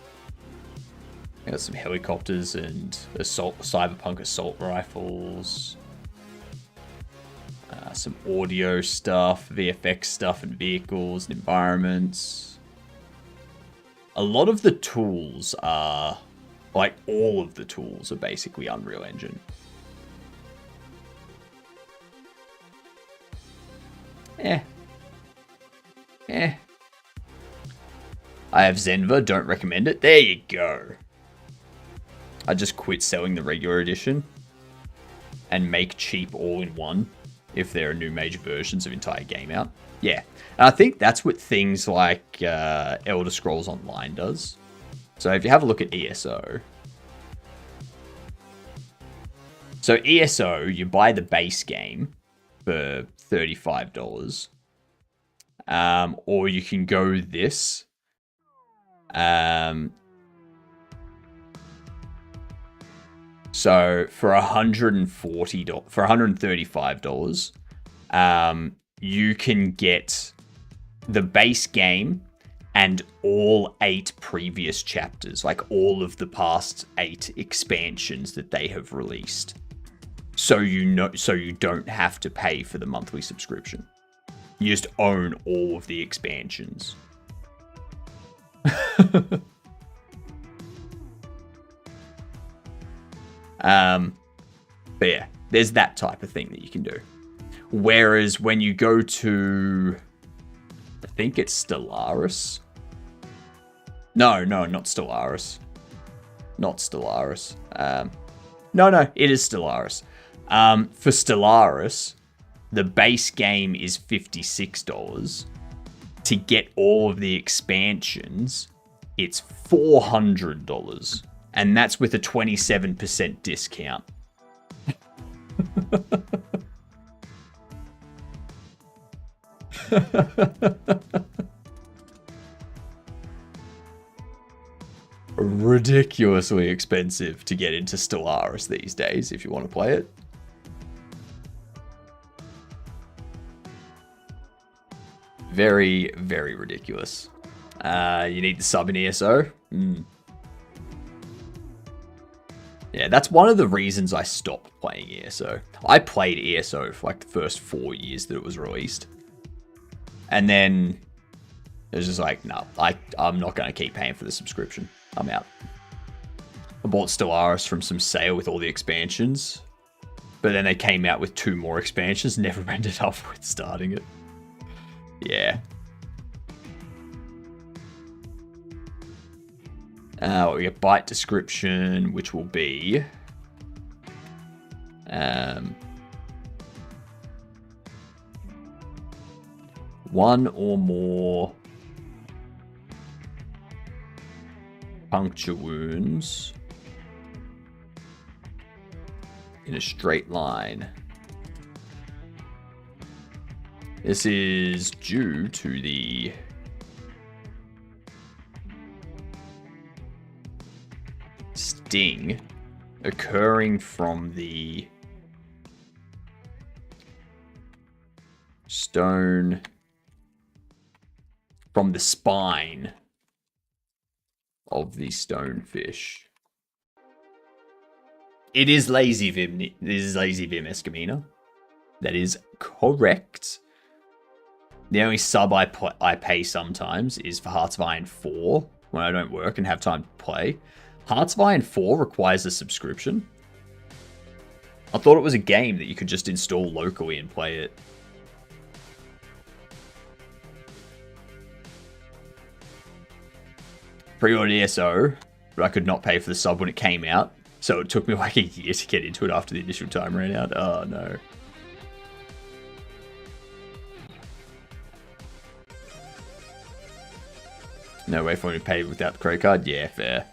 Got some helicopters and cyberpunk assault rifles. Some audio stuff, VFX stuff, and vehicles and environments. A lot of the tools are, like, all of the tools are basically Unreal Engine. I have Zenva, don't recommend it. There you go. I just quit selling the regular edition and make cheap all-in-one if there are new major versions of entire game out. Yeah, and I think that's what things like Elder Scrolls Online does. So if you have a look at ESO. So ESO, you buy the base game for $35. Or you can go this. So for $135, you can get the base game and all 8 previous chapters, like all of the past 8 expansions that they have released. So you don't have to pay for the monthly subscription. You just own all of the expansions. But yeah, there's that type of thing that you can do. Whereas when you go to, I think it's Stellaris. No, not Stellaris. Not Stellaris. No, it is Stellaris. For Stellaris, the base game is $56. To get all of the expansions, it's $400. And that's with a 27% discount. Ridiculously expensive to get into Stellaris these days if you want to play it. Very, very ridiculous. You need the sub in ESO. Yeah, that's one of the reasons I stopped playing ESO. I played ESO for like the first 4 years that it was released. And then it was just like, no, I'm not going to keep paying for the subscription. I'm out. I bought Stellaris from some sale with all the expansions. But then they came out with 2 more expansions. Never ended up with starting it. Yeah. We get byte description, which will be one or more puncture wounds in a straight line. This is due to the sting occurring from the stone, from the spine of the stonefish. It is Lazy Vim. This is Lazy Vim Escamina. That is correct. The only sub I pay sometimes is for Hearts of Iron 4 when I don't work and have time to play. Hearts of Iron 4 requires a subscription. I thought it was a game that you could just install locally and play it. Pre-ordered ESO, but I could not pay for the sub when it came out. So it took me like a year to get into it after the initial time ran out. Oh no. No way for me to pay without the credit card? Yeah, fair.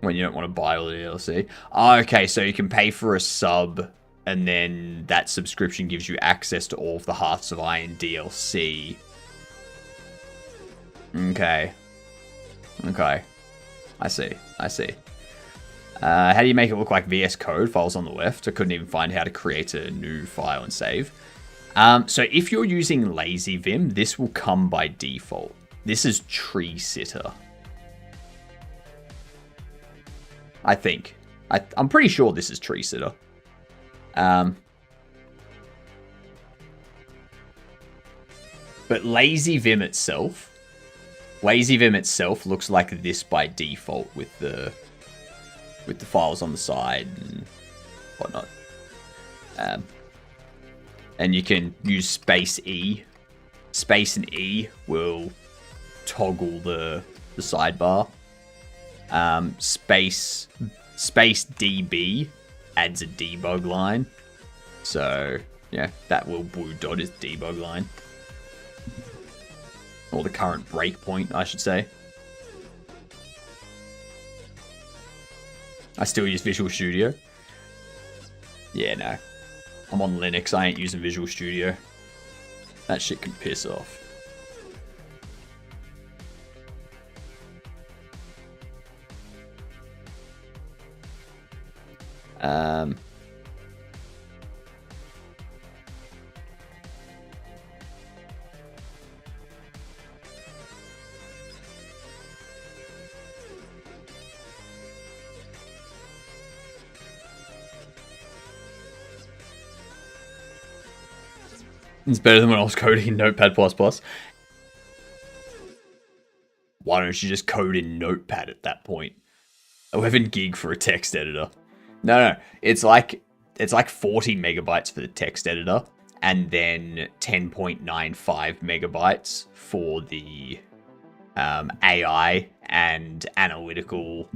When you don't want to buy all the DLC. Oh, okay, so you can pay for a sub, and then that subscription gives you access to all of the Hearts of Iron DLC. Okay. Okay. I see. How do you make it look like VS Code? Files on the left. I couldn't even find how to create a new file and save. So if you're using Lazy Vim, this will come by default. This is Tree Sitter. I think. I'm pretty sure this is Tree Sitter. But Lazy Vim itself looks like this by default with the files on the side and whatnot. And you can use space E. Space and E will toggle the sidebar. Space DB adds a debug line. So yeah, that little blue dot is debug line. Or the current breakpoint, I should say. I still use Visual Studio. Yeah, no. I'm on Linux, I ain't using Visual Studio. That shit can piss off. It's better than when I was coding in Notepad++. Why don't you just code in Notepad at that point? 11 gig for a text editor. No, it's like 40 megabytes for the text editor, and then 10.95 megabytes for the AI and analytical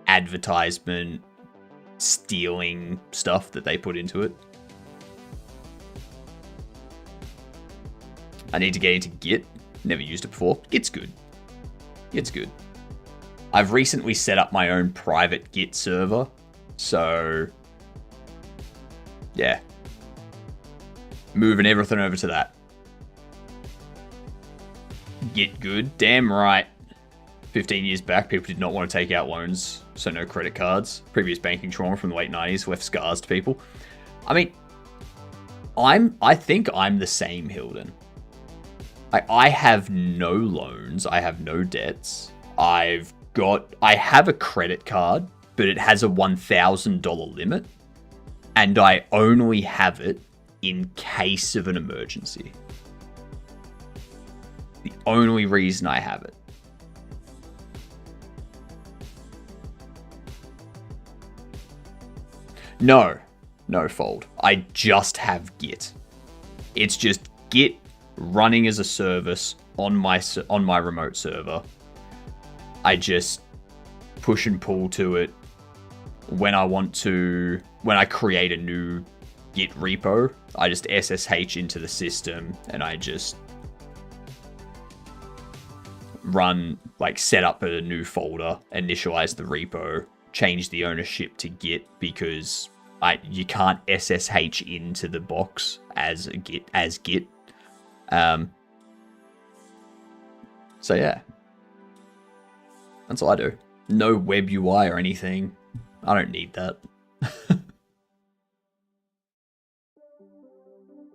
advertisement stealing stuff that they put into it. I need to get into Git. Never used it before. Git's good. Git's good. I've recently set up my own private Git server. So, yeah. Moving everything over to that. Git good. Damn right. 15 years back, people did not want to take out loans, so no credit cards. Previous banking trauma from the late 90s left scars to people. I mean, I think I'm the same, Hilden. I have no loans. I have no debts. I have a credit card, but it has a $1,000 limit. And I only have it in case of an emergency. The only reason I have it. No fold. I just have Git. It's just Git running as a service on my remote server. I just push and pull to it when I want to. When I create a new Git repo, I just SSH into the system and I just run, like, set up a new folder, initialize the repo, change the ownership to Git, because you can't SSH into the box as Git. So yeah, that's all I do. No web UI or anything. I don't need that.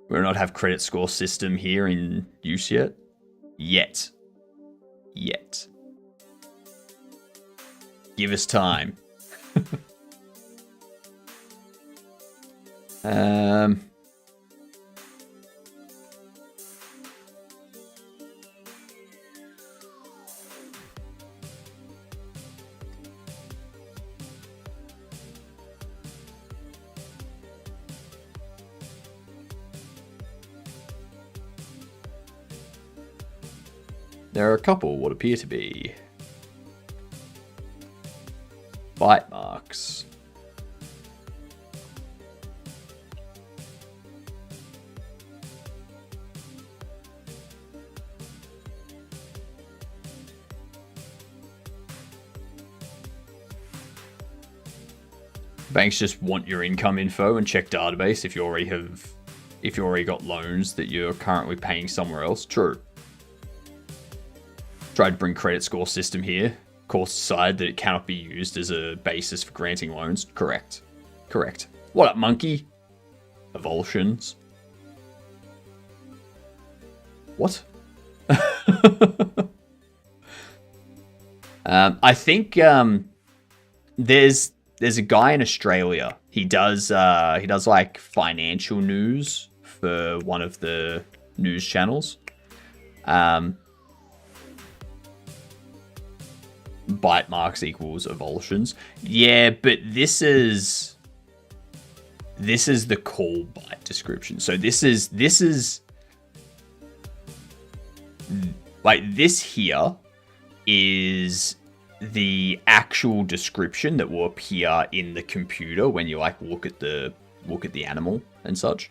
We do not have credit score system here in use yet. Yet. Give us time. There are a couple what appear to be bite marks. Banks just want your income info and check database if you already got loans that you're currently paying somewhere else. True. Tried to bring credit score system here. course, decide that it cannot be used as a basis for granting loans. Correct. Correct. What up, monkey? Avulsions. What? I think there's a guy in Australia. He does like financial news for one of the news channels. Bite marks equals avulsions. Yeah, but this is the call bite description. So this is like this here is the actual description that will appear in the computer when you like look at the animal and such.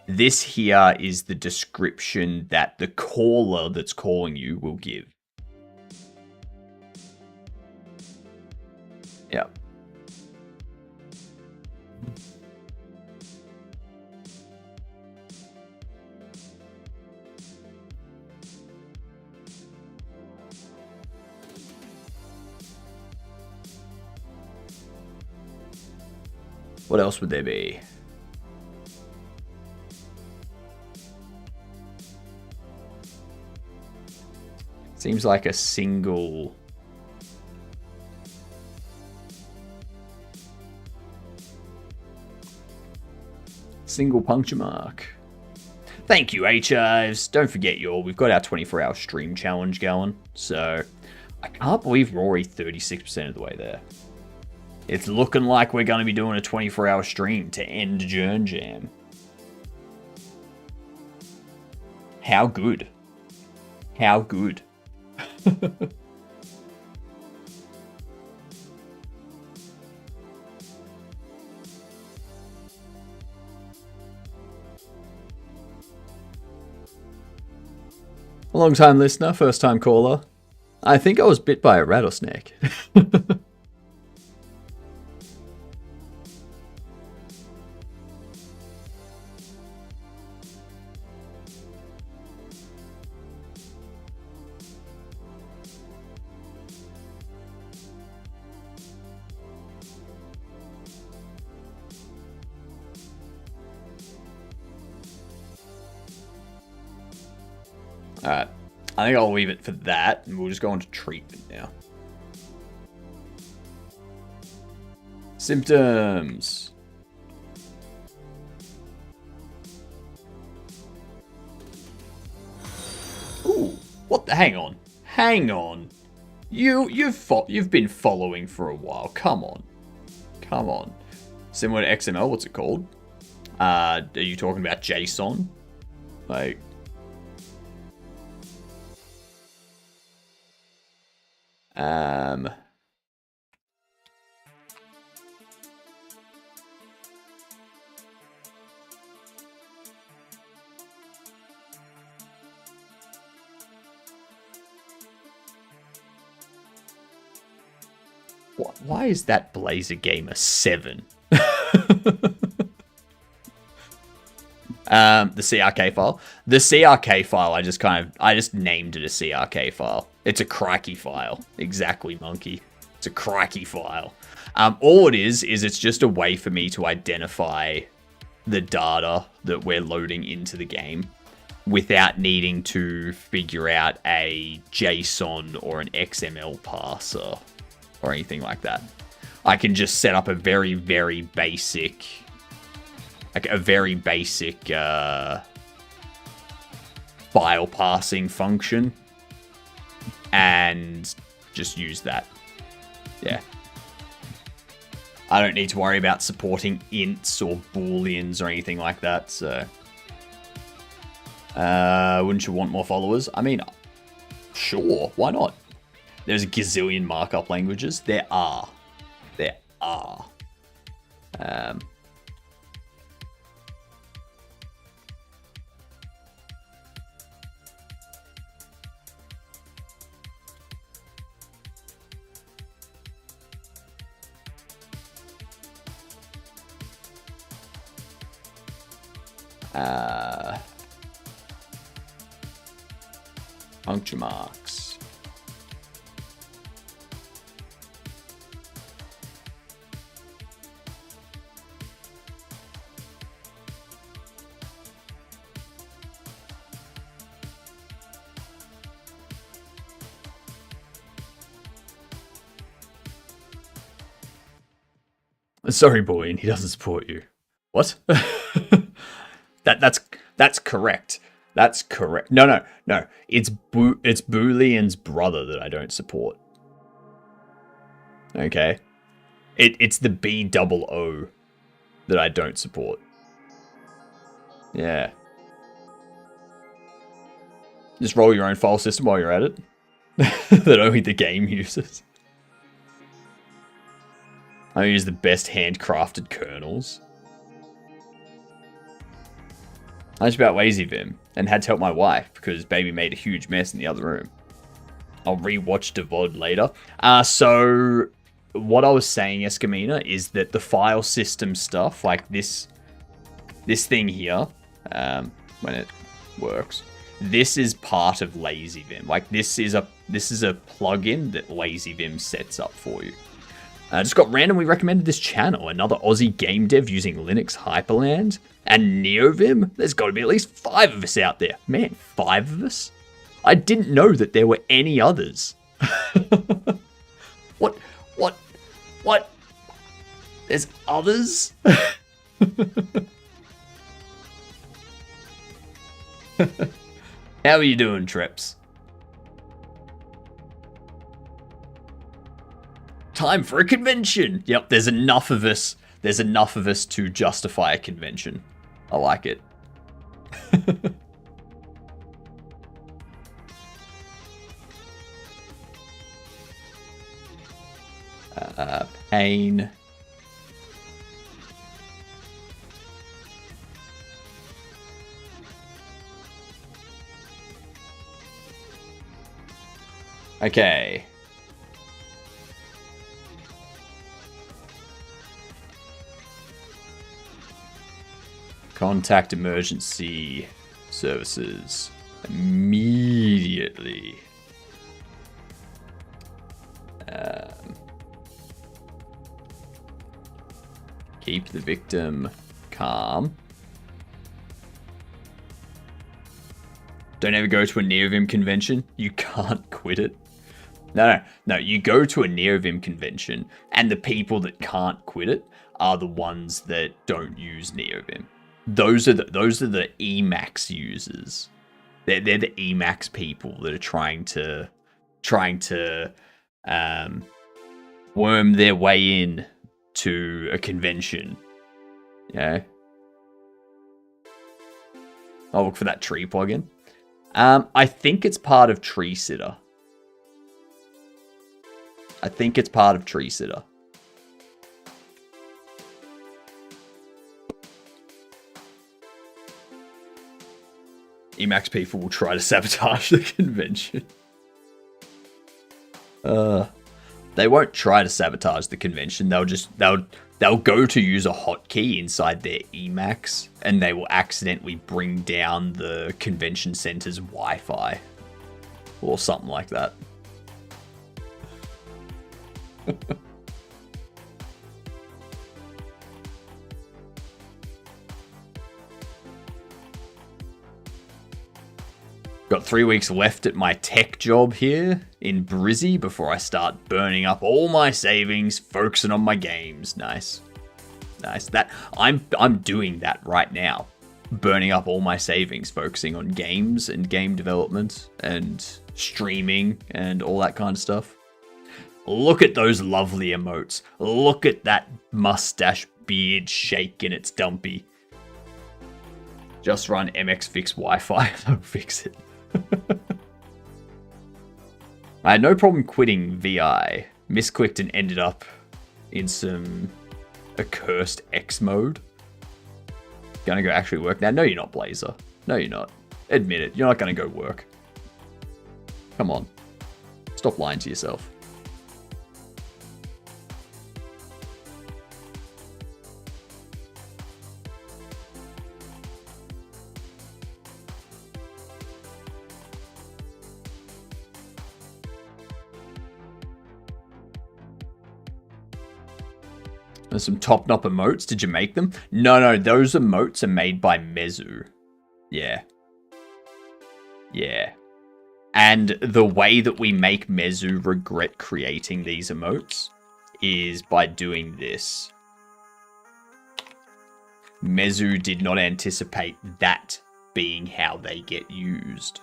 This here is the description that the caller that's calling you will give. Yeah. What else would there be? Seems like a single puncture mark. Thank you, H-Ives. Don't forget, y'all, we've got our 24-hour stream challenge going. So, I can't believe we're already 36% of the way there. It's looking like we're going to be doing a 24-hour stream to end JernJam. How good? How good? A long-time listener, first-time caller. I think I was bit by a rattlesnake. Alright, I think I'll leave it for that, and we'll just go on to treatment now. Symptoms. Ooh, what the, hang on. You've been following for a while, come on. Similar to XML, what's it called? Are you talking about JSON? Like... Why is that Blazer Gamer 7? The CRK file. The CRK file, I just named it a CRK file. It's a Crikey file. Exactly, monkey. It's a Crikey file. All it is it's just a way for me to identify the data that we're loading into the game without needing to figure out a JSON or an XML parser or anything like that. I can just set up a very, very basic... like a very basic file parsing function and just use that. Yeah. I don't need to worry about supporting ints or booleans or anything like that, so... wouldn't you want more followers? I mean, sure, why not? There's a gazillion markup languages. There are. Puncture marks. Sorry, boy, and he doesn't support you. What? That's correct. That's correct. No. It's Boolean's brother that I don't support. Okay? It's the BOO that I don't support. Yeah. Just roll your own file system while you're at it. That only the game uses. I use the best handcrafted kernels. I just about lazy Vim and had to help my wife because baby made a huge mess in the other room. I'll rewatch the VOD later. So what I was saying, Escamina, is that the file system stuff, like this thing here, when it works, this is part of Lazy Vim. Like this is a plugin that Lazy Vim sets up for you. Just got randomly recommended this channel. Another Aussie game dev using Linux Hyperland and NeoVim. There's got to be at least 5 of us out there. Man, 5 of us? I didn't know that there were any others. What? There's others? How are you doing, Trips? Time for a convention. Yep, there's enough of us. There's enough of us to justify a convention. I like it. Pain. Okay. Contact emergency services immediately. Keep the victim calm. Don't ever go to a NeoVim convention. You can't quit it. No. You go to a NeoVim convention, and the people that can't quit it are the ones that don't use NeoVim. Those are the Emacs users. They're the Emacs people that are trying to worm their way in to a convention. Yeah. I'll look for that tree plugin. I think it's part of Tree Sitter. Emacs people will try to sabotage the convention. They won't try to sabotage the convention. They'll go to use a hotkey inside their Emacs, and they will accidentally bring down the convention center's Wi-Fi or something like that. Got 3 weeks left at my tech job here in Brizzy before I start burning up all my savings, focusing on my games. Nice. That I'm doing that right now. Burning up all my savings, focusing on games and game development and streaming and all that kind of stuff. Look at those lovely emotes. Look at that mustache beard shake in its dumpy. Just run MX fix Wi-Fi. That'll fix it. I had no problem quitting VI. Misclicked and ended up in some accursed X mode. Gonna go actually work now? No, you're not, Blazer. No, you're not. Admit it. You're not gonna go work. Come on. Stop lying to yourself. There's some top-notch emotes. Did you make them? No, those emotes are made by Mezu. Yeah. And the way that we make Mezu regret creating these emotes is by doing this. Mezu did not anticipate that being how they get used.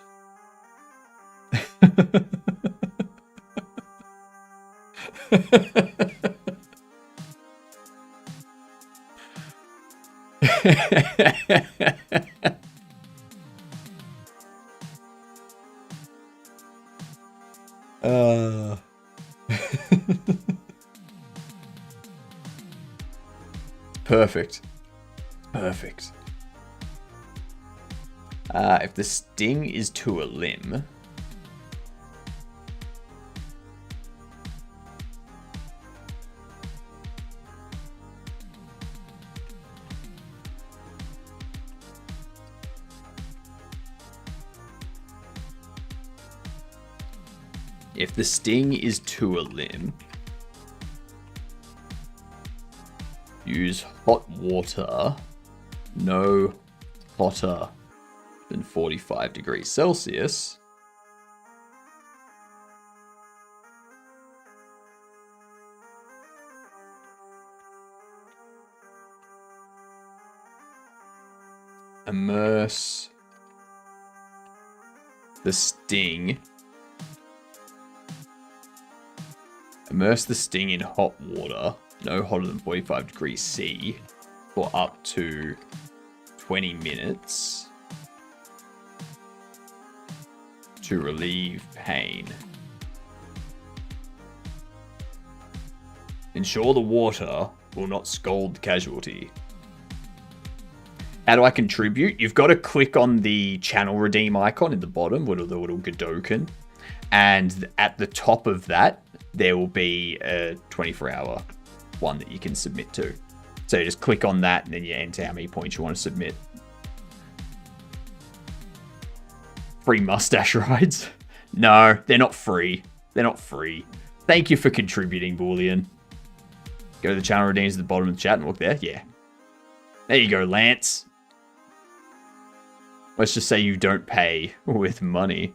Perfect. Perfect. If the sting is to a limb, use hot water, no hotter than 45 degrees Celsius. Immerse the sting. Immerse the sting in hot water, no hotter than 45 degrees C, for up to 20 minutes to relieve pain. Ensure the water will not scald the casualty. How do I contribute? You've got to click on the channel redeem icon in the bottom, with the little Godoken, and at the top of that, there will be a 24-hour one that you can submit to. So you just click on that and then you enter how many points you want to submit. Free mustache rides? No, they're not free. They're not free. Thank you for contributing, Boolean. Go to the channel redeems at the bottom of the chat and look there. Yeah. There you go, Lance. Let's just say you don't pay with money.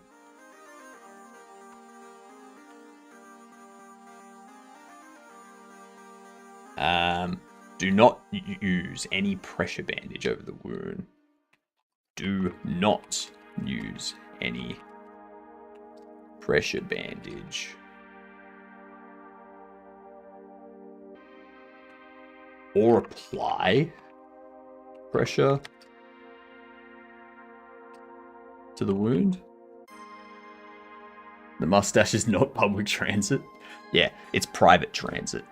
Do not use any pressure bandage over the wound. Do not use any pressure bandage. Or apply pressure to the wound. The mustache is not public transit. Yeah, it's private transit.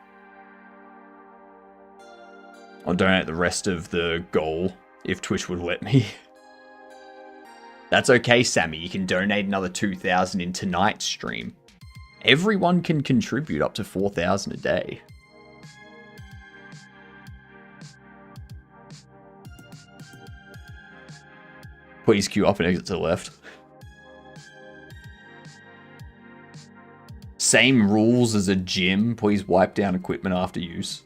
I'll donate the rest of the goal if Twitch would let me. That's okay, Sammy. You can donate another 2,000 in tonight's stream. Everyone can contribute up to 4,000 a day. Please queue up and exit to the left. Same rules as a gym. Please wipe down equipment after use.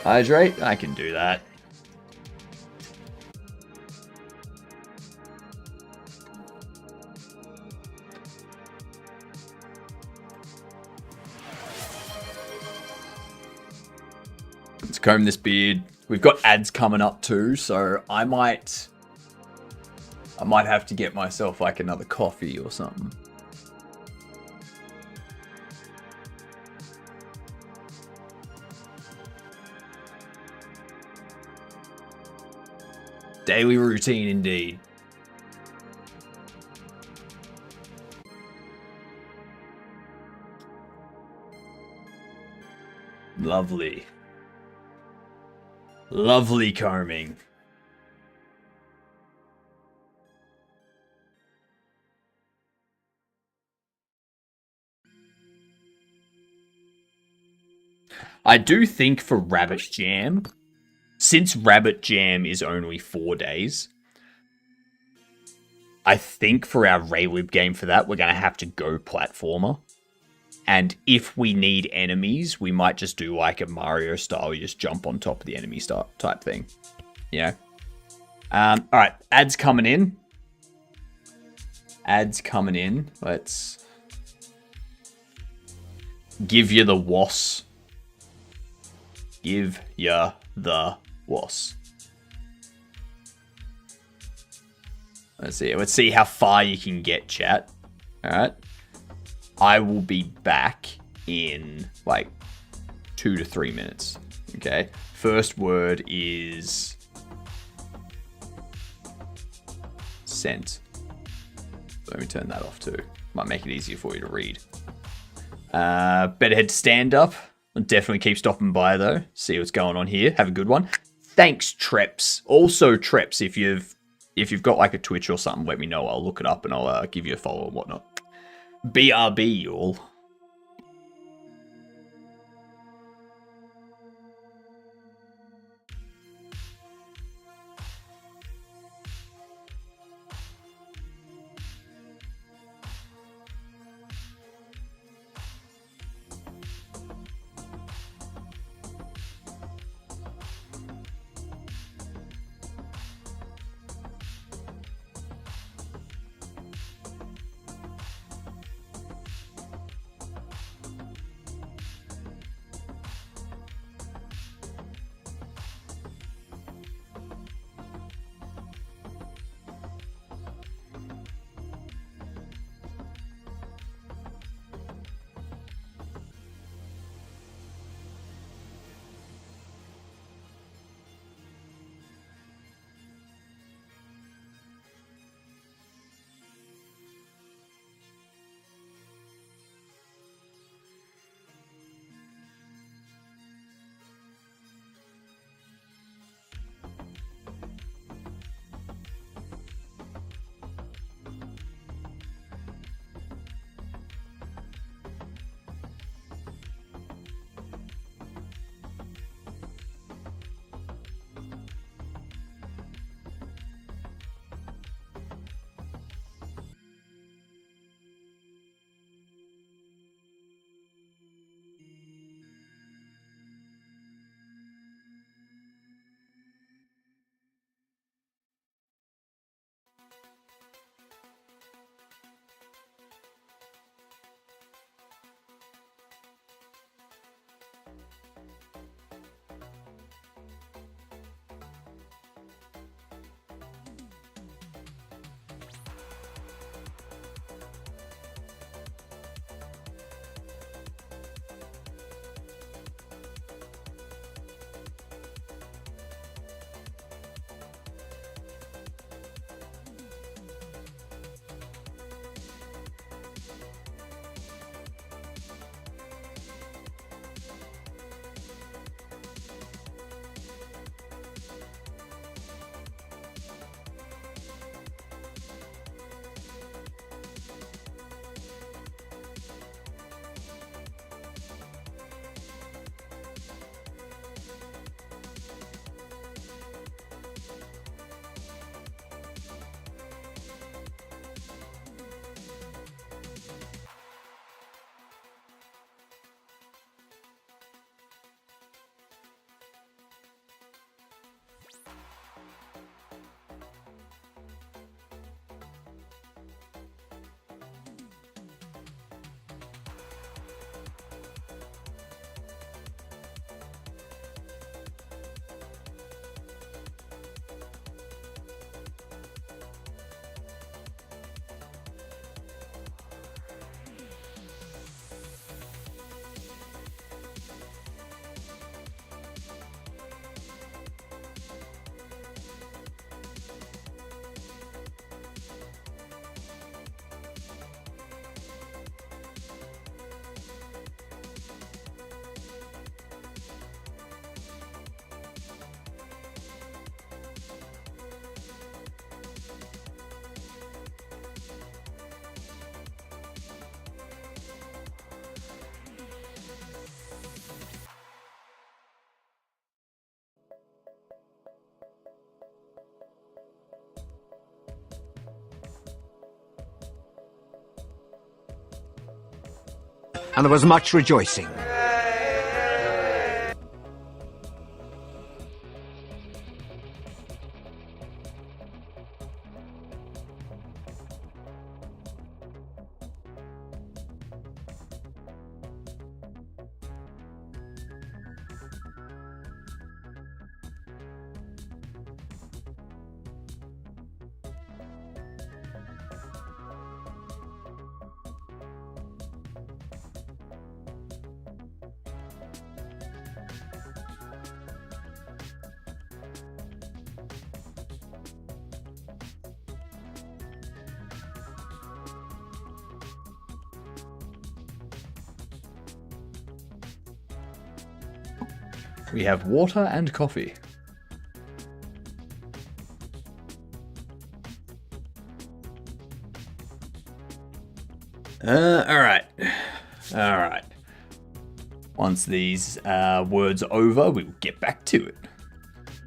Hydrate? I can do that. Let's comb this beard. We've got ads coming up too, so I might have to get myself like another coffee or something. Daily routine indeed. Lovely. Lovely combing. I do think for Rabbit Jam, since Rabbit Jam is only 4 days, I think for our RayLib game for that, we're going to have to go platformer. And if we need enemies, we might just do like a Mario style, you just jump on top of the enemy type thing. You know? Alright, ads coming in. ads coming in. Let's give you the was. Give ya the was. Let's see how far you can get, chat. Alright. I will be back in like 2 to 3 minutes. Okay. First word is sent. Let me turn that off too. Might make it easier for you to read. Better head to stand up. I'll definitely keep stopping by though. See what's going on here. Have a good one. Thanks, Treps. Also, Treps, if you've got like a Twitch or something, let me know. I'll look it up and I'll give you a follow and whatnot. BRB, y'all. And there was much rejoicing. We have water and coffee. Alright. Alright. Once these words are over, we will get back to it.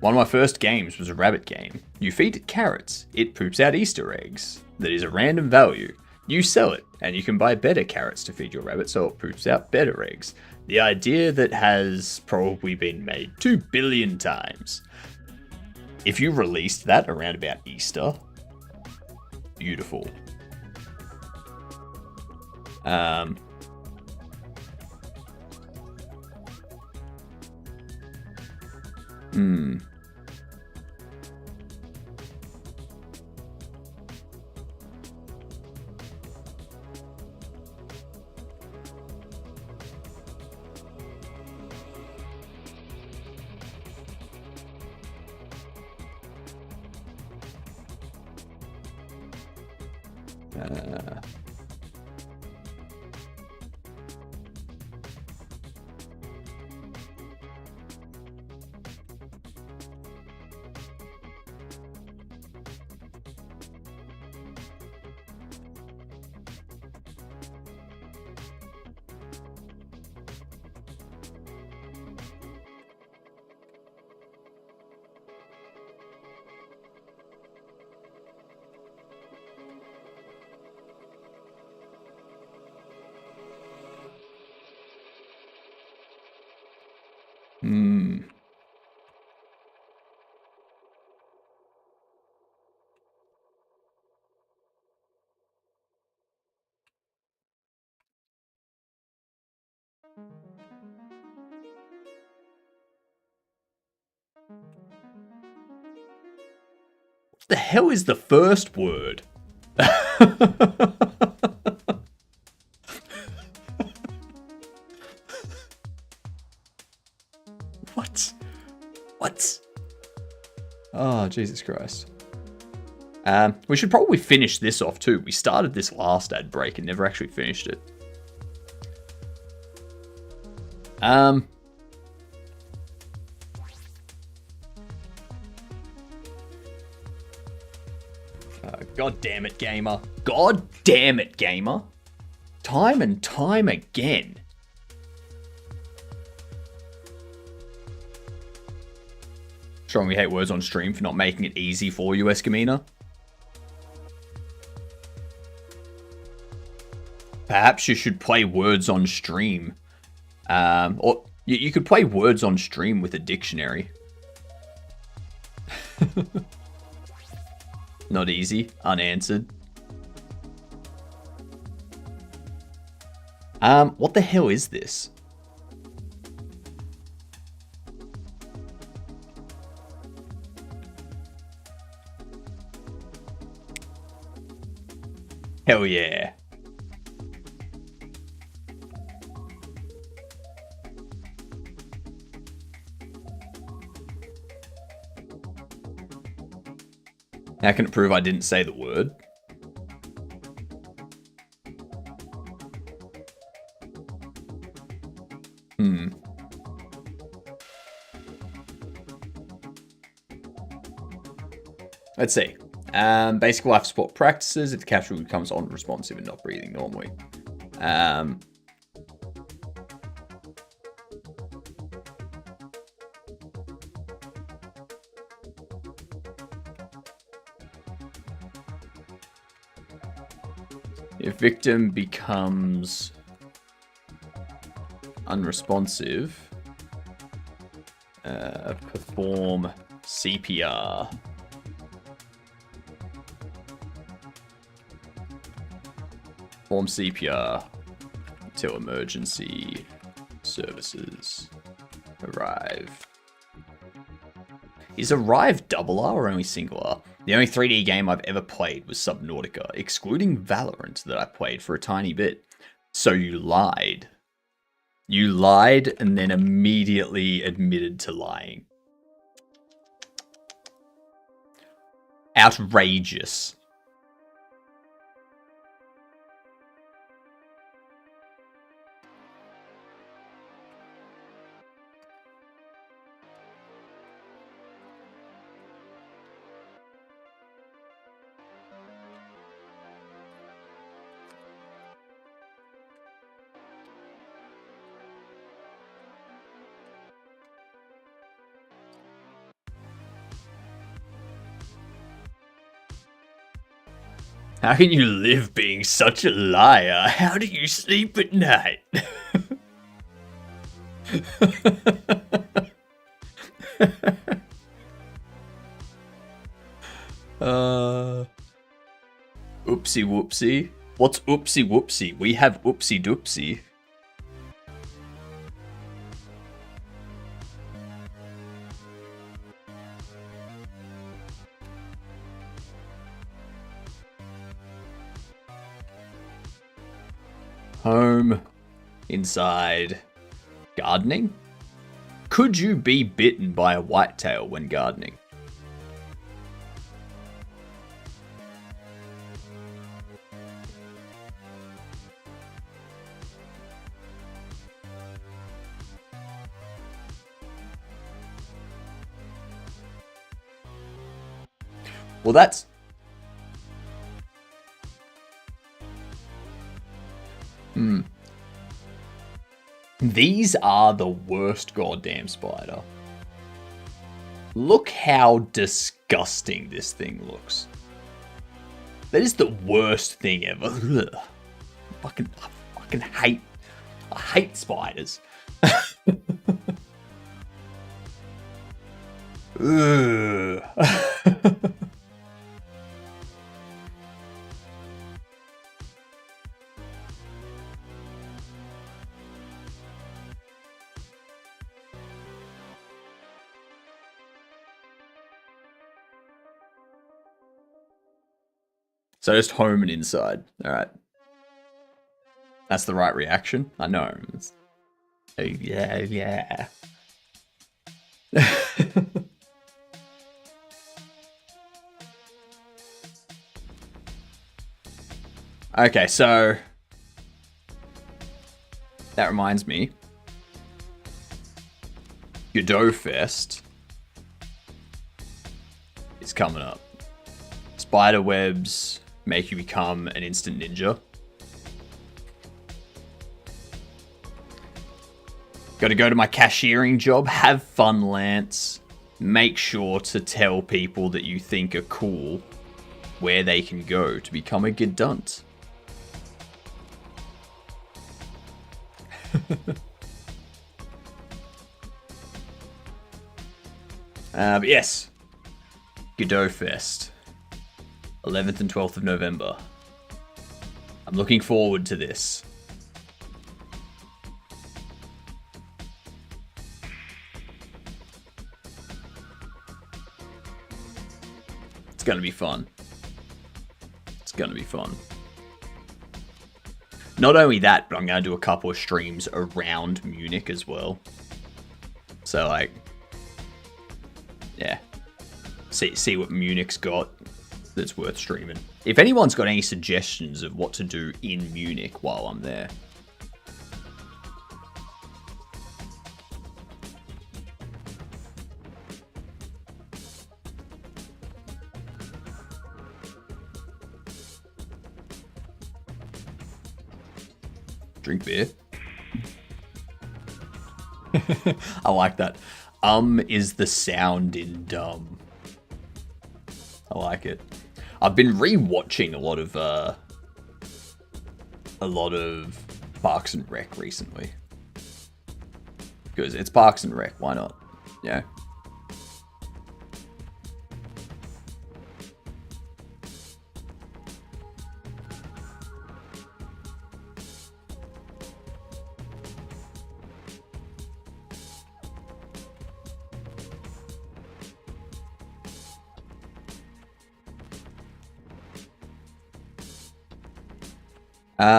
One of my first games was a rabbit game. You feed it carrots, it poops out Easter eggs. That is a random value. You sell it, and you can buy better carrots to feed your rabbit so it poops out better eggs. The idea that has probably been made 2 billion times. If you released that around about Easter, beautiful. What the hell is the first word? What? Oh, Jesus Christ. We should probably finish this off too. We started this last ad break and never actually finished it. God damn it, gamer. God damn it, gamer. Time and time again. Strongly hate words on stream for not making it easy for you, Escamina. Perhaps you should play words on stream. Or you could play words on stream with a dictionary. Not easy. Unanswered. What the hell is this? Hell yeah. How can it prove I didn't say the word? Let's see. Basic life support practices. If the capture becomes unresponsive and not breathing normally. If victim becomes unresponsive, perform CPR. Perform CPR until emergency services arrive. Is arrive double R or only single R? The only 3D game I've ever played was Subnautica, excluding Valorant that I played for a tiny bit. So you lied. You lied and then immediately admitted to lying. Outrageous. How can you live being such a liar? How do you sleep at night? Oopsie whoopsie. What's oopsie whoopsie? We have oopsie doopsie. Home. Inside. Gardening? Could you be bitten by a whitetail when gardening? Well, that's... These are the worst goddamn spider. Look how disgusting this thing looks. That is the worst thing ever. Ugh. I fucking hate spiders. Ugh. So just home and inside. All right. That's the right reaction. I know. Oh, yeah. Okay, so that reminds me. Godot Fest is coming up. Spider webs make you become an instant ninja. Got to go to my cashiering job. Have fun, Lance. Make sure to tell people that you think are cool where they can go to become a gedunt. But yes, Godot Fest, 11th and 12th of November. I'm looking forward to this. It's gonna be fun. It's gonna be fun. Not only that, but I'm gonna do a couple of streams around Munich as well. So like, yeah, see what Munich's got that's worth streaming. If anyone's got any suggestions of what to do in Munich while I'm there. Drink beer. I like that. Is the sound in dumb. I like it. I've been re-watching a lot of Parks and Rec recently. Because it's Parks and Rec, why not? Yeah.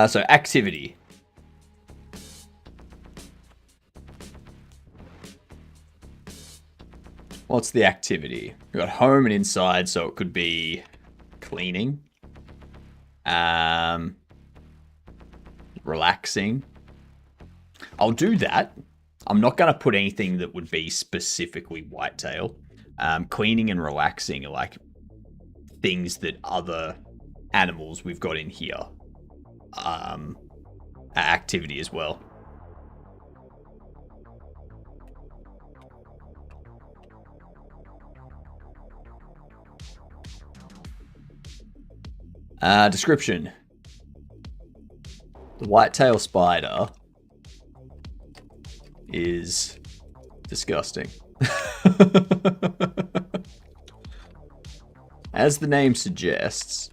So activity. What's the activity? We've got home and inside, so it could be cleaning, relaxing. I'll do that. I'm not going to put anything that would be specifically whitetail. Cleaning and relaxing are like things that other animals we've got in here activity as well. Description. The whitetail spider is disgusting. As the name suggests,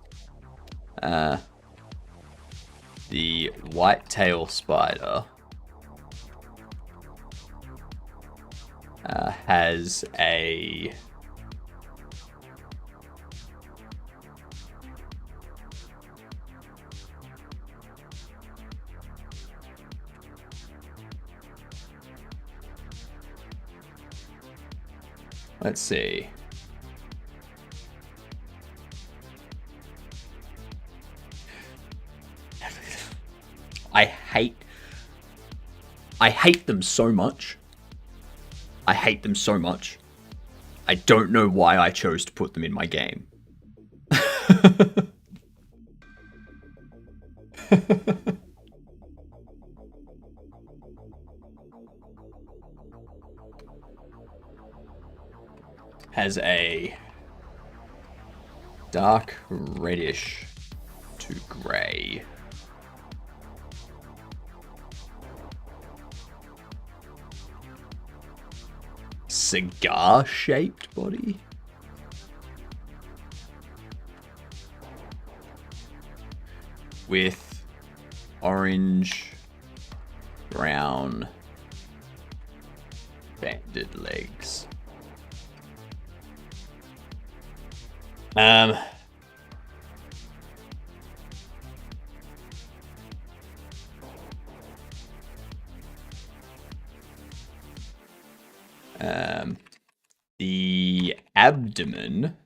the whitetail spider has a let's see. I hate them so much. I hate them so much. I don't know why I chose to put them in my game. Has a dark reddish to grey cigar-shaped body. With orange, brown, banded legs. The abdomen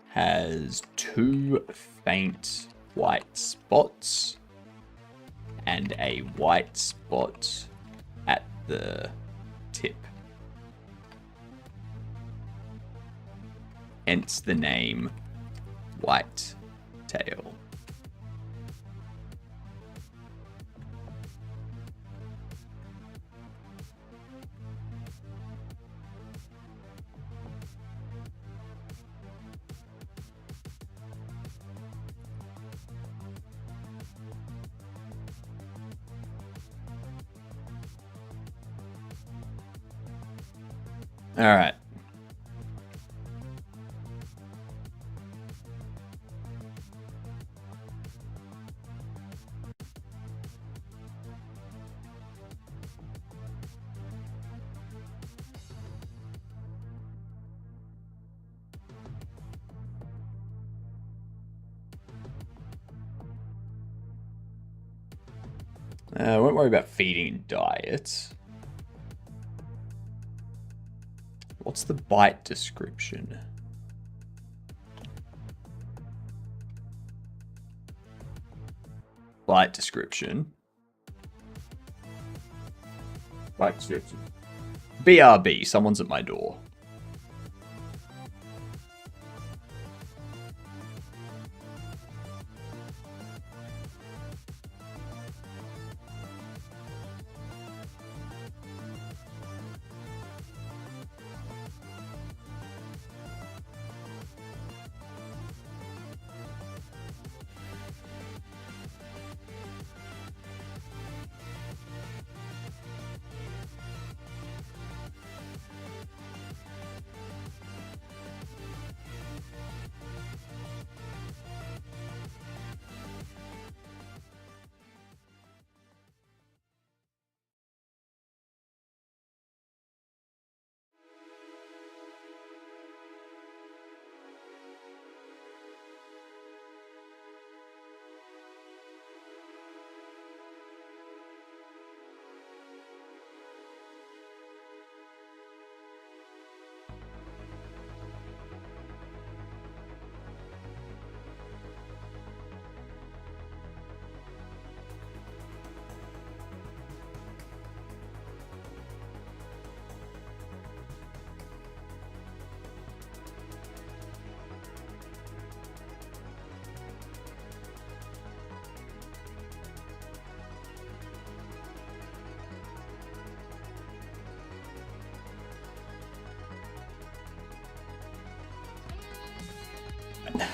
has 2 faint white spots and a white spot at the tip. Hence the name White Tail. All right. I won't worry about feeding and diet. What's the bite description? Bite description. Bite description. BRB, someone's at my door.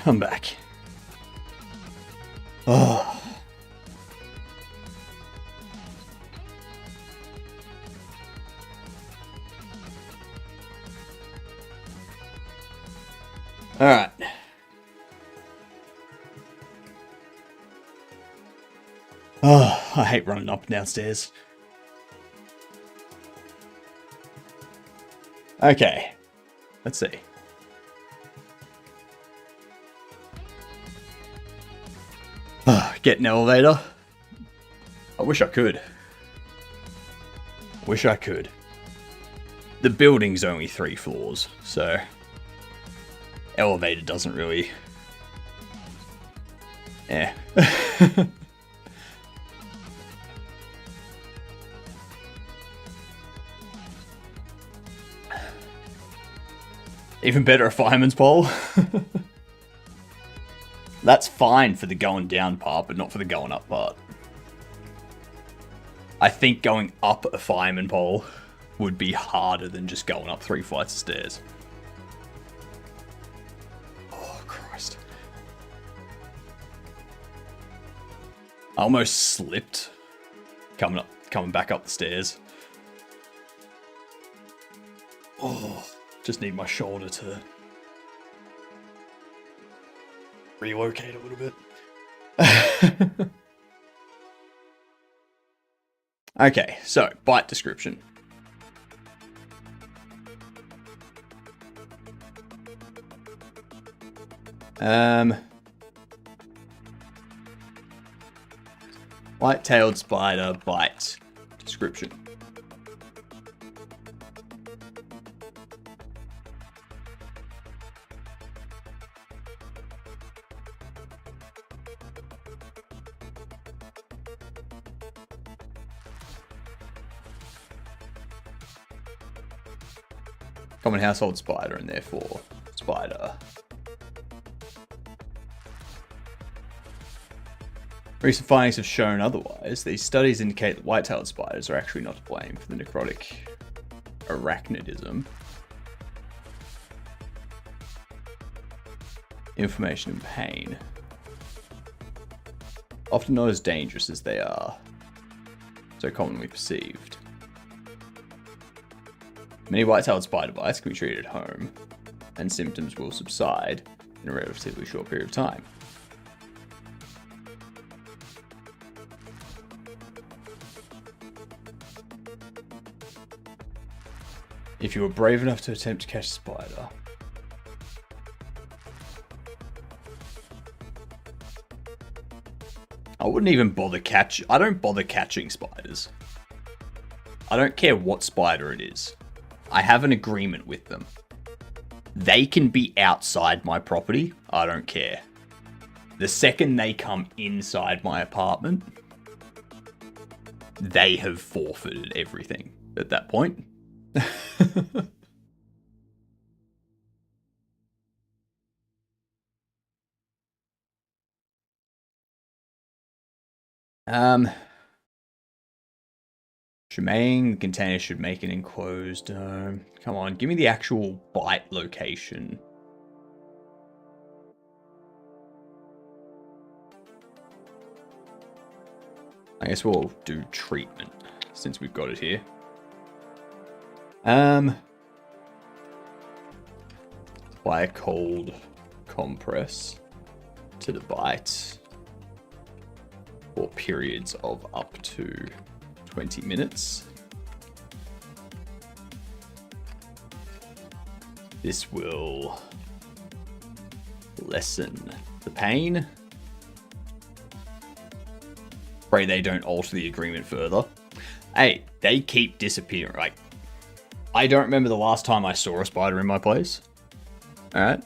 I'm back. Oh. Alright. Oh, I hate running up and downstairs. Okay. Let's see. Get an elevator. I wish I could. Wish I could. The building's only 3 floors, so elevator doesn't really. Yeah. Even better, a fireman's pole. That's fine for the going down part, but not for the going up part. I think going up a fireman pole would be harder than just going up 3 flights of stairs. Oh, Christ. I almost slipped coming back up the stairs. Oh, just need my shoulder to relocate a little bit. Okay, so bite description. White-tailed spider bite description. Common household spider and therefore spider. Recent findings have shown otherwise. These studies indicate that white-tailed spiders are actually not to blame for the necrotic arachnidism. Inflammation and pain. Often not as dangerous as they are, so commonly perceived. Many white-tailed spider bites can be treated at home, and symptoms will subside in a relatively short period of time. If you were brave enough to attempt to catch a spider, I wouldn't even bother I don't bother catching spiders. I don't care what spider it is. I have an agreement with them. They can be outside my property. I don't care. The second they come inside my apartment, they have forfeited everything at that point. Shemang, the container should make an enclosed. Come on, give me the actual bite location. I guess we'll do treatment since we've got it here. Apply a cold compress to the bite for periods of up to 20 minutes. This will lessen the pain. Pray they don't alter the agreement further. Hey, they keep disappearing. Like, I don't remember the last time I saw a spider in my place. Alright.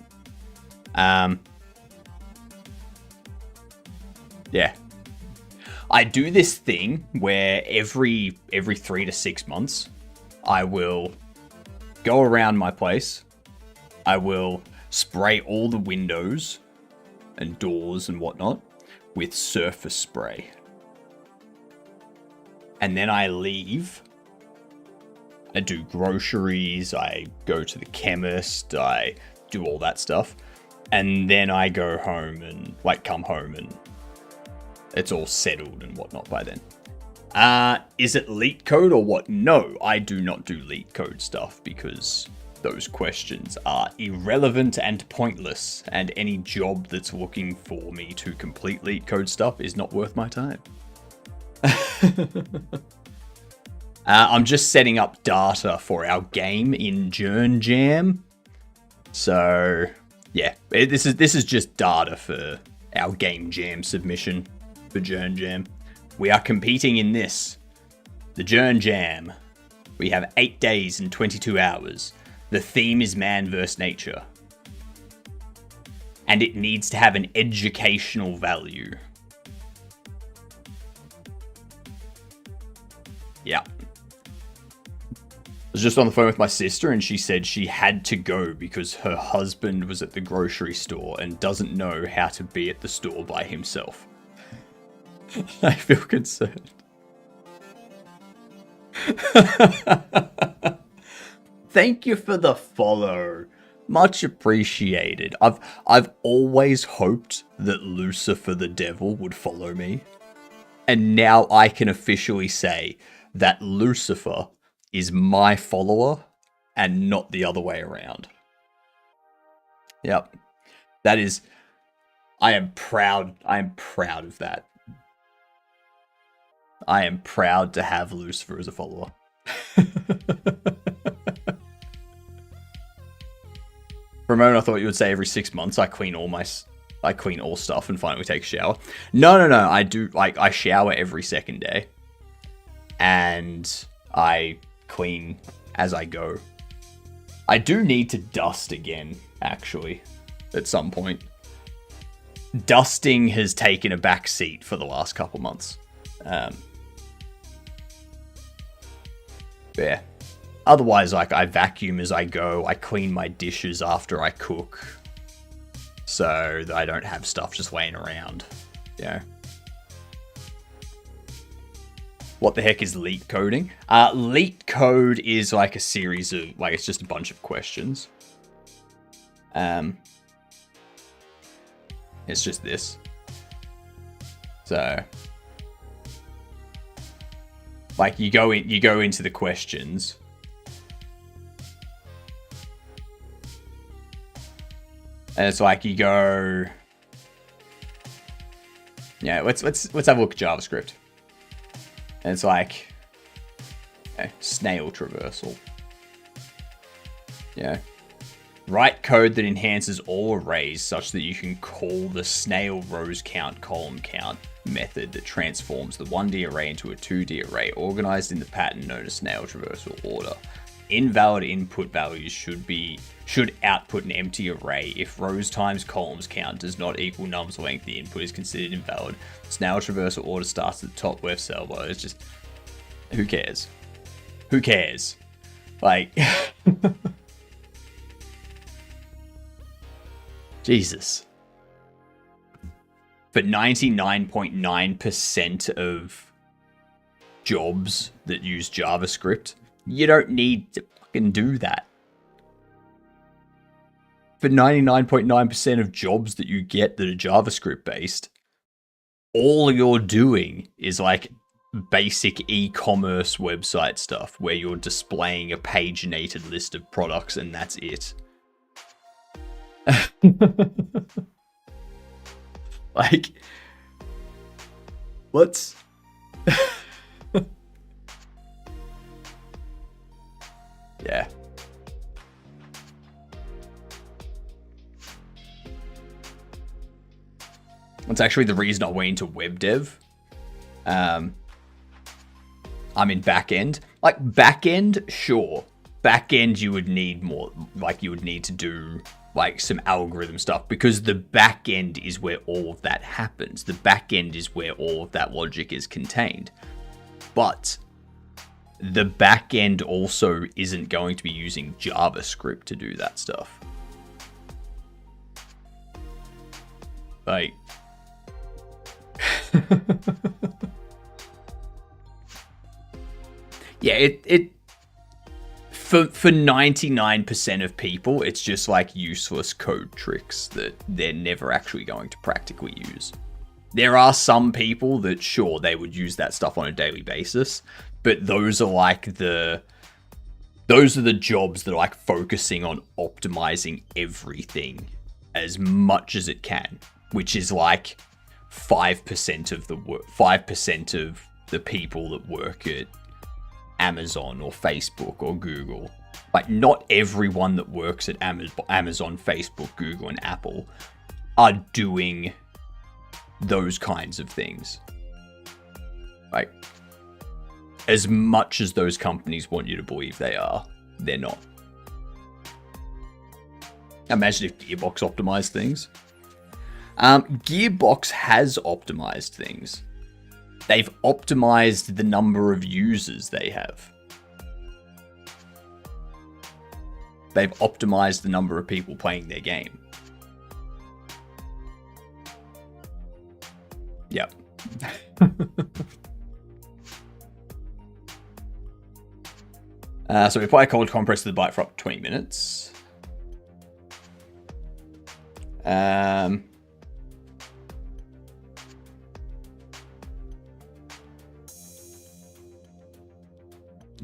Yeah. I do this thing where every 3 to 6 months, I will go around my place. I will spray all the windows and doors and whatnot with surface spray. And then I leave. I do groceries. I go to the chemist. I do all that stuff. And then I go home and, like, come home and it's all settled and whatnot by then. Is it leak code or what? No, I do not do leak code stuff because those questions are irrelevant and pointless, and any job that's looking for me to complete leak code stuff is not worth my time. I'm just setting up data for our game in JernJam. So, yeah, this is just data for our game jam submission for JernJam. We are competing in this, the JernJam. We have 8 days and 22 hours. The theme is man vs. nature. And it needs to have an educational value. Yeah. I was just on the phone with my sister and she said she had to go because her husband was at the grocery store and doesn't know how to be at the store by himself. I feel concerned. Thank you for the follow. Much appreciated. I've always hoped that Lucifer the Devil would follow me. And now I can officially say that Lucifer is my follower and not the other way around. Yep. That is, I am proud of that. I am proud to have Lucifer as a follower. For a moment I thought you would say every 6 months I clean all stuff and finally take a shower. No. I do, like, I shower every second day. And I clean as I go. I do need to dust again, actually, at some point. Dusting has taken a back seat for the last couple months. Yeah. Otherwise, like, I vacuum as I go. I clean my dishes after I cook. So that I don't have stuff just laying around. Yeah. What the heck is leak coding? Leak code is like a series of, like, it's just a bunch of questions. It's just this. So, like, you go into the questions. And it's like you go. Yeah, let's have a look at JavaScript. And it's like, snail traversal. Yeah. Write code that enhances all arrays such that you can call the snail rows count column count method that transforms the 1D array into a 2D array organized in the pattern known as snail traversal order. Invalid input values should output an empty array. If rows times columns count does not equal nums length, the input is considered invalid. Snail traversal order starts at the top left cell bar. It's just, who cares? Who cares? Like, Jesus. But 99.9% of jobs that use JavaScript, you don't need to fucking do that. For 99.9% of jobs that you get that are JavaScript based, all you're doing is like basic e-commerce website stuff where you're displaying a paginated list of products and that's it. Like, what's... Yeah. That's actually the reason I went into web dev. I'm in backend. Like, backend, sure. Backend, you would need more, like, you would need to do, like, some algorithm stuff, because the backend is where all of that happens. The backend is where all of that logic is contained. But the backend also isn't going to be using JavaScript to do that stuff. Like, yeah, for 99% of people, it's just like useless code tricks that they're never actually going to practically use. There are some people that, sure, they would use that stuff on a daily basis, but those are the jobs that are like focusing on optimizing everything as much as it can, which is like 5% of the people that work at Amazon or Facebook or Google. Like, not everyone that works at Amazon, Facebook, Google, and Apple are doing those kinds of things. Like, as much as those companies want you to believe they are, they're not. Imagine if Gearbox optimized things. Gearbox has optimized things. They've optimized the number of users they have. They've optimized the number of people playing their game. Yep. So we apply cold compress to the bite for up to 20 minutes.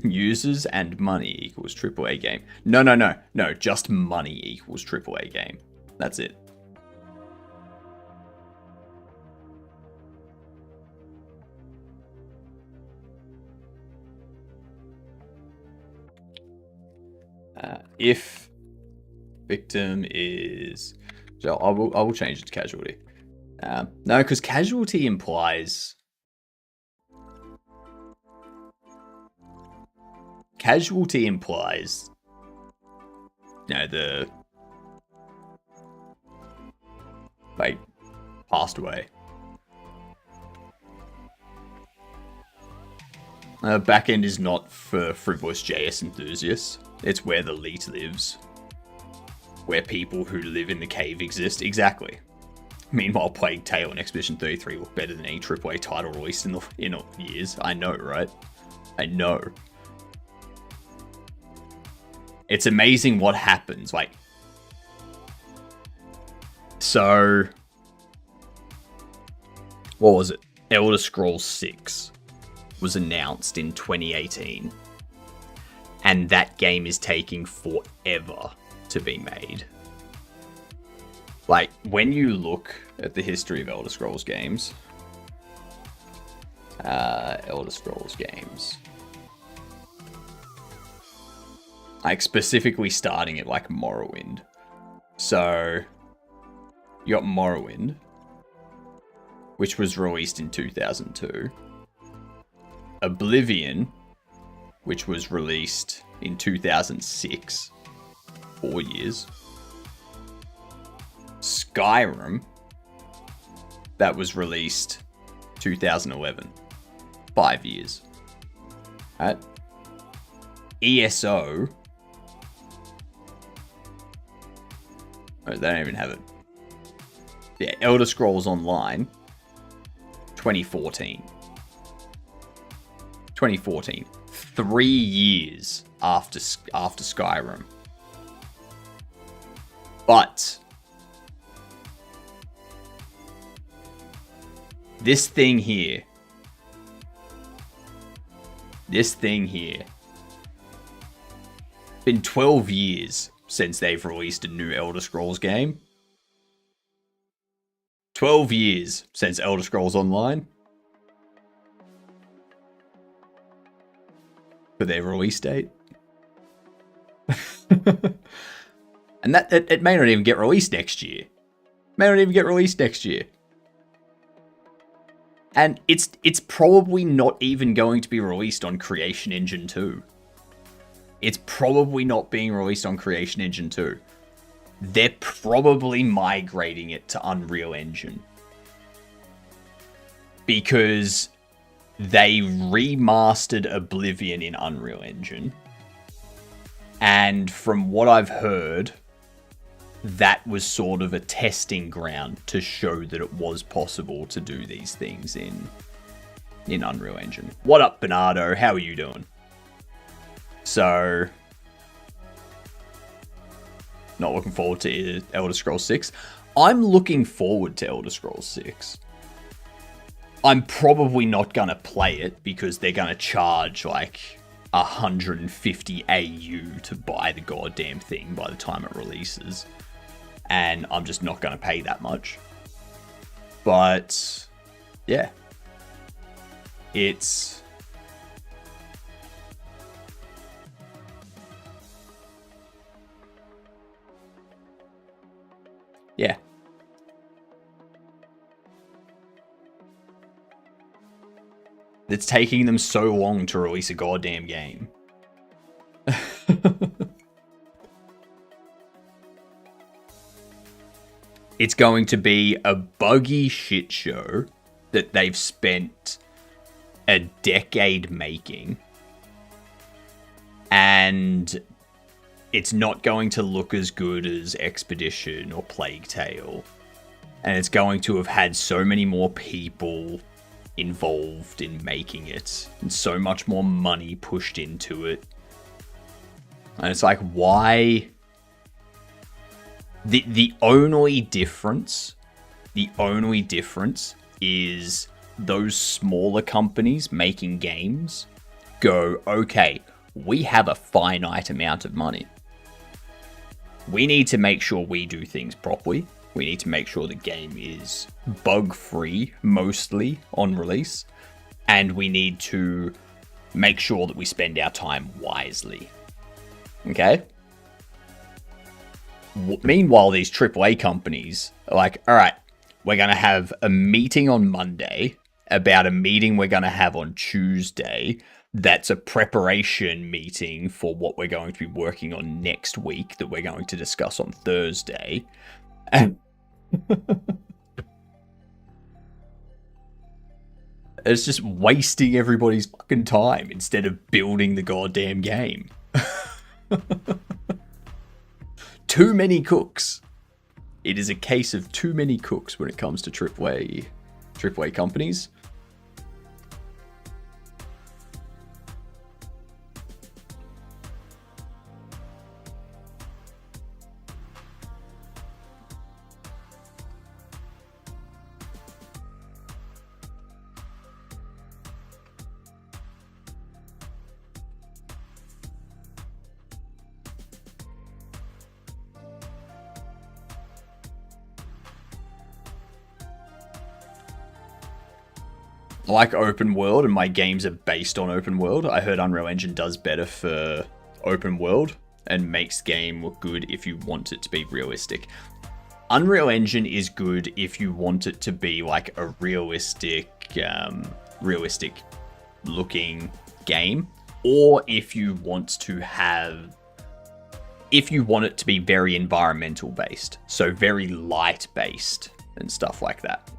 Users and money equals AAA game. No. Just money equals AAA game. That's it. If victim is... So I will change it to casualty. No, because casualty implies... Casualty implies... the... Like, passed away. Backend is not for frivolous JS enthusiasts. It's where the elite lives. Where people who live in the cave exist. Exactly. Meanwhile, Plague Tale and Expedition 33 look better than any AAA title released in years. I know, right? I know. It's amazing what happens. Like, so... What was it? Elder Scrolls 6 was announced in 2018. And that game is taking forever to be made. Like, when you look at the history of Elder Scrolls games... Elder Scrolls games... Like, specifically starting at, like, Morrowind. So, you got Morrowind, which was released in 2002. Oblivion, which was released in 2006. 4 years. Skyrim, that was released 2011. 5 years. Right? ESO... Oh, they don't even have it. Yeah, Elder Scrolls Online, 2014. 2014. 3 years after Skyrim. But this thing here, been 12 years since they've released a new Elder Scrolls game. 12 years since Elder Scrolls Online. For their release date. And that it may not even get released next year. And it's probably not even going to be released on Creation Engine 2. It's probably not being released on Creation Engine 2. They're probably migrating it to Unreal Engine. Because they remastered Oblivion in Unreal Engine. And from what I've heard, that was sort of a testing ground to show that it was possible to do these things in Unreal Engine. What up, Bernardo? How are you doing? So, not looking forward to Elder Scrolls 6. I'm looking forward to Elder Scrolls 6. I'm probably not going to play it because they're going to charge like 150 AU to buy the goddamn thing by the time it releases. And I'm just not going to pay that much. But, yeah. It's... yeah. It's taking them so long to release a goddamn game. It's going to be a buggy shit show that they've spent a decade making. And it's not going to look as good as Expedition or Plague Tale. And it's going to have had so many more people involved in making it. And so much more money pushed into it. And it's like, why... The only difference is those smaller companies making games go, okay, we have a finite amount of money. We need to make sure we do things properly. We need to make sure the game is bug-free, mostly, on release. And we need to make sure that we spend our time wisely. Okay? Meanwhile, these AAA companies are like, all right, we're going to have a meeting on Monday about a meeting we're going to have on Tuesday. That's a preparation meeting for what we're going to be working on next week that we're going to discuss on Thursday. And it's just wasting everybody's fucking time instead of building the goddamn game. Too many cooks. It is a case of too many cooks when it comes to AAA companies. I like open world, and my games are based on open world. I heard Unreal Engine does better for open world and makes game look good if you want it to be realistic. Unreal Engine is good if you want it to be like a realistic looking game, or if you want it to be very environmental based, so very light based and stuff like that.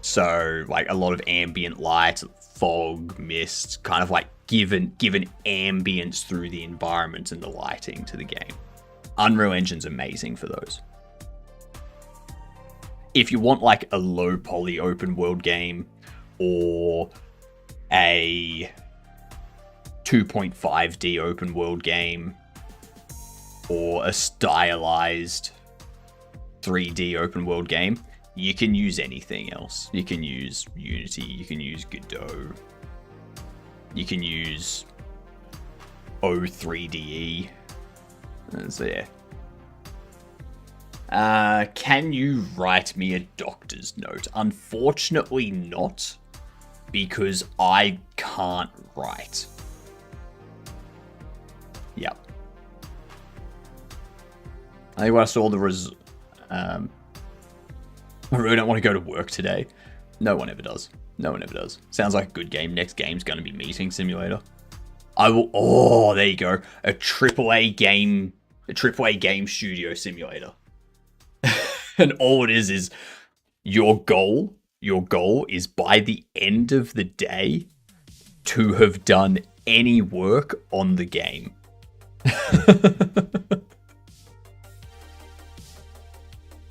So, like, a lot of ambient light, fog, mist, kind of like give an ambience through the environment and the lighting to the game. Unreal Engine's amazing for those. If you want, like, a low-poly open-world game, or a 2.5D open-world game, or a stylized 3D open-world game, you can use anything else. You can use Unity, you can use Godot, you can use O3DE. So yeah. Can you write me a doctor's note? Unfortunately not, because I can't write. Yep. I think when I saw the I really don't want to go to work today. No one ever does. No one ever does. Sounds like a good game. Next game's going to be Meeting Simulator. I will... oh, there you go. A AAA game studio simulator. And all it is your goal is by the end of the day to have done any work on the game.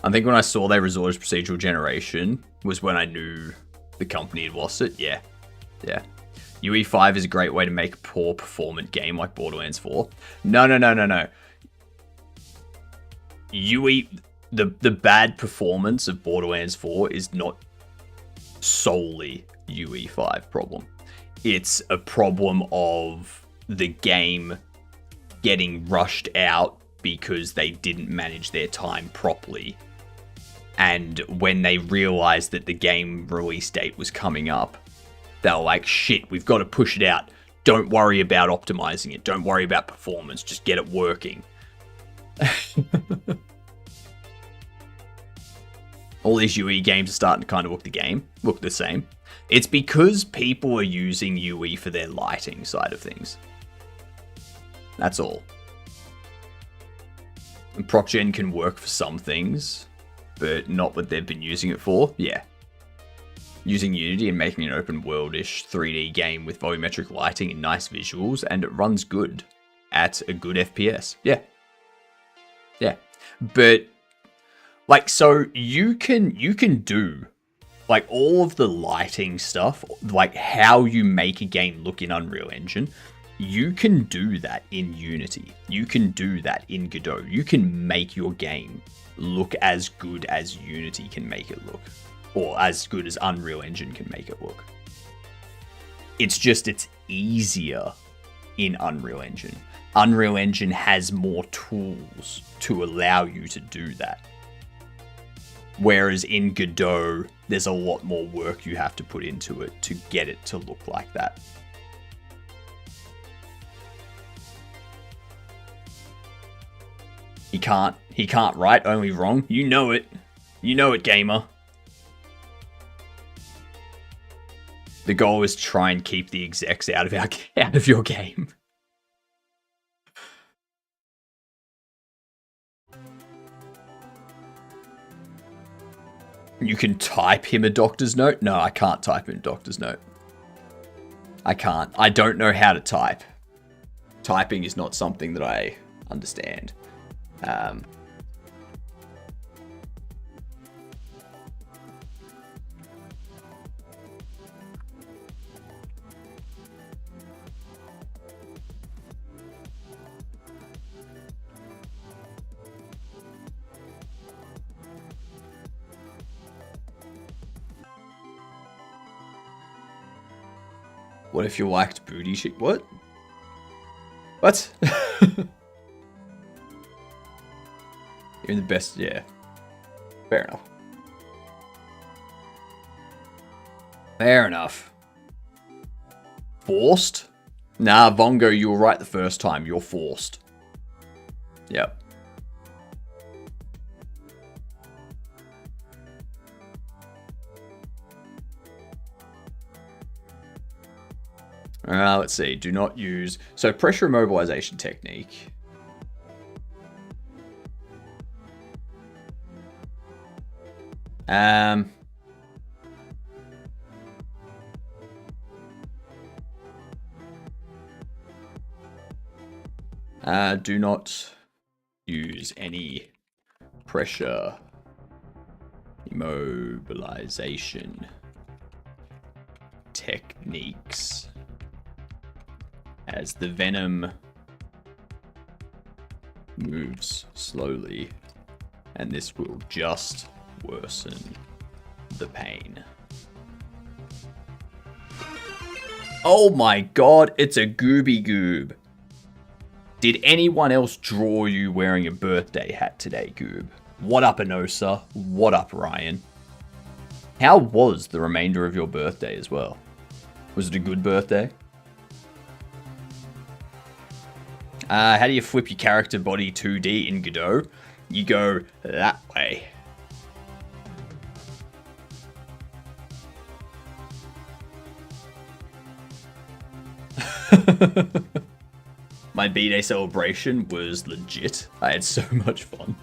I think when I saw they resorted to procedural generation was when I knew the company had lost it. Yeah. Yeah. UE5 is a great way to make a poor performant game like Borderlands 4. No. UE, the bad performance of Borderlands 4 is not solely UE5 problem. It's a problem of the game getting rushed out because they didn't manage their time properly. And when they realized that the game release date was coming up, they were like, shit, we've got to push it out. Don't worry about optimizing it. Don't worry about performance. Just get it working. All these UE games are starting to kind of look the same. It's because people are using UE for their lighting side of things. That's all. And PropGen can work for some things, but not what they've been using it for. Yeah. Using Unity and making an open world-ish 3D game with volumetric lighting and nice visuals, and it runs good at a good FPS. Yeah. Yeah. But like, so you can do like all of the lighting stuff, like how you make a game look in Unreal Engine. You can do that in Unity. You can do that in Godot. You can make your game look as good as Unity can make it look, or as good as Unreal Engine can make it look. It's just, it's easier in Unreal Engine. Unreal Engine has more tools to allow you to do that. Whereas in Godot, there's a lot more work you have to put into it to get it to look like that. He can't write, only wrong. You know it. You know it, gamer. The goal is to try and keep the execs out of your game. You can type him a doctor's note? No, I can't type him a doctor's note. I can't. I don't know how to type. Typing is not something that I understand. What if you liked booty shit? What? What? You're in the best, yeah. Fair enough. Fair enough. Forced? Nah, Vongo, you were right the first time. You're forced. Yep. Let's see. Do not use... So, pressure immobilization technique. Do not use any pressure immobilization techniques, as the venom moves slowly, and this will just worsen the pain. Oh my god, it's a Gooby Goob. Did anyone else draw you wearing a birthday hat today, Goob? What up, Anosa? What up, Ryan? How was the remainder of your birthday as well? Was it a good birthday? How do you flip your character body 2D in Godot? You go that way. My B-Day celebration was legit. I had so much fun.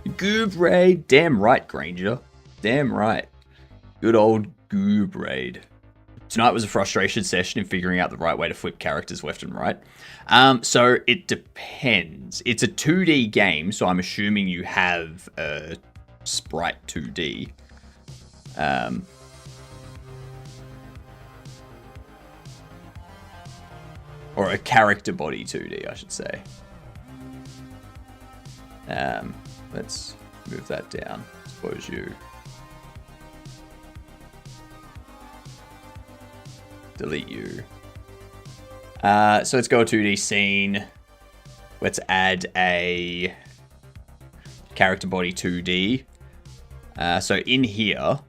Goob Raid. Damn right, Granger. Damn right. Good old Goob Raid. Tonight was a frustration session in figuring out the right way to flip characters left and right. So it depends. It's a 2D game, so I'm assuming you have a sprite 2D. Or a character body 2D, I should say. Let's move that down. Suppose you delete you. So let's go 2D scene. Let's add a character body 2D. So in here,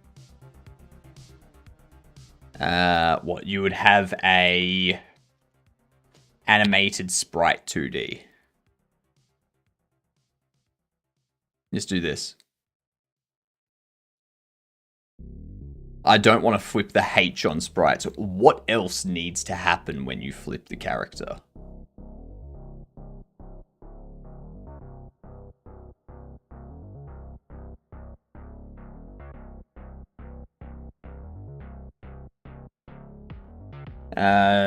what you would have a animated sprite 2D. Let's do this. I don't want to flip the H on sprites. What else needs to happen when you flip the character?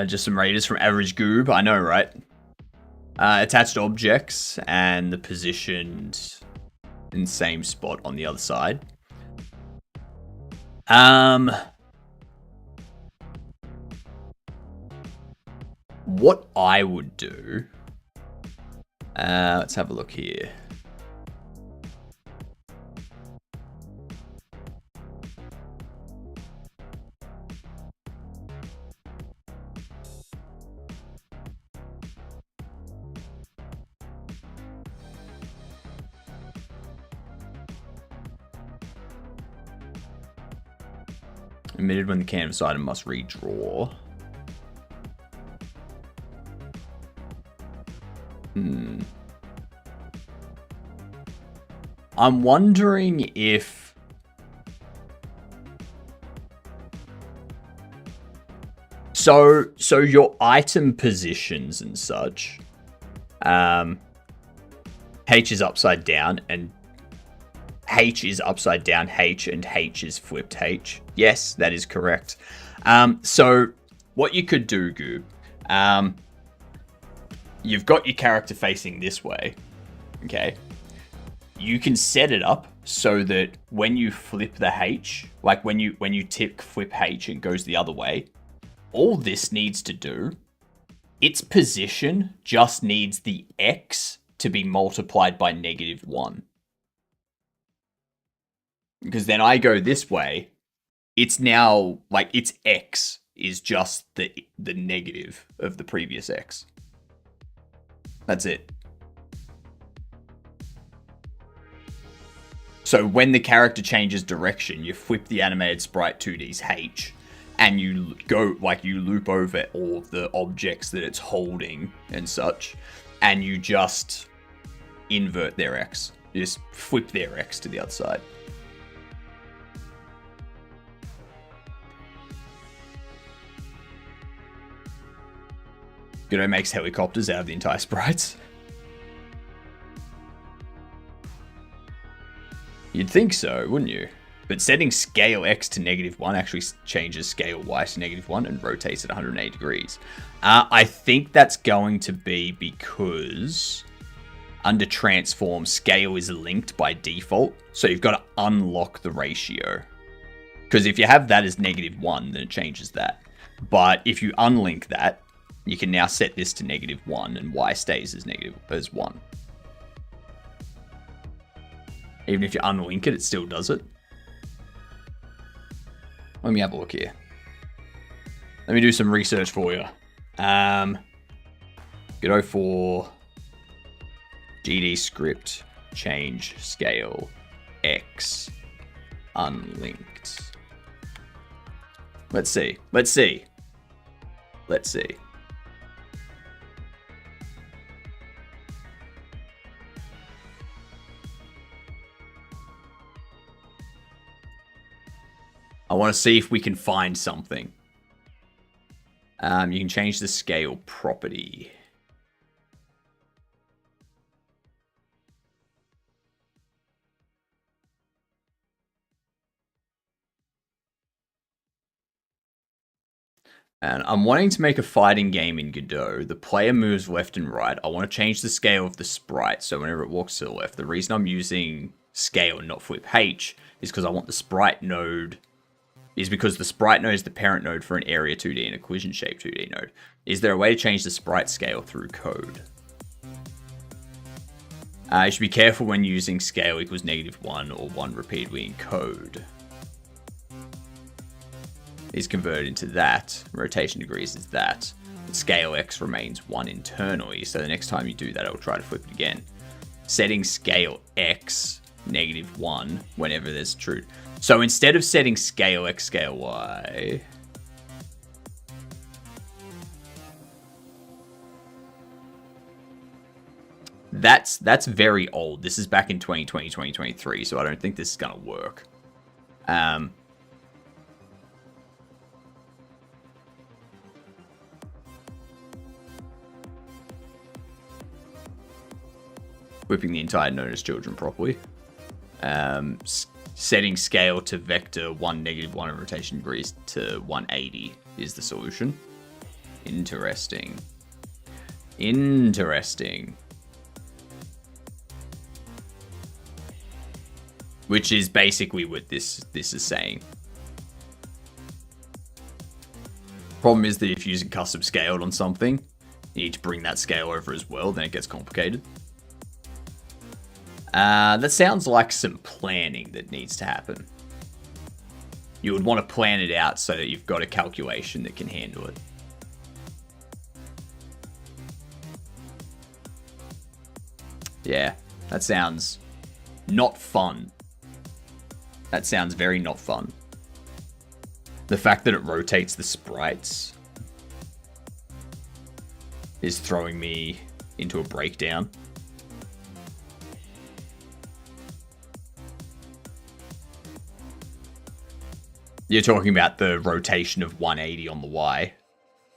Just some raiders from Average Goob. I know, right? Attached objects and the positioned in the same spot on the other side. What I would do... let's have a look here. Emitted when the canvas item must redraw. I'm wondering if... So your item positions and such, H is upside down and H is upside down H and H is flipped H. Yes, that is correct. So what you could do, Goob, you've got your character facing this way, okay? You can set it up so that when you flip the H, like when you tick flip H and goes the other way, all this needs to do, its position just needs the X to be multiplied by -1. Because then I go this way, it's now, like, its X is just the negative of the previous X. That's it. So when the character changes direction, you flip the animated sprite 2D's H, and you go, like, you loop over all of the objects that it's holding and such, and you just invert their X. You just flip their X to the other side. Godot makes helicopters out of the entire sprites. You'd think so, wouldn't you? But setting scale X to -1 actually changes scale Y to -1 and rotates at 180 degrees. I think that's going to be because under transform, scale is linked by default. So you've got to unlock the ratio. Because if you have that as -1, then it changes that. But if you unlink that, you can now set this to -1 and Y stays as 1. Even if you unlink it, it still does it. Let me have a look here. Let me do some research for you. Godot for GD script change scale X unlinked. Let's see. Let's see. Let's see. I want to see if we can find something. You can change the scale property. And I'm wanting to make a fighting game in Godot. The player moves left and right. I want to change the scale of the sprite, so whenever it walks to the left. The reason I'm using scale and not flip H is because I want the sprite node... is because the sprite node is the parent node for an area 2D and a collision shape 2D node. Is there a way to change the sprite scale through code? You should be careful when using scale equals -1 or 1 repeatedly in code. Is converted into that. Rotation degrees is that. And scale X remains 1 internally, so the next time you do that, it'll try to flip it again. Setting scale X -1 whenever there's true. So instead of setting scale X, scale Y... That's very old. This is back in 2020, 2023, so I don't think this is going to work. Whipping the entire notice children properly. Setting scale to vector 1, -1 and rotation degrees to 180 is the solution. Interesting. Interesting. Which is basically what this is saying. Problem is that if you're using custom scaled on something, you need to bring that scale over as well, then it gets complicated. That sounds like some planning that needs to happen. You would want to plan it out so that you've got a calculation that can handle it. Yeah, that sounds not fun. That sounds very not fun. The fact that it rotates the sprites is throwing me into a breakdown. You're talking about the rotation of 180 on the Y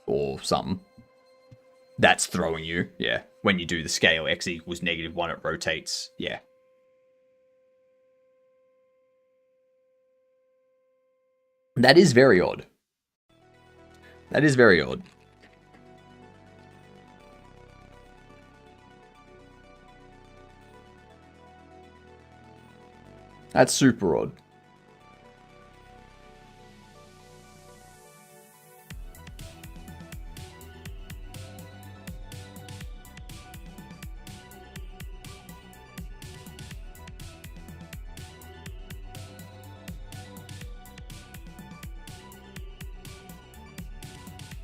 or something. That's throwing you, yeah. When you do the scale X equals -1, it rotates, yeah. That is very odd. That is very odd. That's super odd.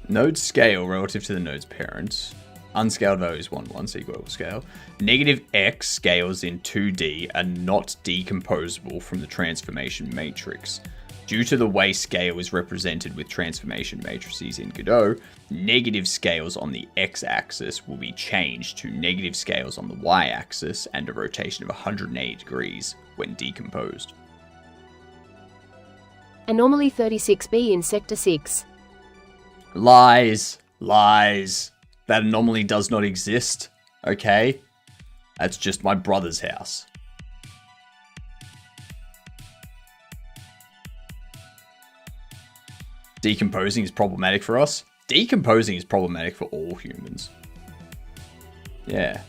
Node scale relative to the node's parent. Unscaled value is 1, 1, so equal scale. -x scales in 2D are not decomposable from the transformation matrix. Due to the way scale is represented with transformation matrices in Godot, negative scales on the x-axis will be changed to negative scales on the y-axis and a rotation of 180 degrees when decomposed. Anomaly 36B in Sector 6. Lies. Lies. That anomaly does not exist. Okay? That's just my brother's house. Decomposing is problematic for us. Decomposing is problematic for all humans. Yeah.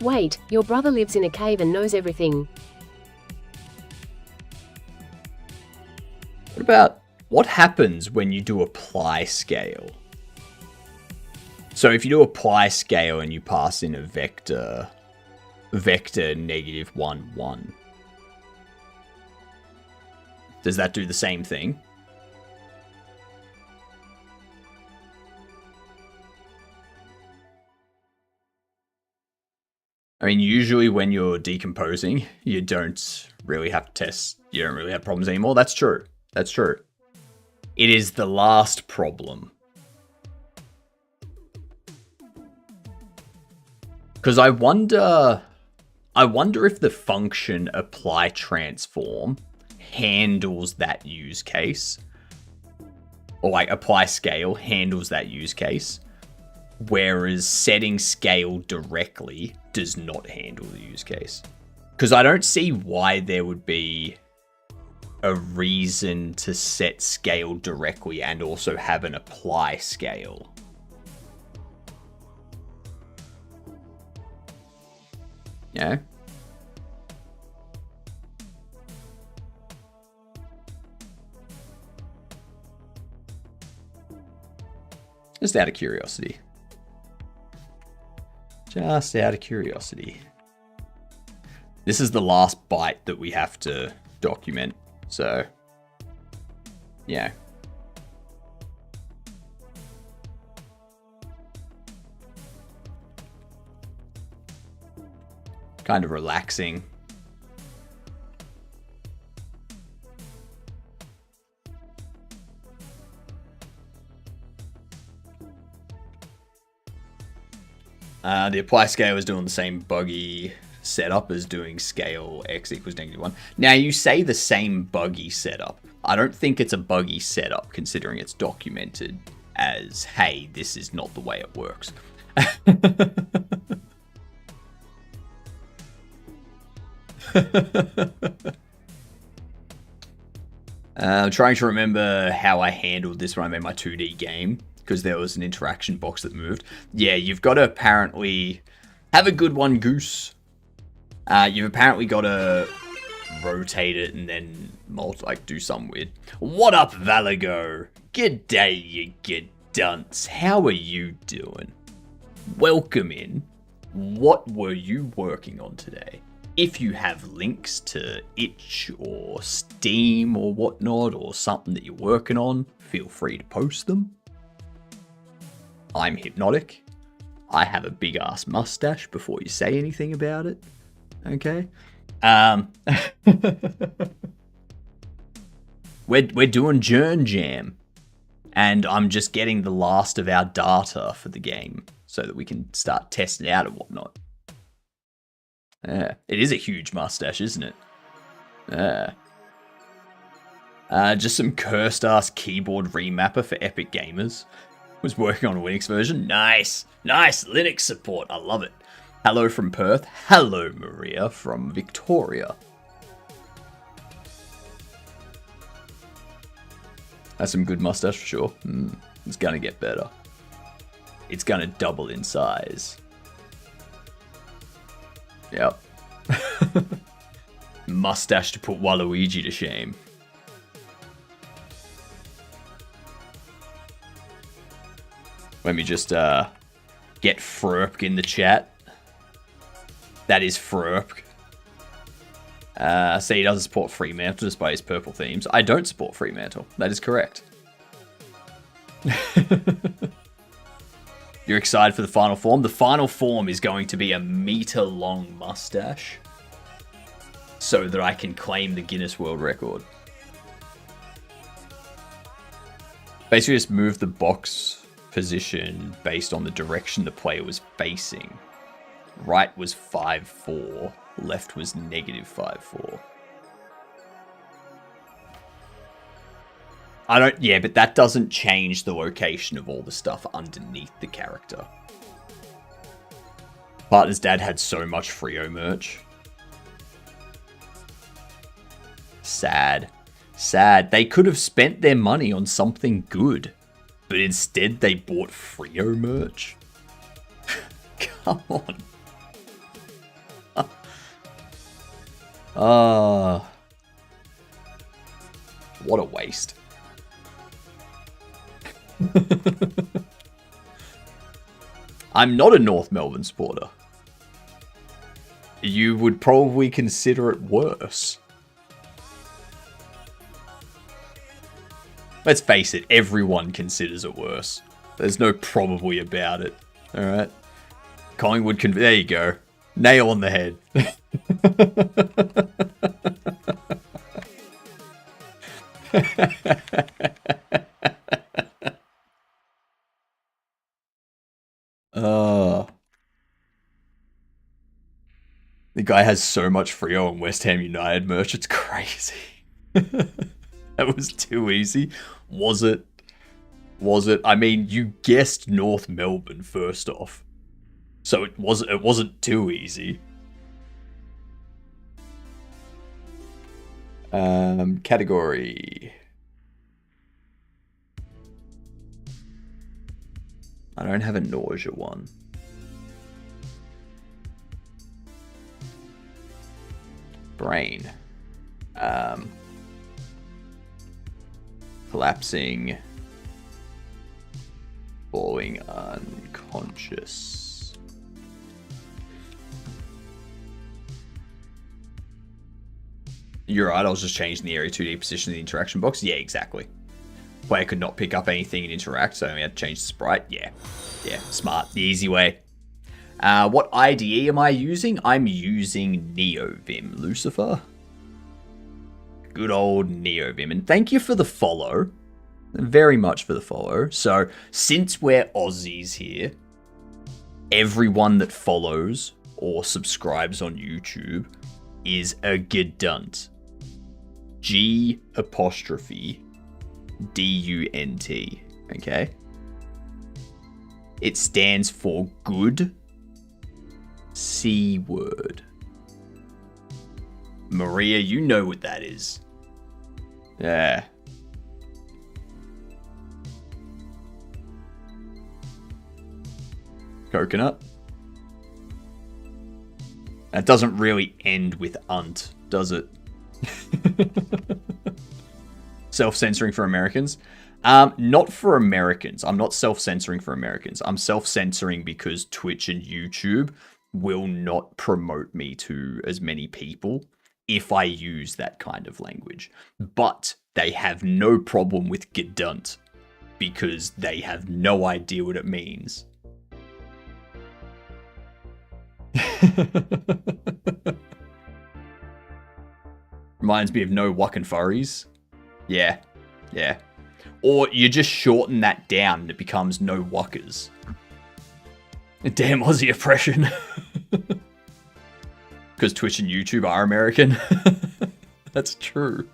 Wait, your brother lives in a cave and knows everything. What about, what happens when you do apply scale? So if you do apply scale and you pass in a vector -1, 1. Does that do the same thing? I mean, usually when you're decomposing, you don't really have to test. You don't really have problems anymore. That's true. That's true. It is the last problem. Because I wonder if the function apply transform handles that use case. Or like apply scale handles that use case. Whereas setting scale directly does not handle the use case. Because I don't see why there would be a reason to set scale directly and also have an apply scale. Yeah. Just out of curiosity. Just out of curiosity. This is the last byte that we have to document. So, yeah. Kind of relaxing. The apply scale is doing the same buggy setup as doing scale x equals -1. Now, you say the same buggy setup. I don't think it's a buggy setup, considering it's documented as, hey, this is not the way it works. I'm trying to remember how I handled this when I made my 2D game, because there was an interaction box that moved. Yeah, you've got to apparently have a good one, Goose. You've apparently got to rotate it and then do something weird. What up, Valago? Good day, you good dunce. How are you doing? Welcome in. What were you working on today? If you have links to Itch or Steam or whatnot, or something that you're working on, feel free to post them. I'm HypnotiK. I have a big ass mustache before you say anything about it. Okay? We're doing JernJam. And I'm just getting the last of our data for the game so that we can start testing it out and whatnot. Yeah, it is a huge mustache, isn't it? Yeah. Just some cursed ass keyboard remapper for epic gamers. Was working on a Linux version. Nice. Nice Linux support. I love it. Hello from Perth. Hello, Maria from Victoria. That's some good mustache for sure. It's gonna get better. It's gonna double in size. Yep. Mustache to put Waluigi to shame. Let me just get Frurpk in the chat. That is Frurpk. Say he doesn't support Fremantle despite his purple themes. I don't support Fremantle. That is correct. You're excited for the final form? The final form is going to be a meter-long mustache so that I can claim the Guinness World Record. Basically just move the box position based on the direction the player was facing. Right was 5-4, left was -5-4. Yeah, but that doesn't change the location of all the stuff underneath the character. Partner's dad had so much Frio merch. Sad. Sad. They could have spent their money on something good, but instead they bought Frio merch. Come on. What a waste. I'm not a North Melbourne supporter. You would probably consider it worse. Let's face it, everyone considers it worse. There's no probably about it. Alright. Collingwood there you go. Nail on the head. The guy has so much Freo and West Ham United merch, it's crazy. That was too easy. Was it? Was it? I mean, you guessed North Melbourne first off. So it wasn't too easy. Category. I don't have a nausea one. brain. Collapsing. Falling unconscious. You're right, I was just changing the area 2D position of the interaction box. Yeah, exactly. Player could not pick up anything and interact, so we had to change the sprite. Yeah, smart. The easy way. What IDE am I using? I'm using NeoVim, Lucifer. Good old NeoVim. And thank you for the follow. Very much for the follow. So, since we're Aussies here, everyone that follows or subscribes on YouTube is a gedunt. G''DUNT. Okay? It stands for good C word. Maria, you know what that is. Yeah. Coconut. That doesn't really end with unt, does it? Self-censoring for Americans? Not for Americans. I'm not self-censoring for Americans. I'm self-censoring because Twitch and YouTube will not promote me to as many people if I use that kind of language. But they have no problem with gedunt because they have no idea what it means. Reminds me of no wuck and furries. Yeah. Or you just shorten that down and it becomes no wuckers. Damn Aussie oppression. Because Twitch and YouTube are American. That's true.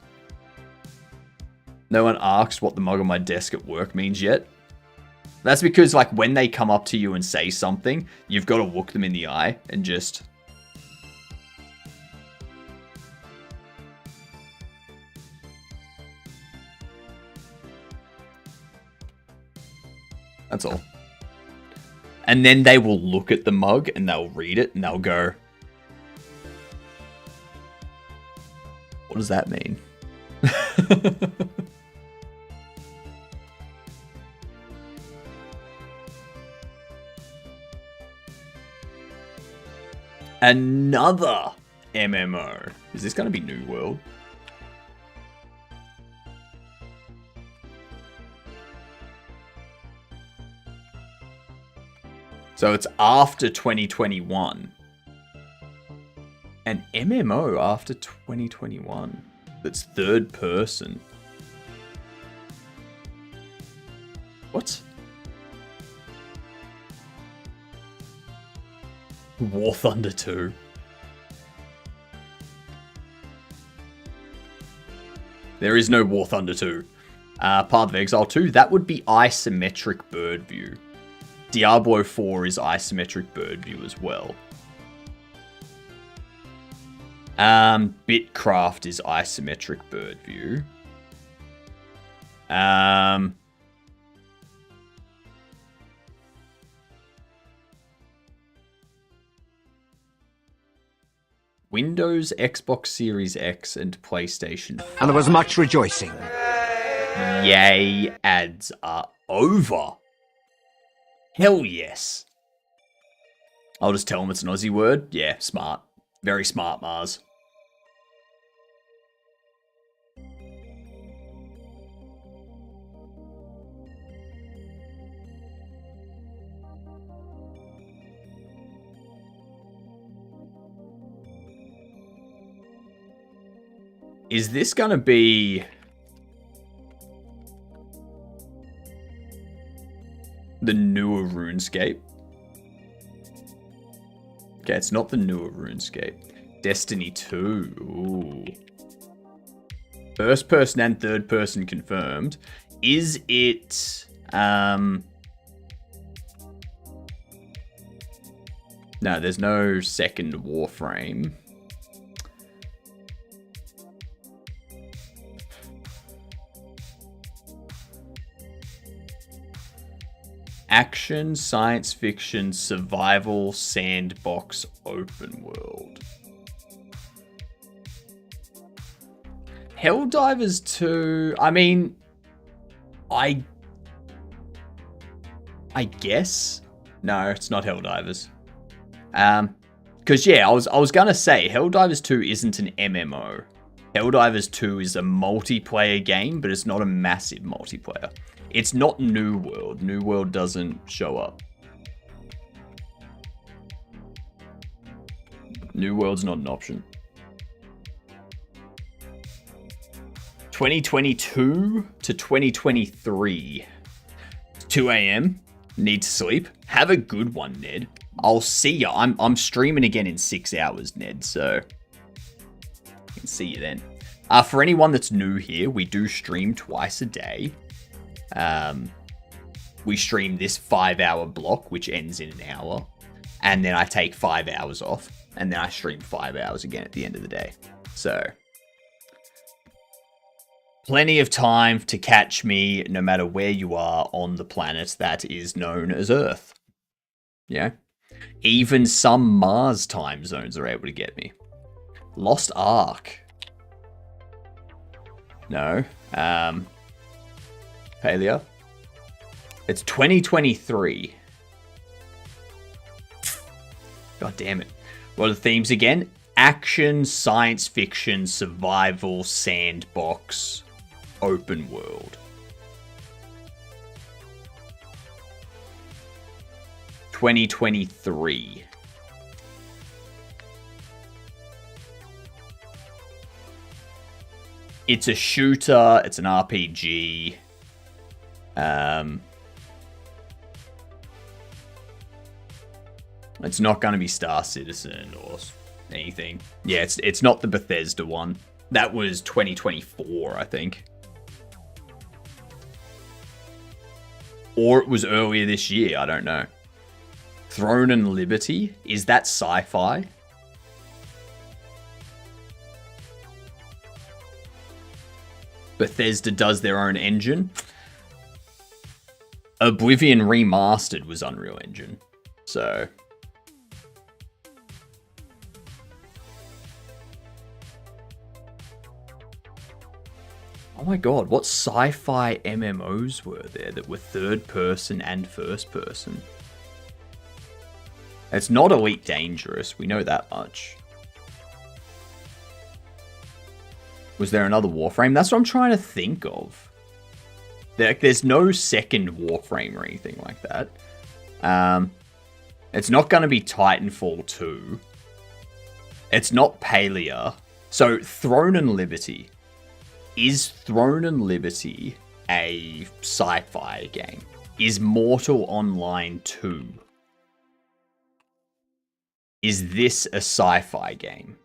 No one asks what the mug on my desk at work means yet. That's because, like, when they come up to you and say something, you've got to look them in the eye and just... That's all. And then they will look at the mug and they'll read it and they'll go, what does that mean? Another MMO. Is this going to be New World? So it's after 2021. An MMO after 2021 that's third person. What? War Thunder 2. There is no War Thunder 2. Path of Exile 2, that would be isometric bird view. Diablo 4 is isometric bird view as well. Bitcraft is isometric bird view. Windows, Xbox Series X, and PlayStation 5. And there was much rejoicing. Yay, ads are over. Hell yes. I'll just tell them it's an Aussie word. Yeah, smart. Very smart, Mars. Is this gonna be the newer RuneScape? Okay, it's not the newer RuneScape. Destiny 2. Ooh. First person and third person confirmed. Is it... No, there's no second Warframe. Action, science fiction, survival, sandbox, open world. Helldivers 2, I mean, I guess. No, it's not Helldivers. Because yeah, I was gonna say Helldivers 2 isn't an MMO. Helldivers 2 is a multiplayer game, but it's not a massive multiplayer. It's not New World. New World doesn't show up. New World's not an option. 2022 to 2023. 2 a.m. Need to sleep. Have a good one, Ned. I'll see ya. I'm streaming again in 6 hours, Ned, so I can see you then. For anyone that's new here, we do stream twice a day. We stream this 5-hour block, which ends in an hour. And then I take 5 hours off. And then I stream 5 hours again at the end of the day. So plenty of time to catch me no matter where you are on the planet that is known as Earth. Yeah. Even some Mars time zones are able to get me. Lost Ark. No. Paleo. It's 2023. God damn it. What are the themes again? Action, science fiction, survival, sandbox, open world. 2023. It's a shooter, it's an RPG. It's not going to be Star Citizen or anything. Yeah, it's not the Bethesda one. That was 2024, I think. Or it was earlier this year, I don't know. Throne and Liberty? Is that sci-fi? Bethesda does their own engine. Oblivion Remastered was Unreal Engine. So oh my god, what sci-fi MMOs were there that were third person and first person? It's not Elite Dangerous, we know that much. Was there another Warframe? That's what I'm trying to think of. There's no second Warframe or anything like that. It's not going to be Titanfall 2. It's not Palia. So, Throne and Liberty. Is Throne and Liberty a sci-fi game? Is Mortal Online 2? Is this a sci-fi game?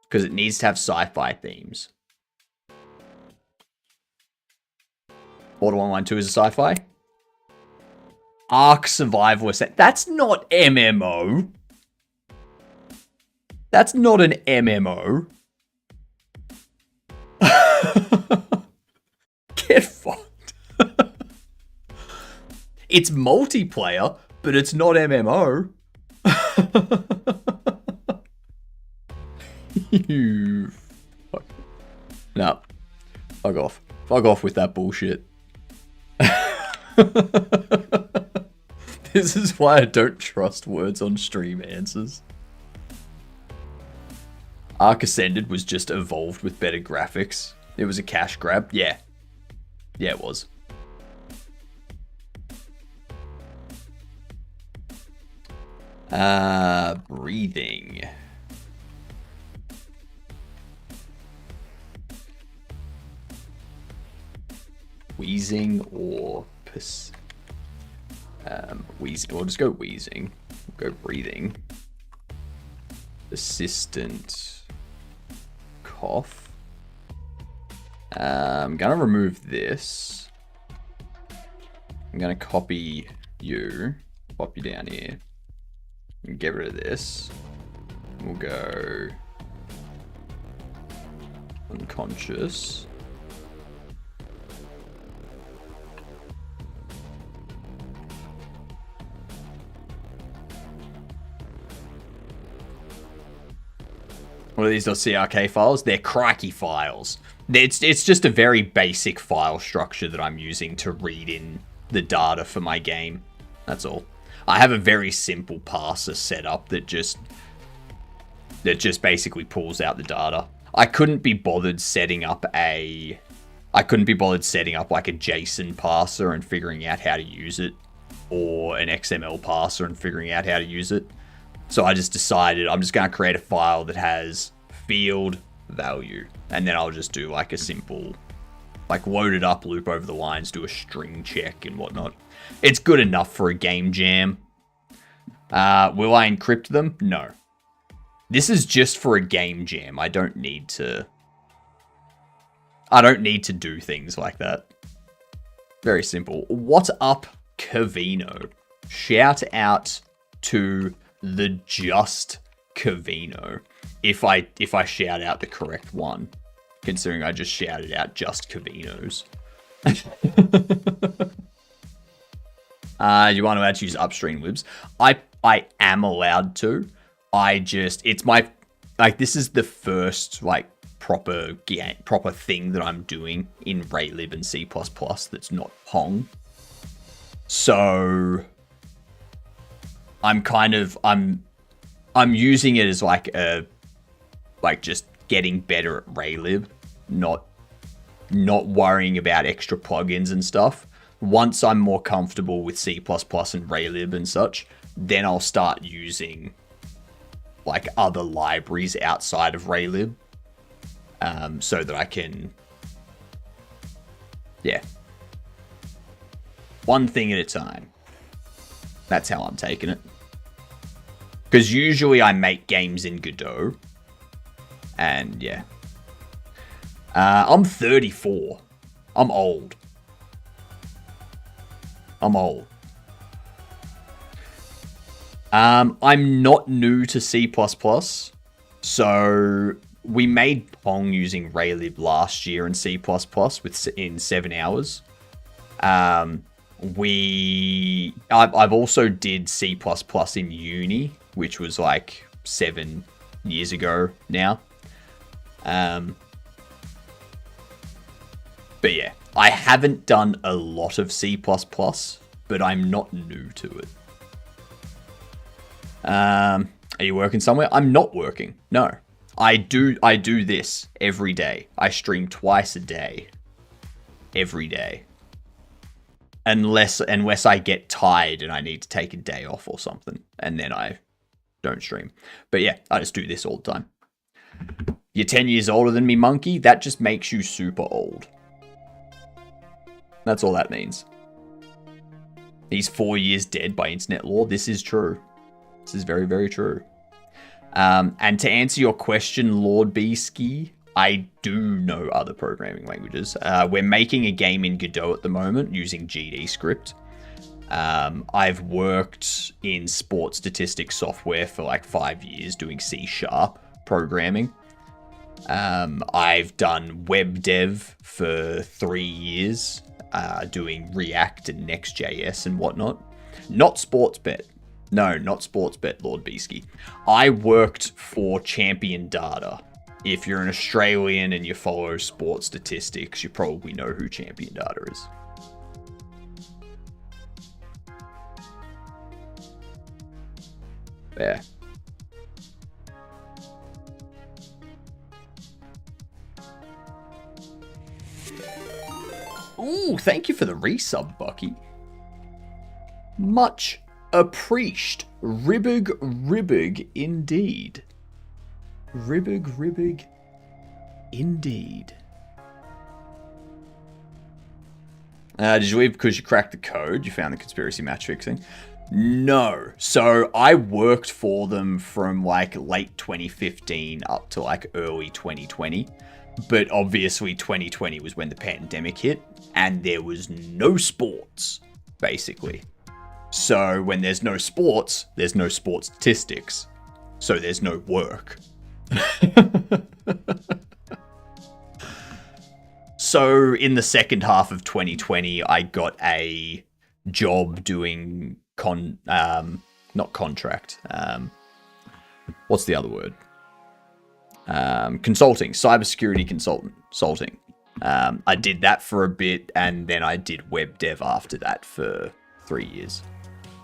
Because it needs to have sci-fi themes. Mortal Online 2 is a sci-fi? Ark Survival Ascent. That's not MMO. That's not an MMO. Get fucked. It's multiplayer, but it's not MMO. You fuck. No. Fuck off. Fuck off with that bullshit. This is why I don't trust words on stream answers. Ark Ascended was just evolved with better graphics. It was a cash grab. Yeah. Yeah, it was. Breathing. Wheezing or wheezing. We'll just go wheezing. We'll go breathing. Persistent cough. I'm gonna remove this. I'm gonna copy you. Pop you down here. And get rid of this. We'll go unconscious. What are these .crk files? They're Crikey files. It's just a very basic file structure that I'm using to read in the data for my game. That's all. I have a very simple parser set up that just basically pulls out the data. I couldn't be bothered setting up like a JSON parser and figuring out how to use it, or an XML parser and figuring out how to use it. So I just decided I'm just going to create a file that has field value, and then I'll just do like a simple, like load it up, loop over the lines, do a string check and whatnot. It's good enough for a game jam. Will I encrypt them? No. This is just for a game jam. I don't need to do things like that. Very simple. What up, Cavino? Shout out to the just Cavino. If I shout out the correct one, considering I just shouted out just Cavinos. You want to actually use upstream libs? I am allowed to. It's my, like, this is the first, like, proper thing that I'm doing in RayLib and C++ that's not Pong. So I'm using it as like just getting better at RayLib, not worrying about extra plugins and stuff. Once I'm more comfortable with C++ and RayLib and such, then I'll start using like other libraries outside of RayLib, so that I can, one thing at a time. That's how I'm taking it. Because usually I make games in Godot, and yeah. I'm 34. I'm old. I'm not new to C++, so we made Pong using RayLib last year in C++ in 7 hours. I've also did C++ in uni, which was like 7 years ago now. But yeah, I haven't done a lot of C++, but I'm not new to it. Are you working somewhere? I'm not working. No. I do this every day. I stream twice a day. Every day. Unless I get tired and I need to take a day off or something. And then I don't stream. But yeah, I just do this all the time. You're 10 years older than me, monkey? That just makes you super old. That's all that means. He's 4 years dead by internet law. This is true. This is very, very true. And to answer your question, Lord Beesky, I do know other programming languages. We're making a game in Godot at the moment using GD script. I've worked in sports statistics software for like 5 years doing C# programming. I've done web dev for 3 years, doing React and Next.js and whatnot. Not Sportsbet. No, not Sportsbet, Lord Beesky. I worked for Champion Data. If you're an Australian and you follow sports statistics, you probably know who Champion Data is. There. Ooh, thank you for the resub, Bucky. Much appreciated. Ribbig indeed. Ribbig indeed. Did you leave because you cracked the code? You found the conspiracy match fixing? No. So I worked for them from like late 2015 up to like early 2020. But obviously 2020 was when the pandemic hit and there was no sports, basically. So when there's no sports statistics. So there's no work. So in the second half of 2020, I got a job doing not contract. What's the other word? Consulting, cybersecurity consulting. I did that for a bit, and then I did web dev after that for 3 years.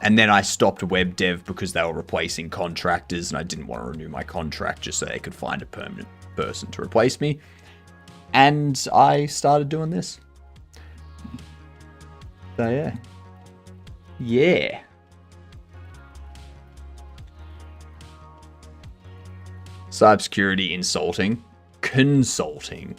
And then I stopped web dev because they were replacing contractors, and I didn't want to renew my contract just so they could find a permanent person to replace me. And I started doing this. So yeah. Yeah. Cybersecurity, consulting.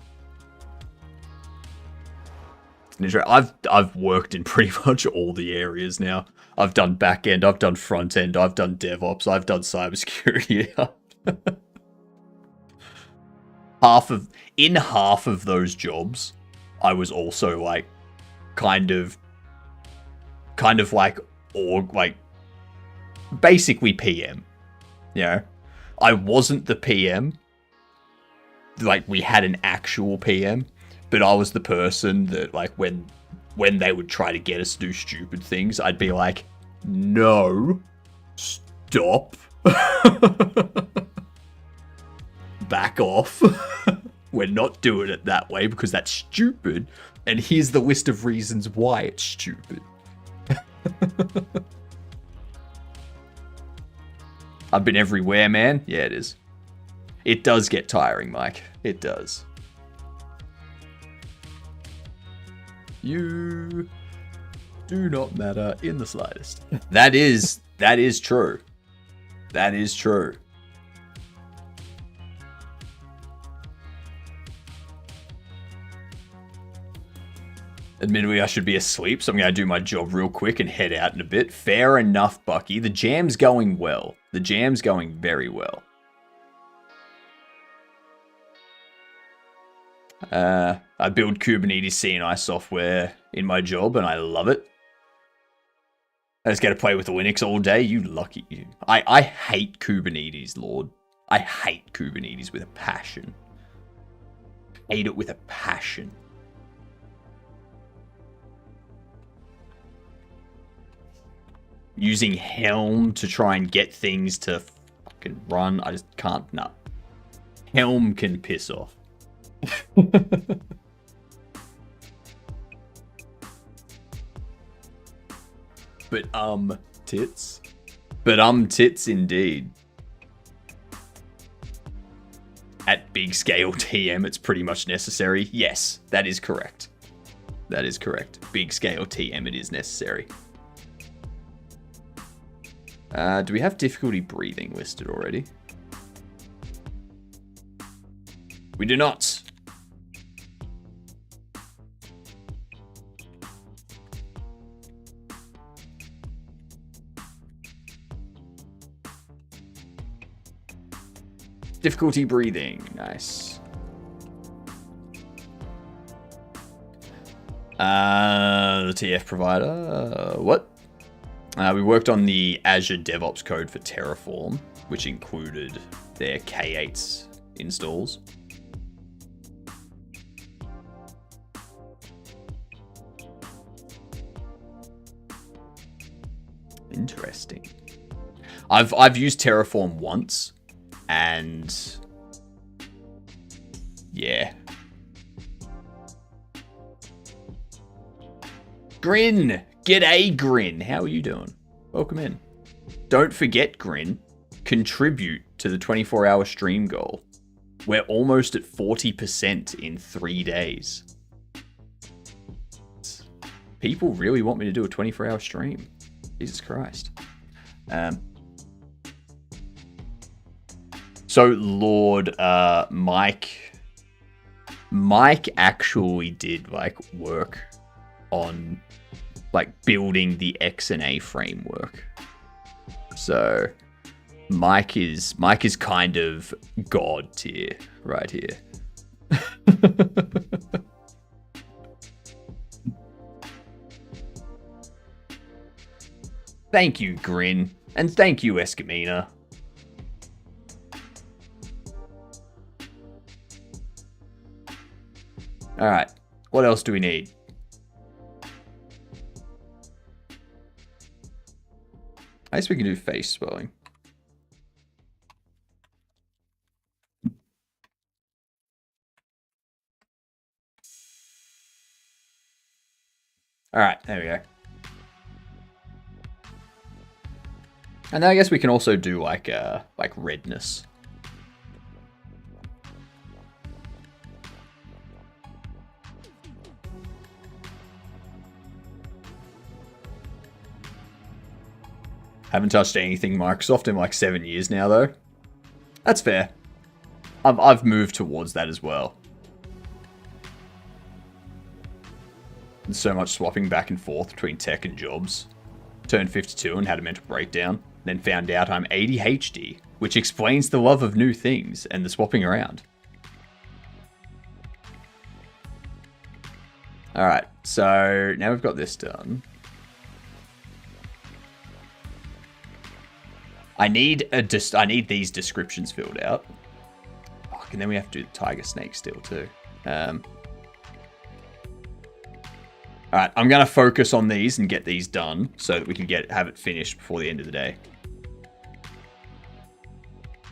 I've worked in pretty much all the areas now. I've done back end, I've done front end, I've done DevOps, I've done cybersecurity. half of those jobs, I was also like, kind of like, or like, basically PM. You know, I wasn't the PM. Like, we had an actual PM, but I was the person that, like, when they would try to get us to do stupid things, I'd be like, no, stop. Back off. We're not doing it that way because that's stupid. And here's the list of reasons why it's stupid. I've been everywhere, man. Yeah, it is. It does get tiring, Mike. It does. You do not matter in the slightest. That is true. That is true. Admittedly, I should be asleep, so I'm going to do my job real quick and head out in a bit. Fair enough, Bucky. The jam's going well. The jam's going very well. I build Kubernetes CNI software in my job, and I love it. I just get to play with Linux all day. You lucky you. I hate Kubernetes, Lord. I hate Kubernetes with a passion. Hate it with a passion. Using Helm to try and get things to fucking run. I just can't. No. Helm can piss off. But tits. But tits indeed. At big scale TM, it's pretty much necessary. Yes, that is correct. That is correct. Big scale TM, it is necessary. Do we have difficulty breathing listed already? We do not. Difficulty breathing. Nice. The TF provider. What? We worked on the Azure DevOps code for Terraform, which included their K8s installs. Interesting. I've used Terraform once, and yeah. Grin! G'day, Grin. How are you doing? Welcome in. Don't forget, Grin, contribute to the 24-hour stream goal. We're almost at 40% in 3 days. People really want me to do a 24-hour stream. Jesus Christ. So, Lord, Mike actually did, like, work on, like, building the XNA framework. So Mike is kind of God tier right here. Thank you, Grin, and thank you, Escamina. All right, what else do we need? I guess we can do face swelling. Alright, there we go. And then I guess we can also do like redness. Haven't touched anything Microsoft in like 7 years now, though. That's fair. I've moved towards that as well. There's so much swapping back and forth between tech and jobs. Turned 52 and had a mental breakdown. Then found out I'm ADHD, which explains the love of new things and the swapping around. Alright, so now we've got this done. I need these descriptions filled out. Fuck, and then we have to do the tiger snake still too. Alright, I'm gonna focus on these and get these done so that we can have it finished before the end of the day.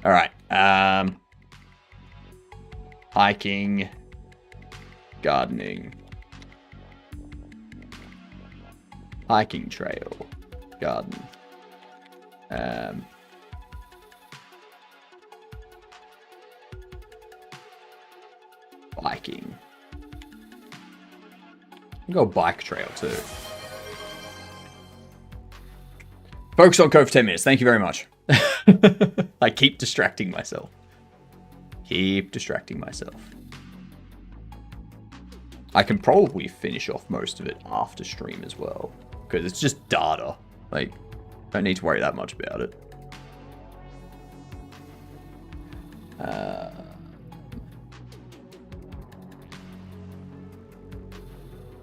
Alright, hiking, gardening, hiking trail, garden, biking. We'll go bike trail too. Focus on code for 10 minutes. Thank you very much. I keep distracting myself. I can probably finish off most of it after stream as well. Because it's just data. Like, don't need to worry that much about it.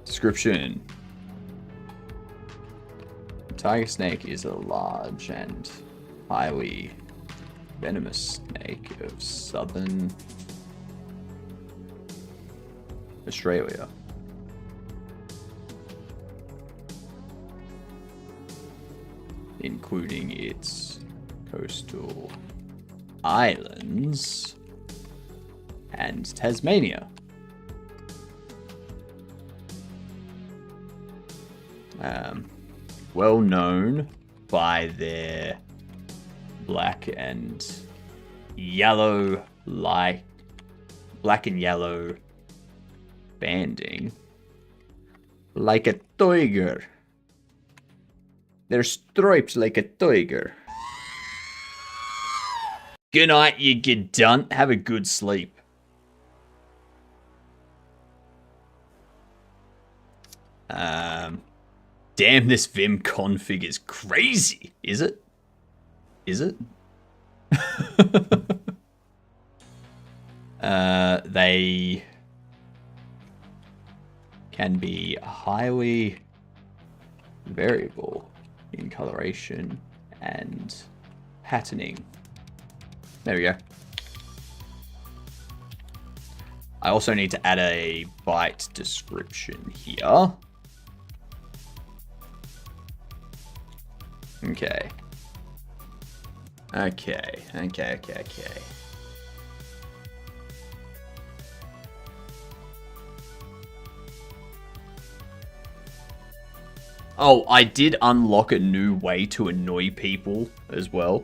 Description. Tiger snake is a large and highly venomous snake of southern Australia. Including its coastal islands and Tasmania. Well known by their black and yellow banding, like a tiger. They're striped like a tiger. Good night, you get done. Have a good sleep. Damn, this Vim config is crazy. Is it? Is it? They can be highly variable in coloration and patterning. There we go. I also need to add a byte description here. Okay. Okay. Oh, I did unlock a new way to annoy people as well.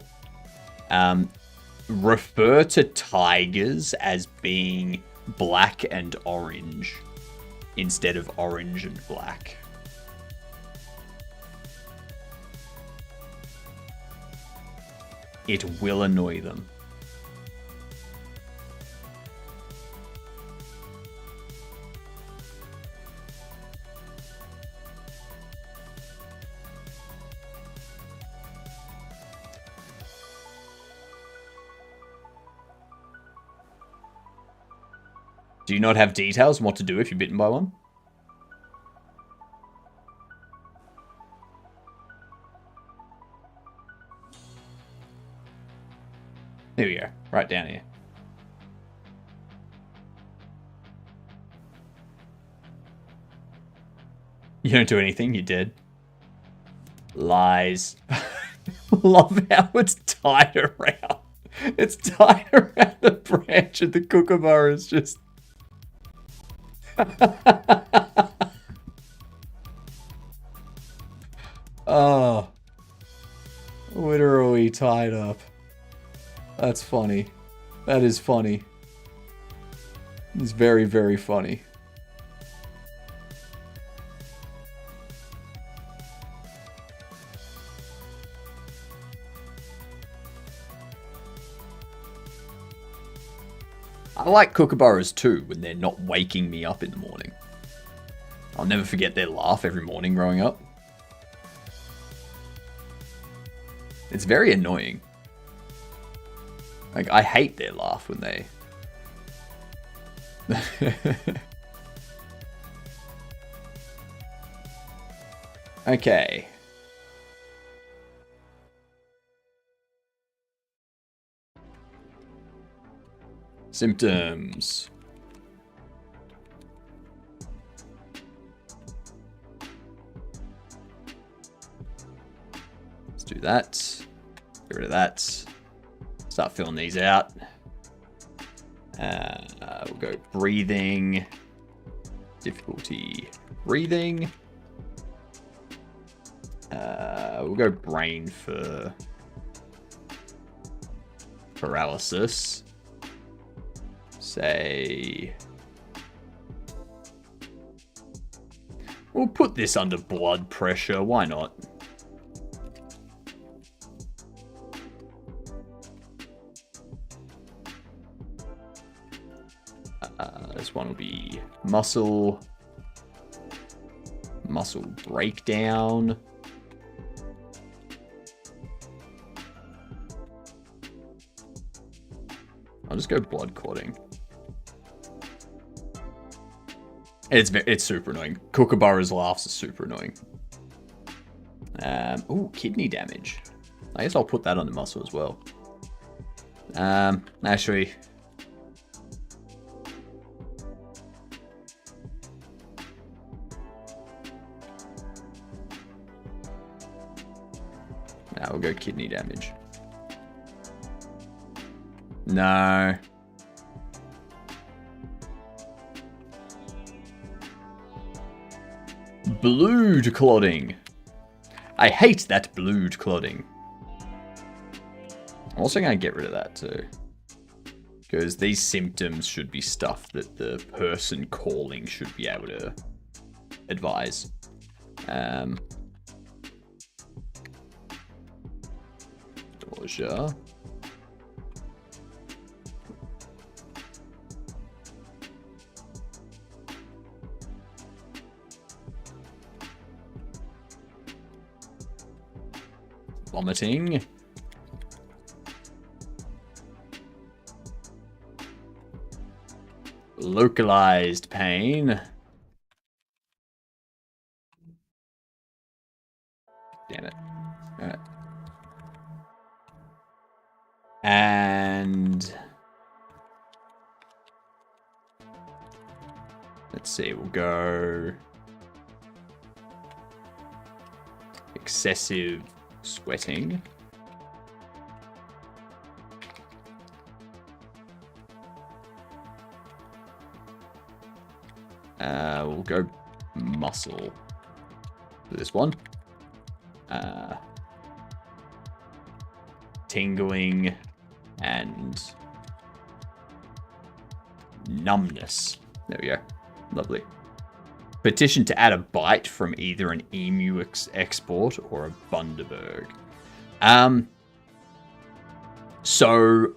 Refer to tigers as being black and orange instead of orange and black. It will annoy them. Do you not have details on what to do if you're bitten by one? There we go. Right down here. You don't do anything, you're dead. Lies. Love how it's tied around. It's tied around the branch and the kookaburra is just... Oh. Literally tied up. That's funny. That is funny. It's very, very funny. I like kookaburras too when they're not waking me up in the morning. I'll never forget their laugh every morning growing up. It's very annoying. Like, I hate their laugh when they... Okay. Symptoms. Let's do that. Get rid of that. Start filling these out. We'll go breathing. Difficulty breathing. We'll go brain for paralysis. Say... We'll put this under blood pressure. Why not? This one will be muscle breakdown. I'll just go blood clotting. It's super annoying. Kookaburra's laughs are super annoying. Ooh, kidney damage. I guess I'll put that on the muscle as well. Actually... Now we'll go kidney damage. No. Blood clotting. I hate that blood clotting. I'm also going to get rid of that too. Because these symptoms should be stuff that the person calling should be able to advise. Nausea. Vomiting. Localized pain. Damn it. Alright. And let's see, we'll go excessive sweating. We'll go muscle for this one. Tingling and numbness. There we go. Lovely. Petition to add a byte from either an emu export or a Bundaberg. So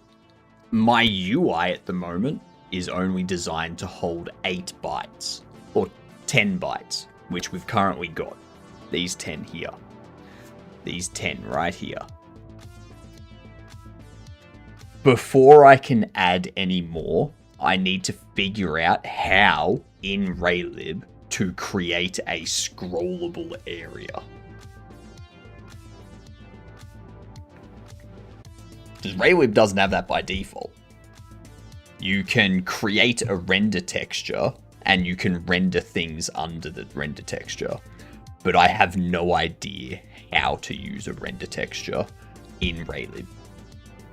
my UI at the moment is only designed to hold 8 bytes or 10 bytes, which we've currently got. These 10 here. These 10 right here. Before I can add any more, I need to figure out how in RayLib to create a scrollable area. Because RayLib doesn't have that by default. You can create a render texture and you can render things under the render texture. But I have no idea how to use a render texture in RayLib.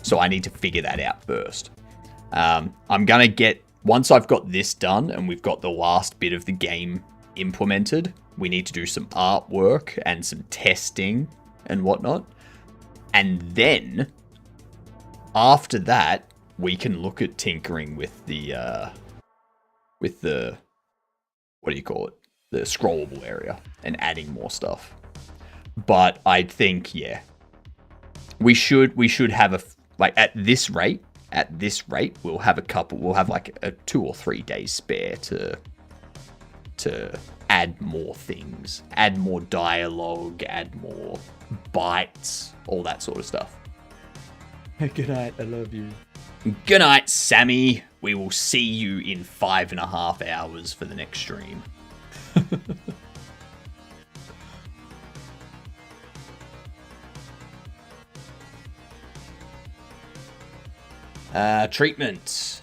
So I need to figure that out first. I'm going to get, once I've got this done and we've got the last bit of the game implemented, We need to do some artwork and some testing and whatnot. And then, after that, we can look at tinkering with the, what do you call it? The scrollable area and adding more stuff. But I think, yeah, we should have at this rate, we'll have like a 2 or 3 days spare to add more things, add more dialogue, add more bites, all that sort of stuff. Good night, I love you. Good night, Sammy. We will see you in 5.5 hours for the next stream. Treatment.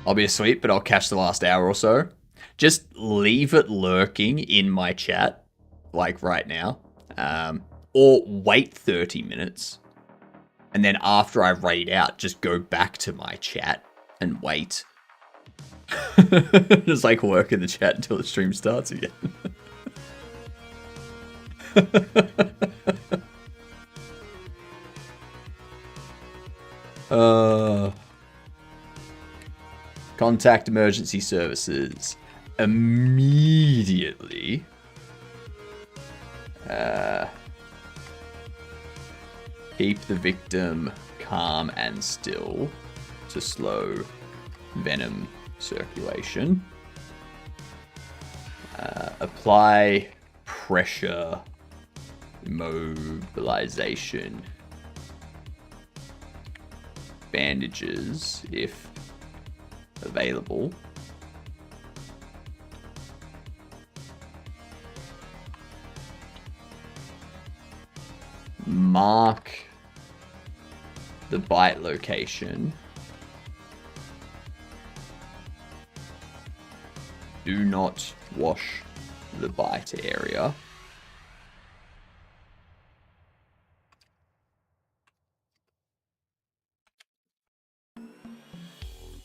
I'll be asleep, but I'll catch the last hour or so. Just leave it lurking in my chat, like right now. Or wait 30 minutes. And then after I raid out, just go back to my chat and wait. Just like work in the chat until the stream starts again. Contact emergency services immediately. Keep the victim calm and still to slow venom circulation. Apply pressure mobilization. Bandages if available. Mark the bite location. Do not wash the bite area.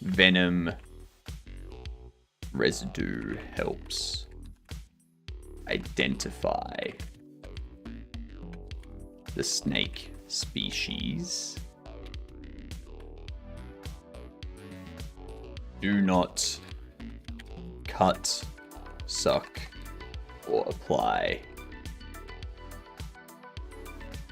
Venom residue helps identify the snake species. Do not cut, suck, or apply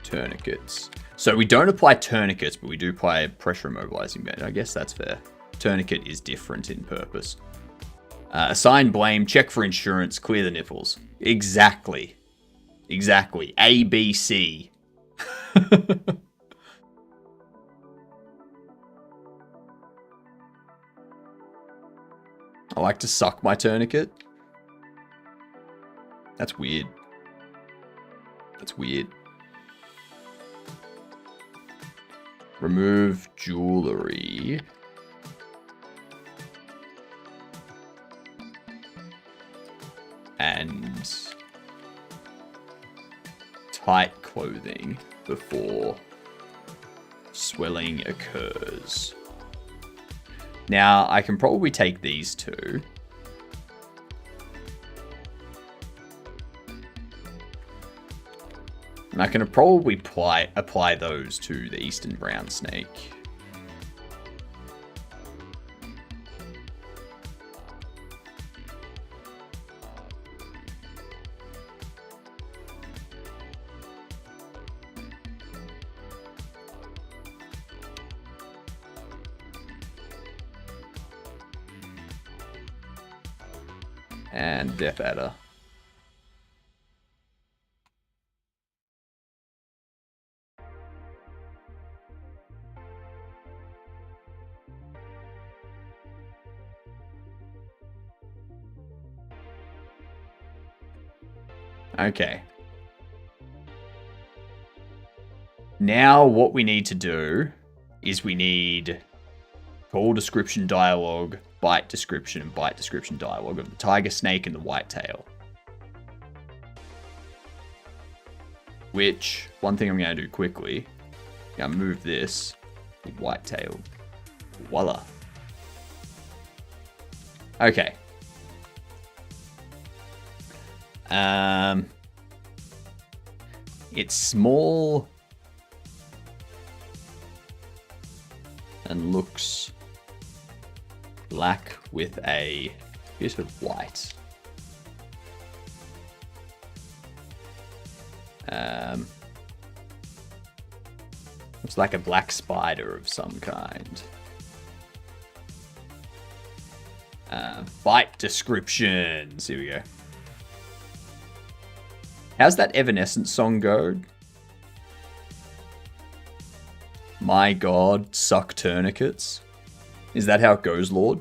tourniquets. So we don't apply tourniquets, but we do apply pressure immobilizing band. I guess that's fair. Tourniquet is different in purpose. Assign blame, check for insurance, clear the nipples. Exactly. Exactly. A, B, C. I like to suck my tourniquet. That's weird. That's weird. Remove jewelry. And tight clothing before swelling occurs. Now, I can probably take these two. And I can probably apply those to the eastern brown snake. And Death Adder. Okay. Now what we need to do is we need call description dialogue, bite description, and bite description dialogue of the tiger snake and the whitetail. Which, one thing I'm going to do quickly, I'm going to move this, the whitetail. Voila. Okay. It's small and looks black with a bit of white. Looks like a black spider of some kind. Bite descriptions. Here we go. How's that Evanescence song go? My God, suck tourniquets. Is that how it goes, Lord?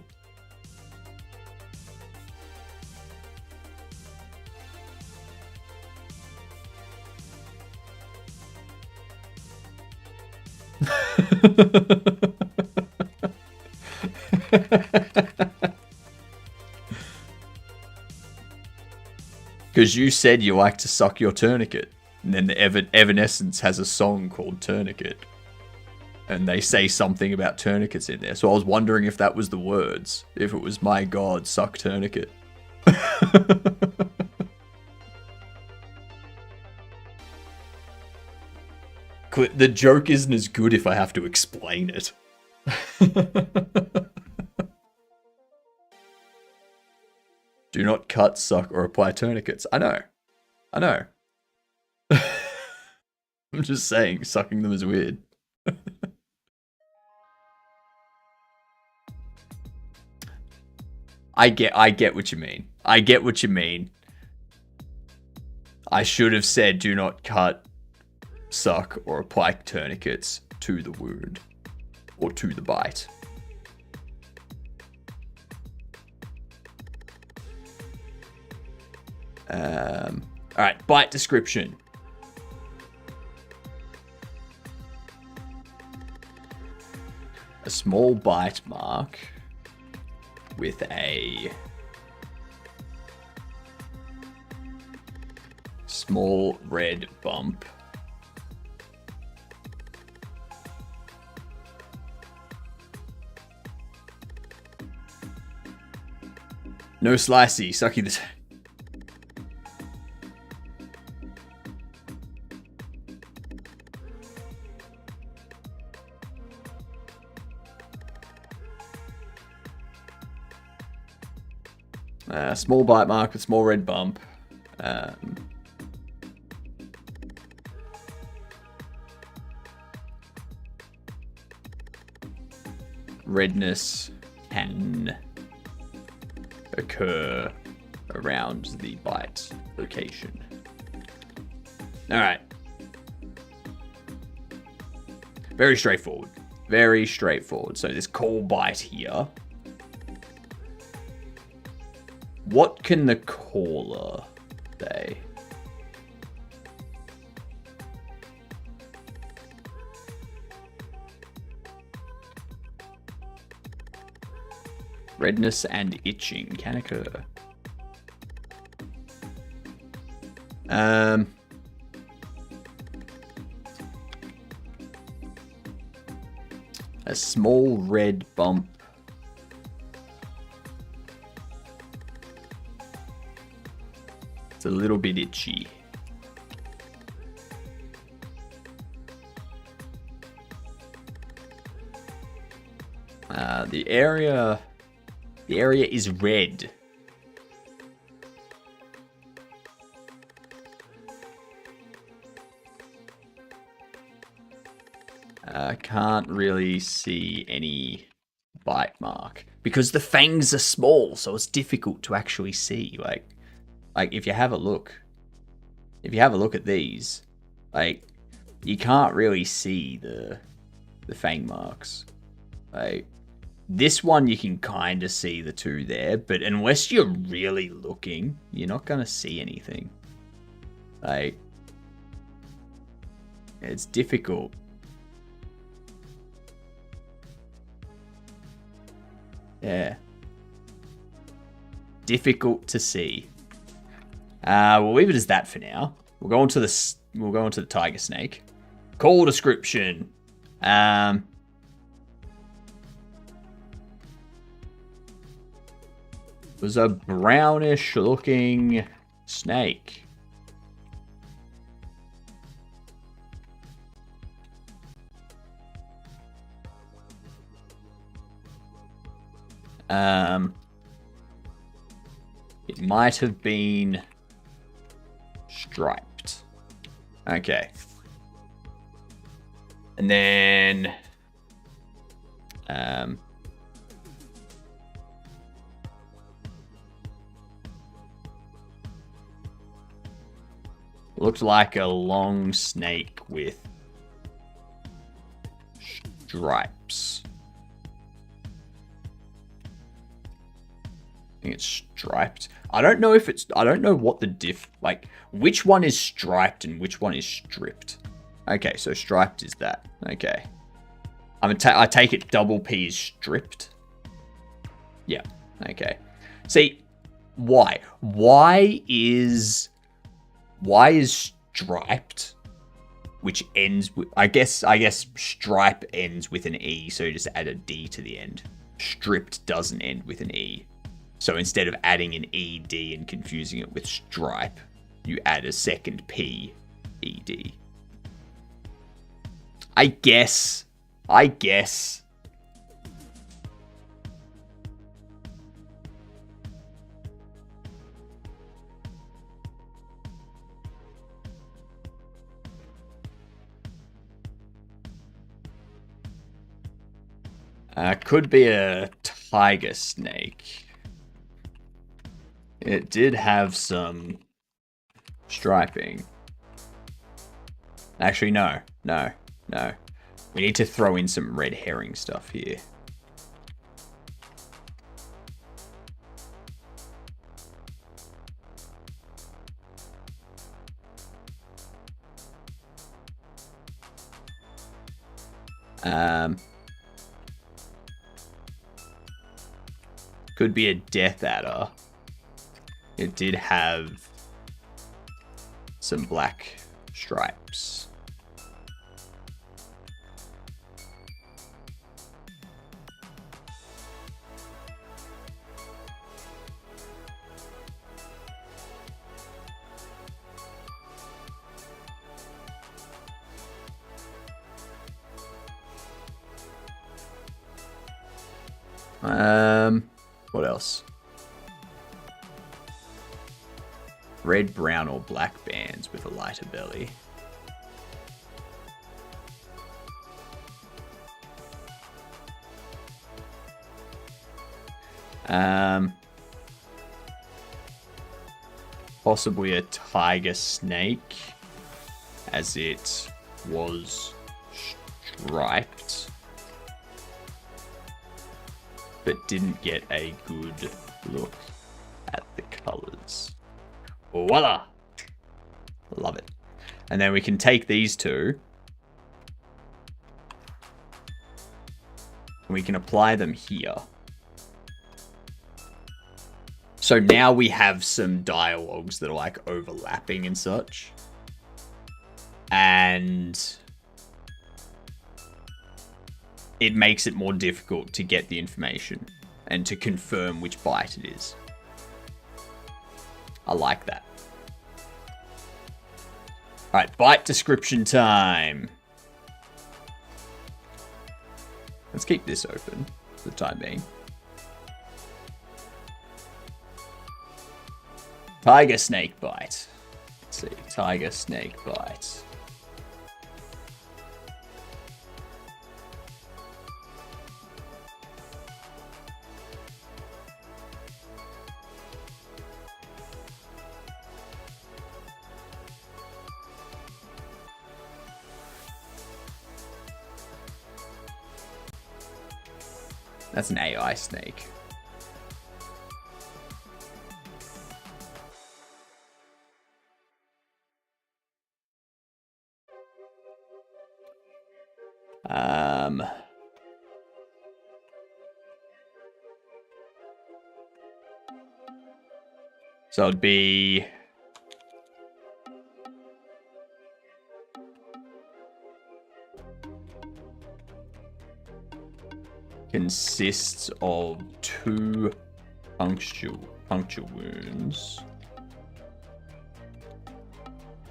Because you said you like to suck your tourniquet. And then the Evanescence has a song called Tourniquet. And they say something about tourniquets in there. So I was wondering if that was the words. If it was, my God, suck tourniquet. The joke isn't as good if I have to explain it. Do not cut, suck, or apply tourniquets. I know. I know. I'm just saying, sucking them is weird. I get what you mean. I get what you mean. I should have said do not cut, suck, or apply tourniquets to the wound. Or to the bite. Alright, bite description. A small bite mark with a small red bump. No slicey, sucky this. Small bite mark with small red bump. Redness can occur around the bite location. Alright. Very straightforward. Very straightforward. So this coal bite here. What can the caller say? Redness and itching can occur. A small red bump. It's a little bit itchy. The area is red. I can't really see any bite mark because the fangs are small, so it's difficult to actually see. Like if you have a look at these, like you can't really see the fang marks. Like this one you can kind of see the two there, but unless you're really looking, you're not gonna see anything. Like it's difficult. Yeah. Difficult to see. We'll leave it as that for now. We'll go on to the tiger snake. Call description. was a brownish looking snake. It might have been striped. Okay. And then looked like a long snake with stripes. I think it's striped. I don't know if it's... I don't know what the like, which one is striped and which one is stripped. Okay, so striped is that. Okay. I take it double P is stripped. Yeah, okay. See, why? Why is striped, which ends with... I guess stripe ends with an E, so you just add a D to the end. Stripped doesn't end with an E. So instead of adding an ED and confusing it with stripe, you add a second P, ED. I guess. Could be a tiger snake. It did have some striping. Actually, no. We need to throw in some red herring stuff here. Could be a death adder. It did have some black stripes. What else? Red, brown, or black bands with a lighter belly. Possibly a tiger snake, as it was striped, but didn't get a good look at the colors. Voila! Love it. And then we can take these two, and we can apply them here. So now we have some dialogues that are like overlapping and such. And it makes it more difficult to get the information and to confirm which byte it is. I like that. Alright, byte description time. Let's keep this open for the time being. Tiger snake bite. Let's see, tiger snake bite. That's an AI snake. So it'd be consists of two puncture wounds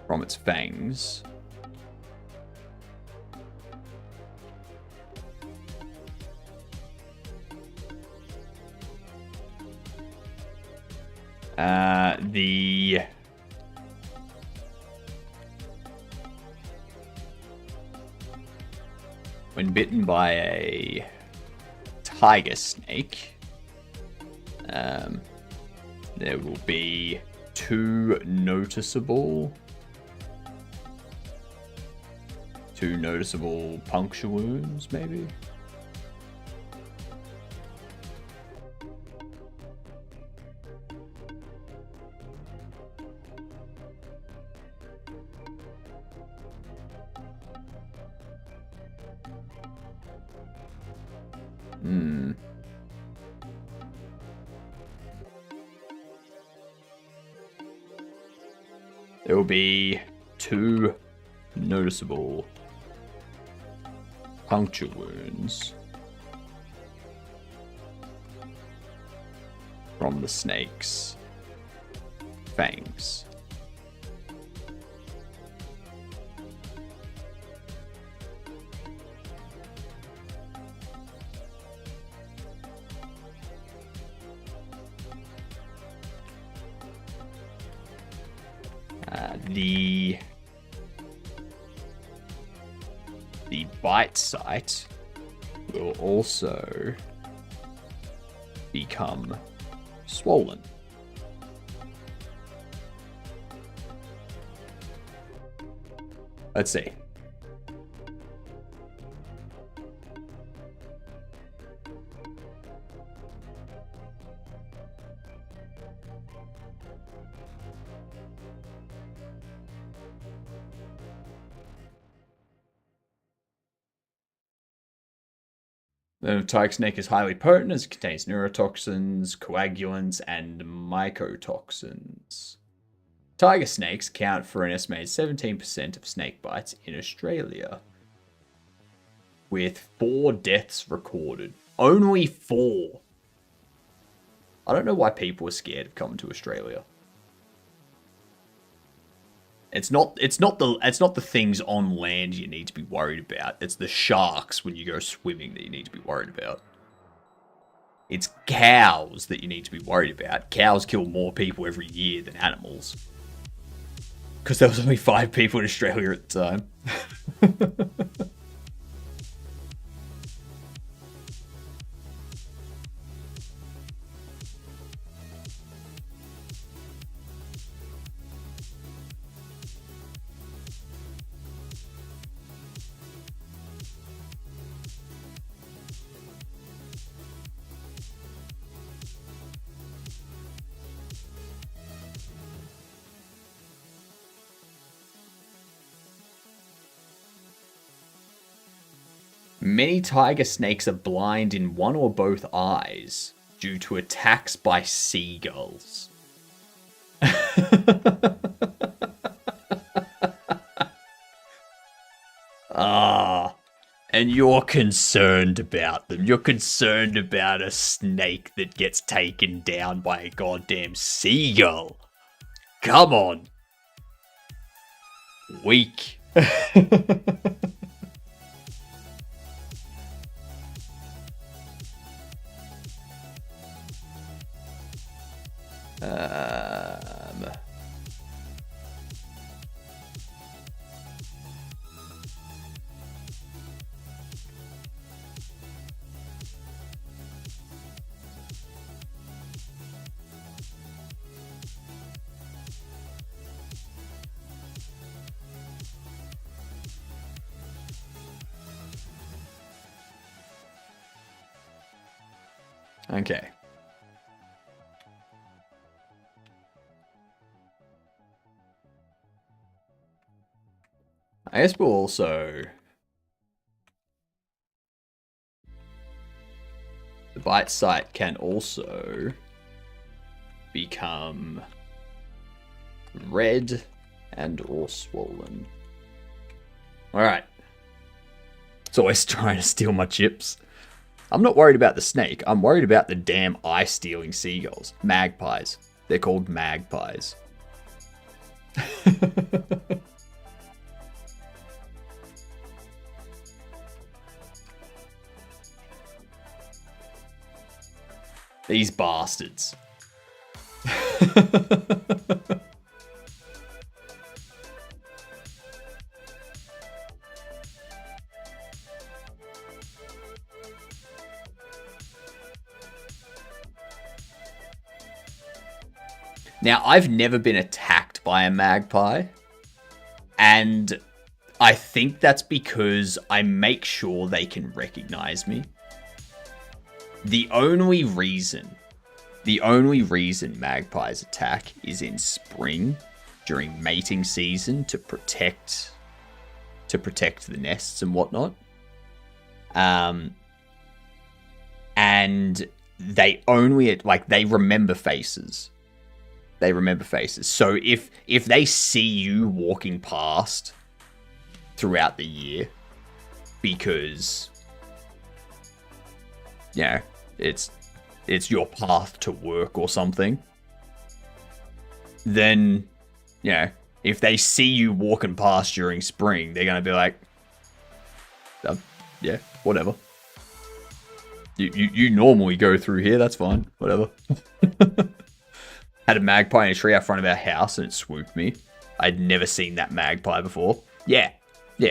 from its fangs. When bitten by a tiger snake, there will be 2 noticeable puncture wounds, maybe. There will be 2 noticeable puncture wounds from the snake's fangs. The bite site will also become swollen. Let's see. The tiger snake is highly potent as it contains neurotoxins, coagulants, and mycotoxins. Tiger snakes account for an estimated 17% of snake bites in Australia, with 4 deaths recorded. Only 4. I don't know why people are scared of coming to Australia. It's not the things on land you need to be worried about. It's the sharks when you go swimming that you need to be worried about. It's cows that you need to be worried about. Cows kill more people every year than animals. Because there was only 5 people in Australia at the time. Many tiger snakes are blind in one or both eyes due to attacks by seagulls. And you're concerned about them. You're concerned about a snake that gets taken down by a goddamn seagull. Come on. Weak. Okay. I guess we'll also... The bite site can also become red and or swollen. Alright. It's always trying to steal my chips. I'm not worried about the snake. I'm worried about the damn eye-stealing seagulls. Magpies. They're called magpies. These bastards. Now, I've never been attacked by a magpie, and I think that's because I make sure they can recognize me. The only reason magpies attack is in spring during mating season to protect the nests and whatnot. And they only they remember faces. They remember faces. So if they see you walking past throughout the year, because it's your path to work or something, then if they see you walking past during spring, they're gonna be like, yeah, whatever. You normally go through here, that's fine, whatever. Had a magpie in a tree out front of our house and it swooped me. I'd never seen that magpie before. Yeah,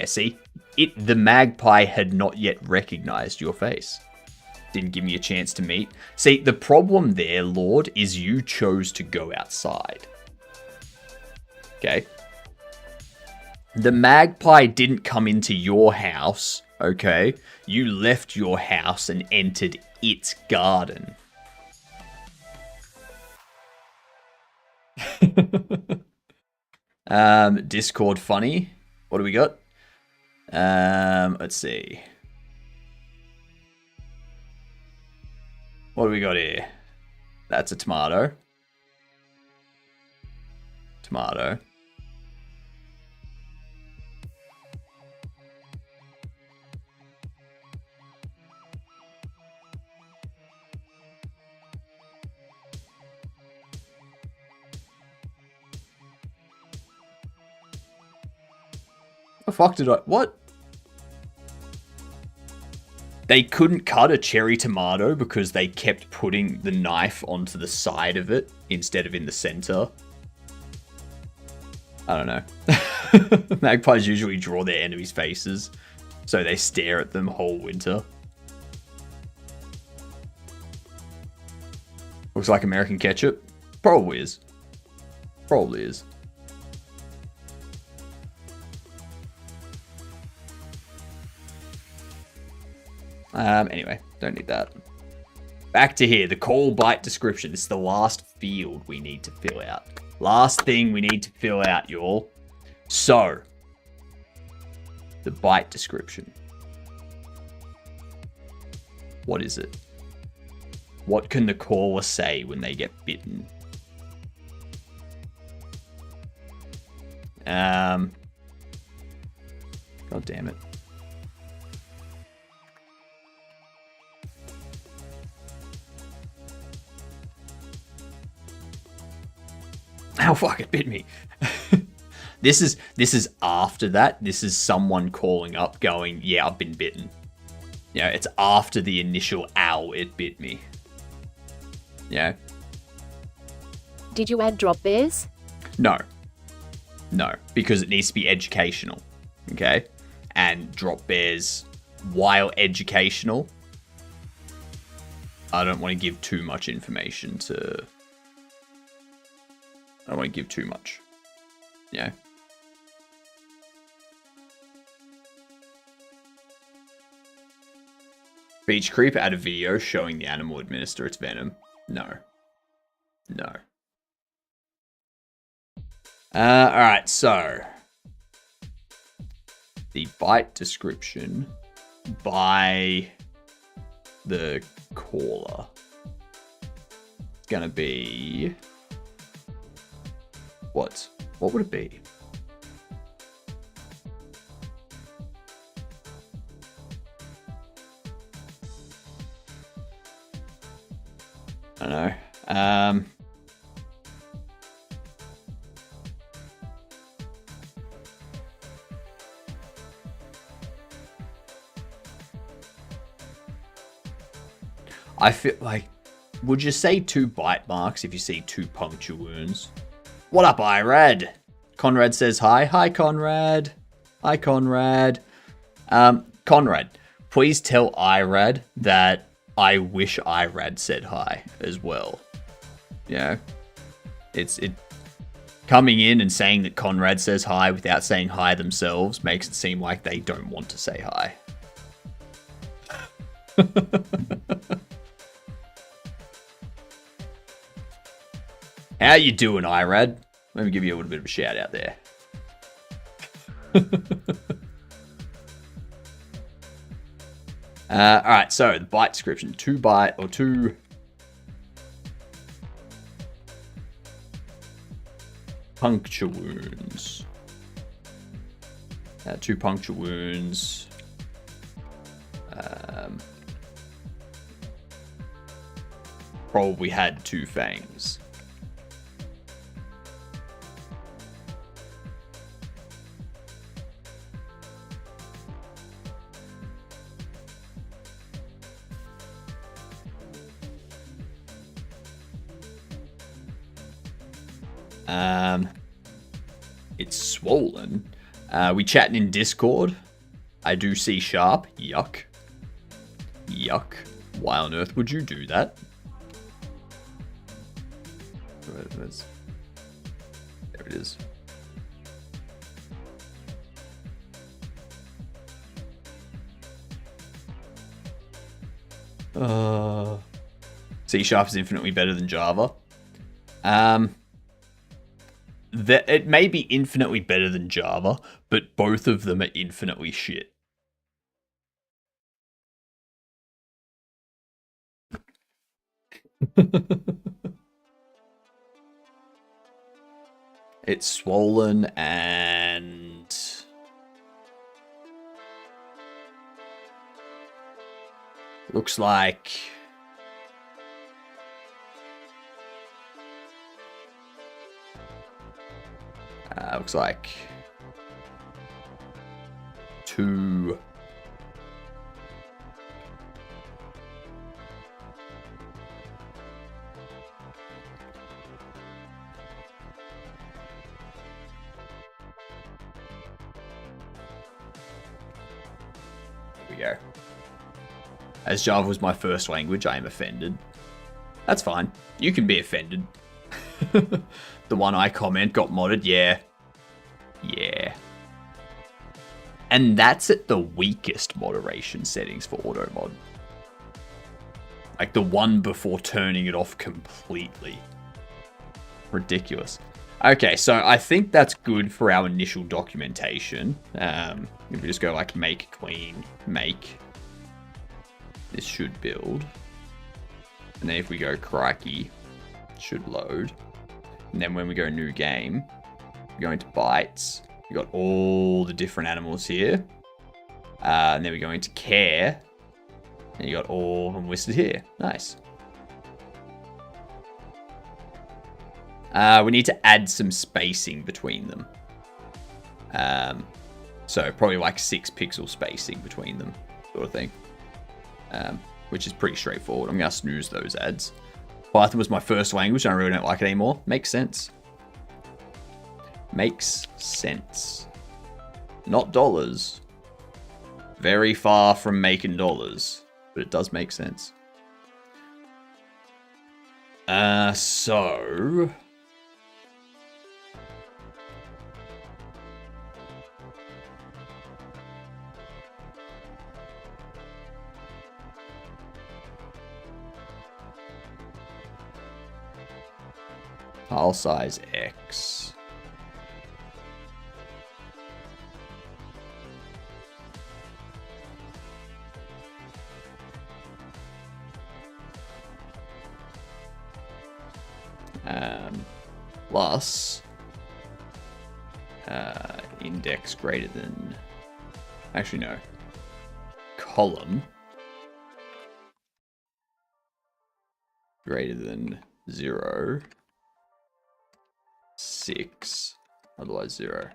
see? The magpie had not yet recognized your face. Didn't give me a chance to meet. See, the problem there, Lord, is you chose to go outside. Okay? The magpie didn't come into your house, okay? You left your house and entered its garden. Discord funny. What do we got? Let's see. What do we got here? That's a tomato. Tomato. The fuck did I... What? They couldn't cut a cherry tomato because they kept putting the knife onto the side of it instead of in the center. I don't know. Magpies usually draw their enemies' faces, so they stare at them whole winter. Looks like American ketchup. Probably is. Probably is. Anyway, don't need that. Back to here, the call bite description. This is the last field we need to fill out. Last thing we need to fill out, y'all. So, the bite description. What is it? What can the caller say when they get bitten? God damn it. Oh fuck, it bit me. This is after that. This is someone calling up going, yeah, I've been bitten. Yeah, it's after the initial ow, it bit me. Yeah. Did you add drop bears? No. No, because it needs to be educational. Okay? And drop bears, while educational, I don't want to give too much information to... I don't want to give too much. Yeah. Beach Creep add a video showing the animal administer its venom. No. No. Alright, so. The bite description by the caller. It's gonna be... What? What would it be? I feel like, would you say 2 bite marks if you see 2 puncture wounds? What up, Irad? Conrad says hi. Hi, Conrad. Hi, Conrad. Conrad, please tell Irad that I wish Irad said hi as well. You know, it coming in and saying that Conrad says hi without saying hi themselves makes it seem like they don't want to say hi. How you doing, Irad? Let me give you a little bit of a shout out there. Alright, so the bite description. 2 bite or 2 puncture wounds. 2 puncture wounds. Probably had 2 fangs. It's swollen. We chatting in Discord. I do see sharp. Yuck. Yuck. Why on earth would you do that? There it is. C# is infinitely better than Java. It may be infinitely better than Java, but both of them are infinitely shit. It's swollen and looks like looks like 2 There we go. As Java was my first language, I am offended. That's fine. You can be offended. The one I comment got modded, yeah. Yeah. And that's at the weakest moderation settings for auto mod. Like the one before turning it off completely. Ridiculous. Okay, so I think that's good for our initial documentation. If we just go like make clean, make. This should build. And then if we go Crikey, it should load. And then when we go new game, we go into bytes. We got all the different animals here. And then we go into care. And you got all of them listed here. Nice. We need to add some spacing between them. So probably like 6 pixel spacing between them, sort of thing. Which is pretty straightforward. I'm going to snooze those ads. Python was my first language and I really don't like it anymore. Makes sense. Makes sense. Not dollars. Very far from making dollars. But it does make sense. So... File size X. Plus index greater than, actually no, column greater than 0, 6, otherwise 0.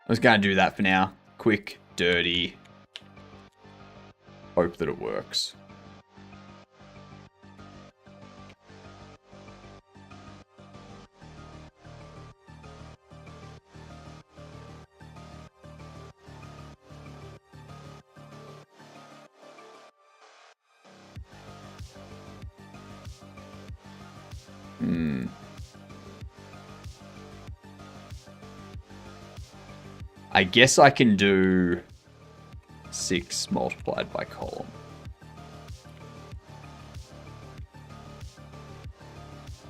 I'm just going to do that for now. Quick, dirty. Hope that it works. I guess I can do 6 multiplied by column.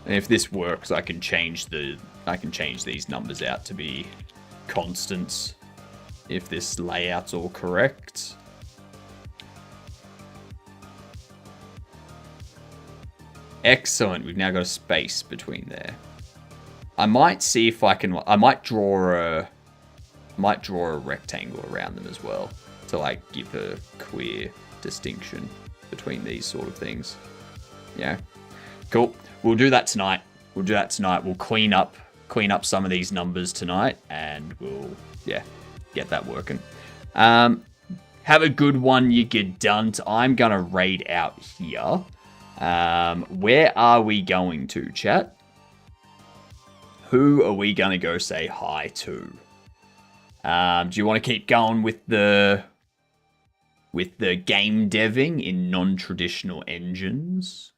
And if this works, I can change these numbers out to be constants if this layout's all correct. Excellent. We've now got a space between there. I might see if I can. I might draw a rectangle around them as well to like give a clear distinction between these sort of things. Yeah, cool. We'll do that tonight. We'll clean up some of these numbers tonight, and we'll get that working. Have a good one, you get done. I'm gonna raid out here. Where are we going to, chat? Who are we gonna go say hi to? Do you want to keep going with the game deving in non-traditional engines?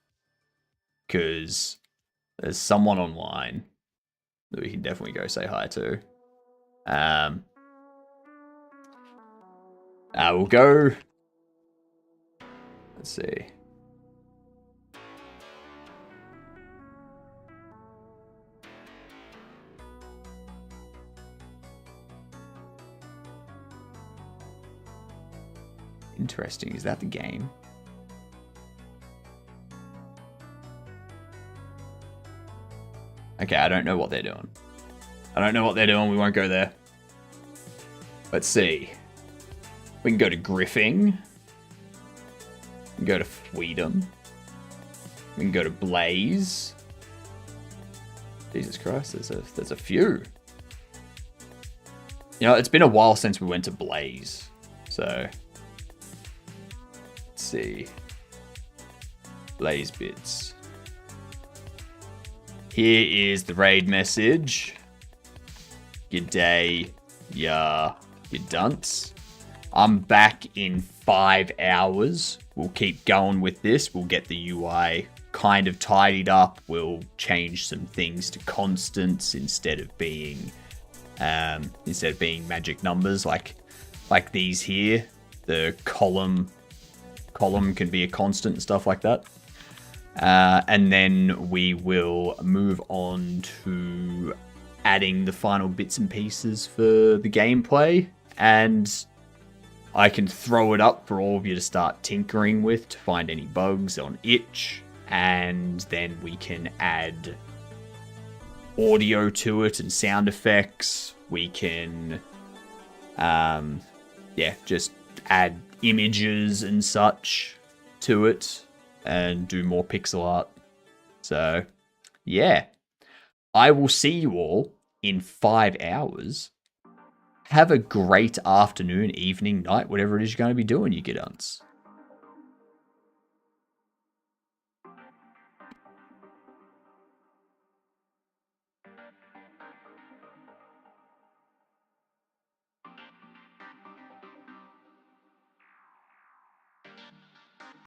Because there's someone online that we can definitely go say hi to. We'll go. Let's see. Interesting. Is that the game? Okay, I don't know what they're doing. We won't go there. Let's see. We can go to Griffing. We can go to Freedom. We can go to Blaze. Jesus Christ, there's a few. You know, it's been a while since we went to Blaze. So, let's see. Blaze bits. Here is the raid message. G'day, ya dunce. I'm back in 5 hours. We'll keep going with this. We'll get the UI kind of tidied up. We'll change some things to constants instead of being magic numbers like these here. The column can be a constant and stuff like that. And then we will move on to adding the final bits and pieces for the gameplay. And I can throw it up for all of you to start tinkering with to find any bugs on itch. And then we can add audio to it and sound effects. We can, just add images and such to it. And do more pixel art. So, yeah. I will see you all in 5 hours. Have a great afternoon, evening, night, whatever it is you're going to be doing, you get-uns.